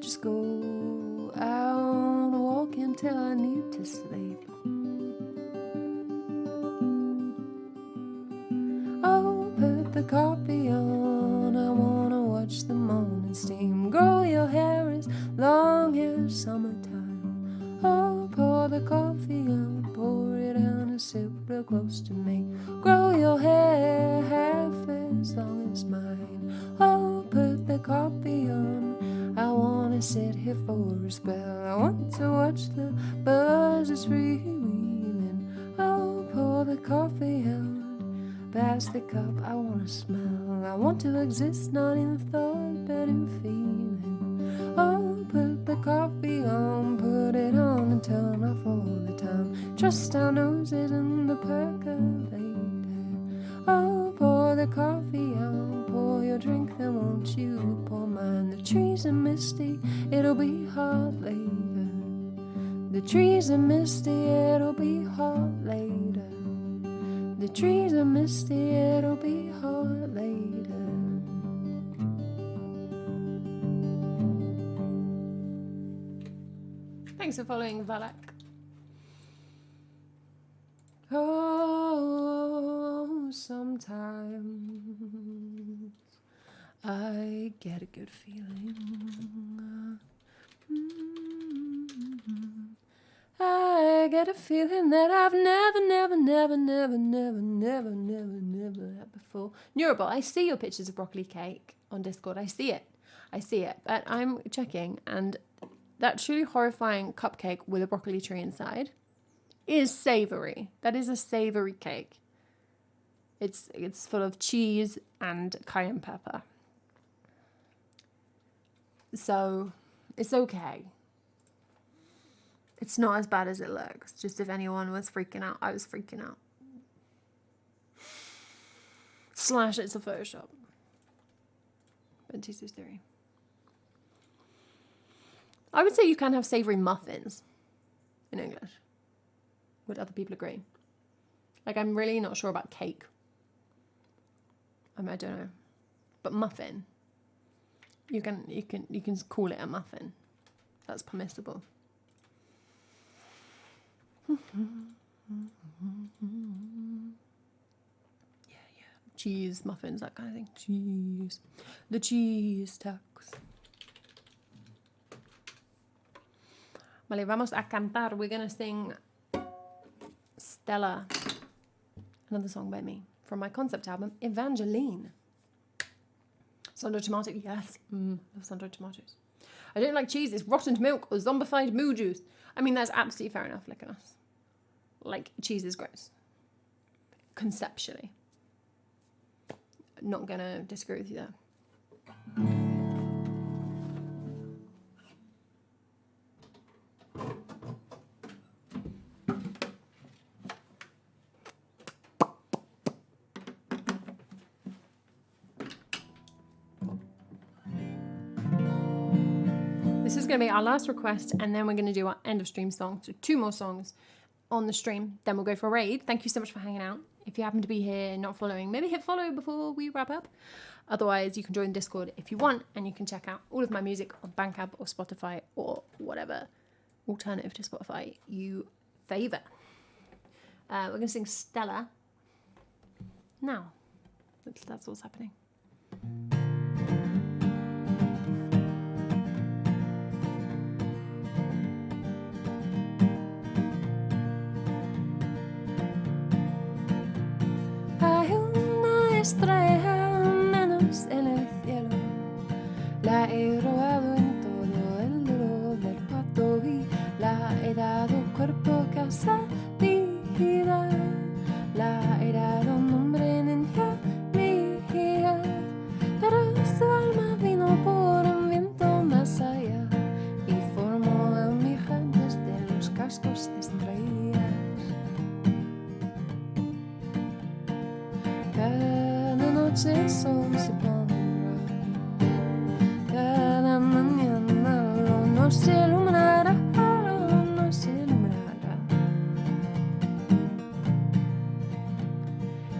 Just go out walking till I need to sleep. Oh, put the coffee on, I wanna watch the morning steam. Grow your hair as long as summertime. Oh, pour the coffee on, pour it down and sit real close to me. Grow your hair half as long as mine. Oh, put the coffee on, I wanna sit here for a spell. I want to watch the buzzes freewheeling. Oh, pour the coffee out, pass the cup, I wanna smell. I want to exist not in thought but in feeling. Oh, put the coffee on, put it on and turn off all the time. Trust our noses in the percolator. Oh, pour the coffee out, pour your drink, then won't you pour mine. The trees are misty, it'll be hot later. The trees are misty, it'll be hot later. The trees are misty, it'll be hot later. Thanks for following, Valak. Oh, sometimes I get a good feeling. I get a feeling that I've never had before. Neurable, I see your pictures of broccoli cake on Discord. I see it. But I'm checking, and that truly horrifying cupcake with a broccoli tree inside is savoury. That is a savoury cake. It's full of cheese and cayenne pepper. So it's okay. It's not as bad as it looks. Just if anyone was freaking out, I was freaking out. / it's a Photoshop. Bentis's theory. I would say you can have savoury muffins in English. Would other people agree? Like, I'm really not sure about cake. I don't know. But muffin. You can call it a muffin. That's permissible. Yeah. Cheese, muffins, that kind of thing. Cheese. The cheese tax. Vale, vamos a cantar. We're going to sing Stella, another song by me, from my concept album, Evangeline. Sando tomato, yes. Love sando tomatoes. I don't like cheese. It's rotten milk or zombified moo juice. I mean, that's absolutely fair enough. Look at us. Like, cheese is gross. Conceptually. Not going to disagree with you there. This is going to be our last request, and then we're going to do our end of stream song. So 2 more songs on the stream. Then we'll go for a raid. Thank you so much for hanging out. If you happen to be here and not following, maybe hit follow before we wrap up. Otherwise, you can join Discord if you want, and you can check out all of my music on Bandcamp or Spotify or whatever alternative to Spotify you favour. We're going to sing Stella now. That's what's happening. Estrella menos en el cielo, la he robado en todo el dolor del pato y la he dado cuerpo, casa, vida, la he dado nombre, niña mía, pero su alma vino por un viento más allá y formó a mijantes de los cascos de estrellas. El sol se pondrá, cada mañana no se iluminará, no se iluminará.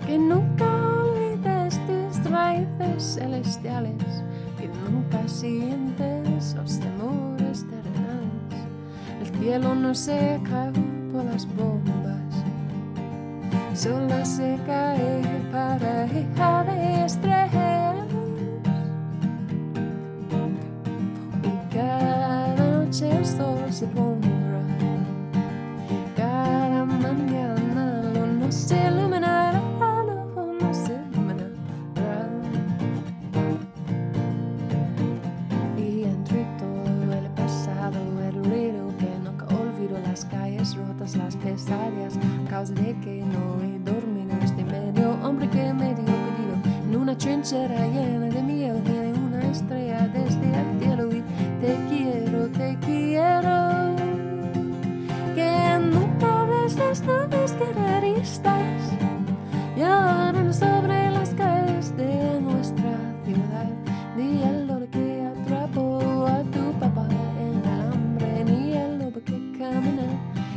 Que nunca olvides tus raíces celestiales, que nunca sientes los temores terrenales. El cielo no se cae por las bombas, solo se cae para hija de estrellas. Y cada noche el sol se pondrá, cada mañana no se iluminará, no se iluminará. Y entre todo el pasado, el ruido que nunca olvido, las calles rotas, las pesadillas, a causa de que no he dormido, este medio hombre que me dio pedido en una trinchera llena de miedo, tiene una estrella desde el cielo y te quiero, que nunca ves las nubes guerreristas lloran sobre las calles de nuestra ciudad, ni el lobo que atrapó a tu papá en el hambre, ni el lobo que camina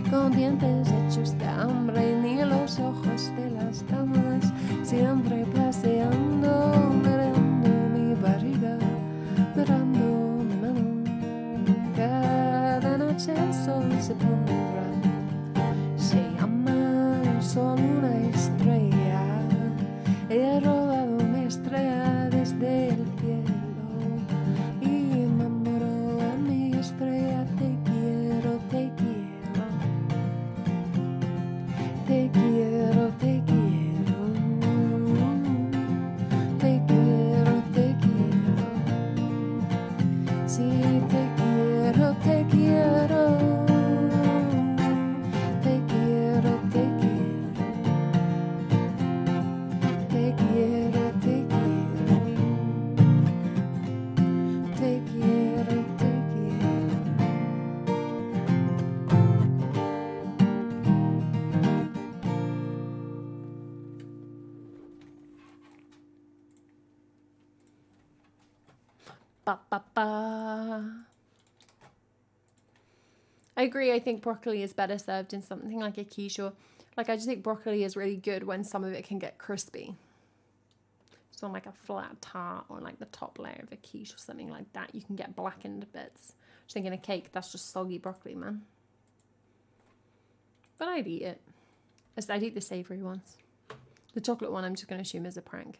con dientes hechos de hambre, ni los ojos de las damas siempre paseando, mirando mi barriga, mirando mi mano. Cada noche el sol se pondrá, se llama el sol una estrella, he robado mi estrella desde el cielo y me enamoró a mi estrella, te quiero, te quiero, te quiero, te quiero, te quiero, te quiero, sí, te quiero, te quiero, te quiero, te quiero, te quiero, te quiero, te quiero, te quiero. Ba, ba, ba. I agree. I think broccoli is better served in something like a quiche, or like I just think broccoli is really good when some of it can get crispy. So on like a flat tart or like the top layer of a quiche or something like that, you can get blackened bits. Just thinking a cake, that's just soggy broccoli, man. But I'd eat it. I'd eat the savoury ones. The chocolate one I'm just going to assume is a prank.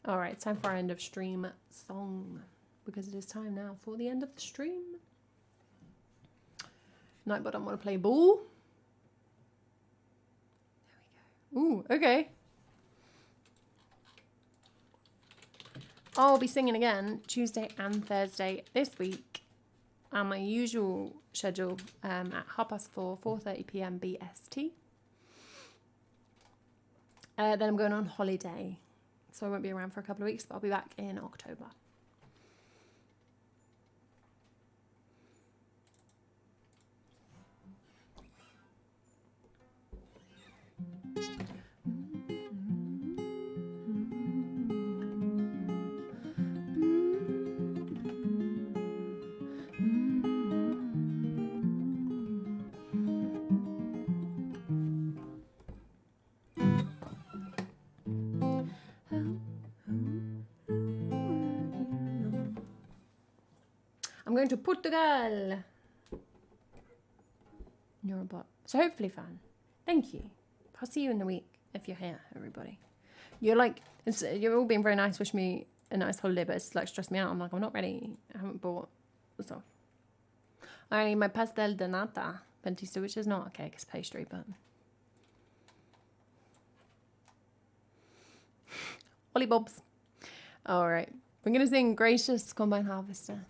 All right, time for our end of stream song, because it is time now for the end of the stream. Nightbot, I want to play ball. There we go. Ooh, okay. I'll be singing again Tuesday and Thursday this week on my usual schedule at 4:30 p.m. BST. Then I'm going on holiday, so I won't be around for a couple of weeks, but I'll be back in October. I'm going to Portugal. You're a bot. So hopefully fun. Thank you. I'll see you in the week if you're here, everybody. You're like, you're all being very nice, wish me a nice holiday, but it's like stressed me out. I'm like, I'm not ready. I haven't bought the stuff. I need my pastel de nata pentista, which is not a cake, it's pastry, but... Ollie Bobs. Alright. We're going to sing Gracious Combine Harvester.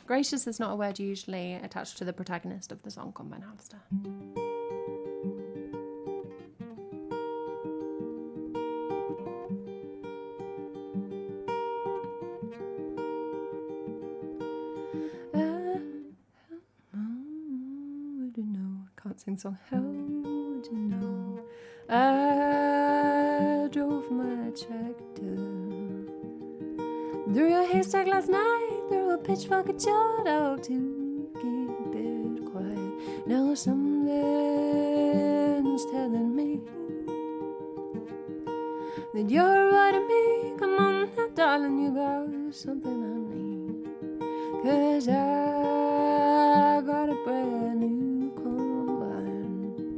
Gracious is not a word usually attached to the protagonist of the song Combine Harvester. Can't sing the song. How would you know? I drove my tractor through your haystack last night, through a pitchfork at your dog to keep it quiet. Now something's telling me that you're right at me. Come on now, darling, you got something I need. 'Cause I got a brand new combine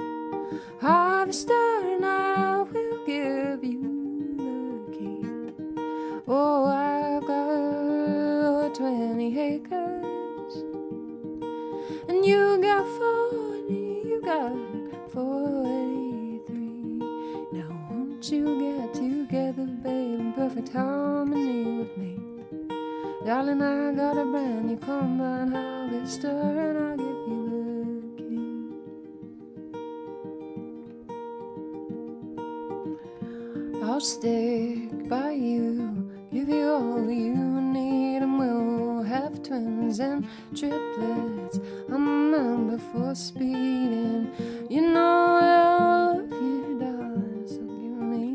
harvester, and I will give you the key. Oh, I've got 20 acres, and you got 40, you got 43. Now won't you get together, babe, in perfect harmony with me? Darling, I got a brand new combine harvester, and I'll give you the key. I'll stick by you, give you all you need, and we'll have twins and triplets. I'm number for speeding. You know I love you, darling, so give me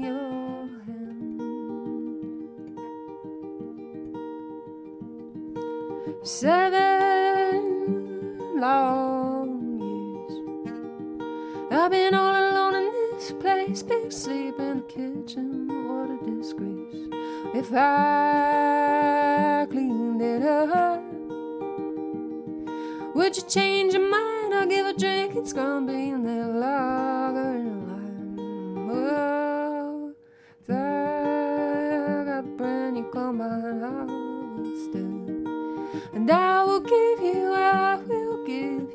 your hand. 7 long years I've been all alone in this place, big sleep in the kitchen, what a disgrace. If I cleaned it up, would you change your mind? I'll give a drink, it's gonna be in that lager and lime. Oh, I got a brand new combine harvester, and I will give you the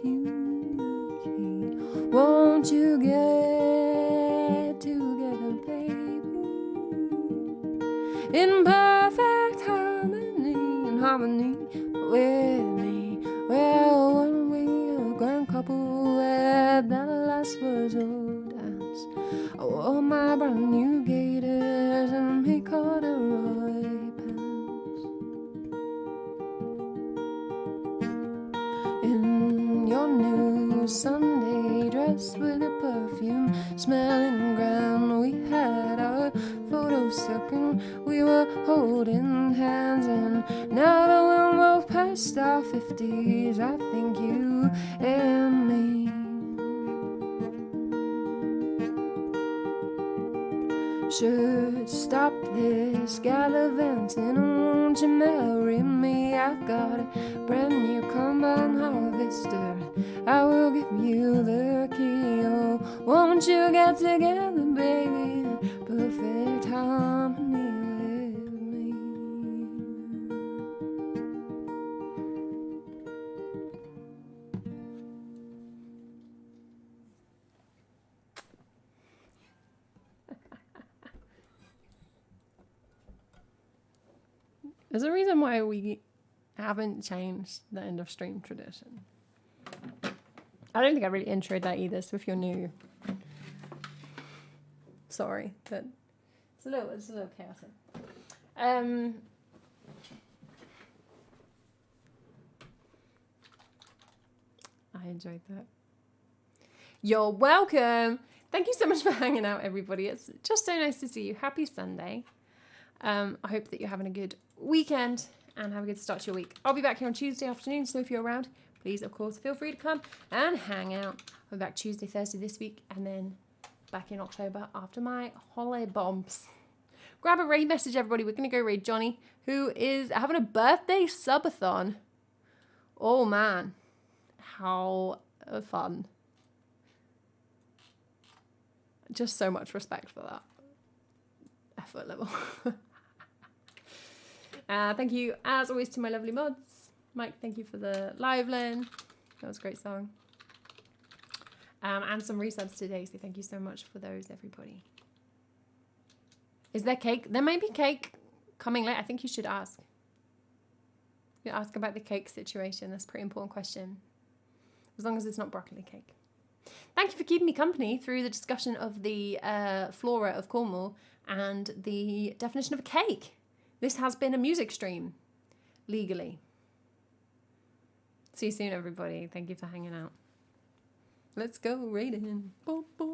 key. Won't you get together, baby, in perfect harmony with me? Well, when we were a grand couple, that last was your dance. I wore my brand new gaiters and me corduroy pants. In your new Sunday dress with your perfume smelling grand, we had our photos taken, we were holding hands, and now that we're both past our 50s, I think you and me should stop this gallivanting. Won't you marry me? I've got a brand new combine harvester, I will give you the key. Oh, won't you get together, baby, in perfect harmony with me? There's a reason why we haven't changed the end of stream tradition. I don't think I really introed that either, so if you're new, sorry, but it's a little chaotic. I enjoyed that. You're welcome. Thank you so much for hanging out, everybody. It's just so nice to see you. Happy Sunday. I hope that you're having a good weekend and have a good start to your week. I'll be back here on Tuesday afternoon, so if you're around, please, of course, feel free to come and hang out. I'll be back Tuesday, Thursday this week, and then back in October after my holiday bumps. Grab a raid message, everybody. We're going to go raid Johnny, who is having a birthday subathon. Oh, man. How fun. Just so much respect for that effort level. Thank you, as always, to my lovely mods. Mike, thank you for the live learn. That was a great song. And some resubs today, so thank you so much for those, everybody. Is there cake? There may be cake coming late. I think you should ask. You ask about the cake situation. That's a pretty important question. As long as it's not broccoli cake. Thank you for keeping me company through the discussion of the flora of Cornwall and the definition of a cake. This has been a music stream, legally. See you soon, everybody. Thank you for hanging out. Let's go raiding. Boom, boom.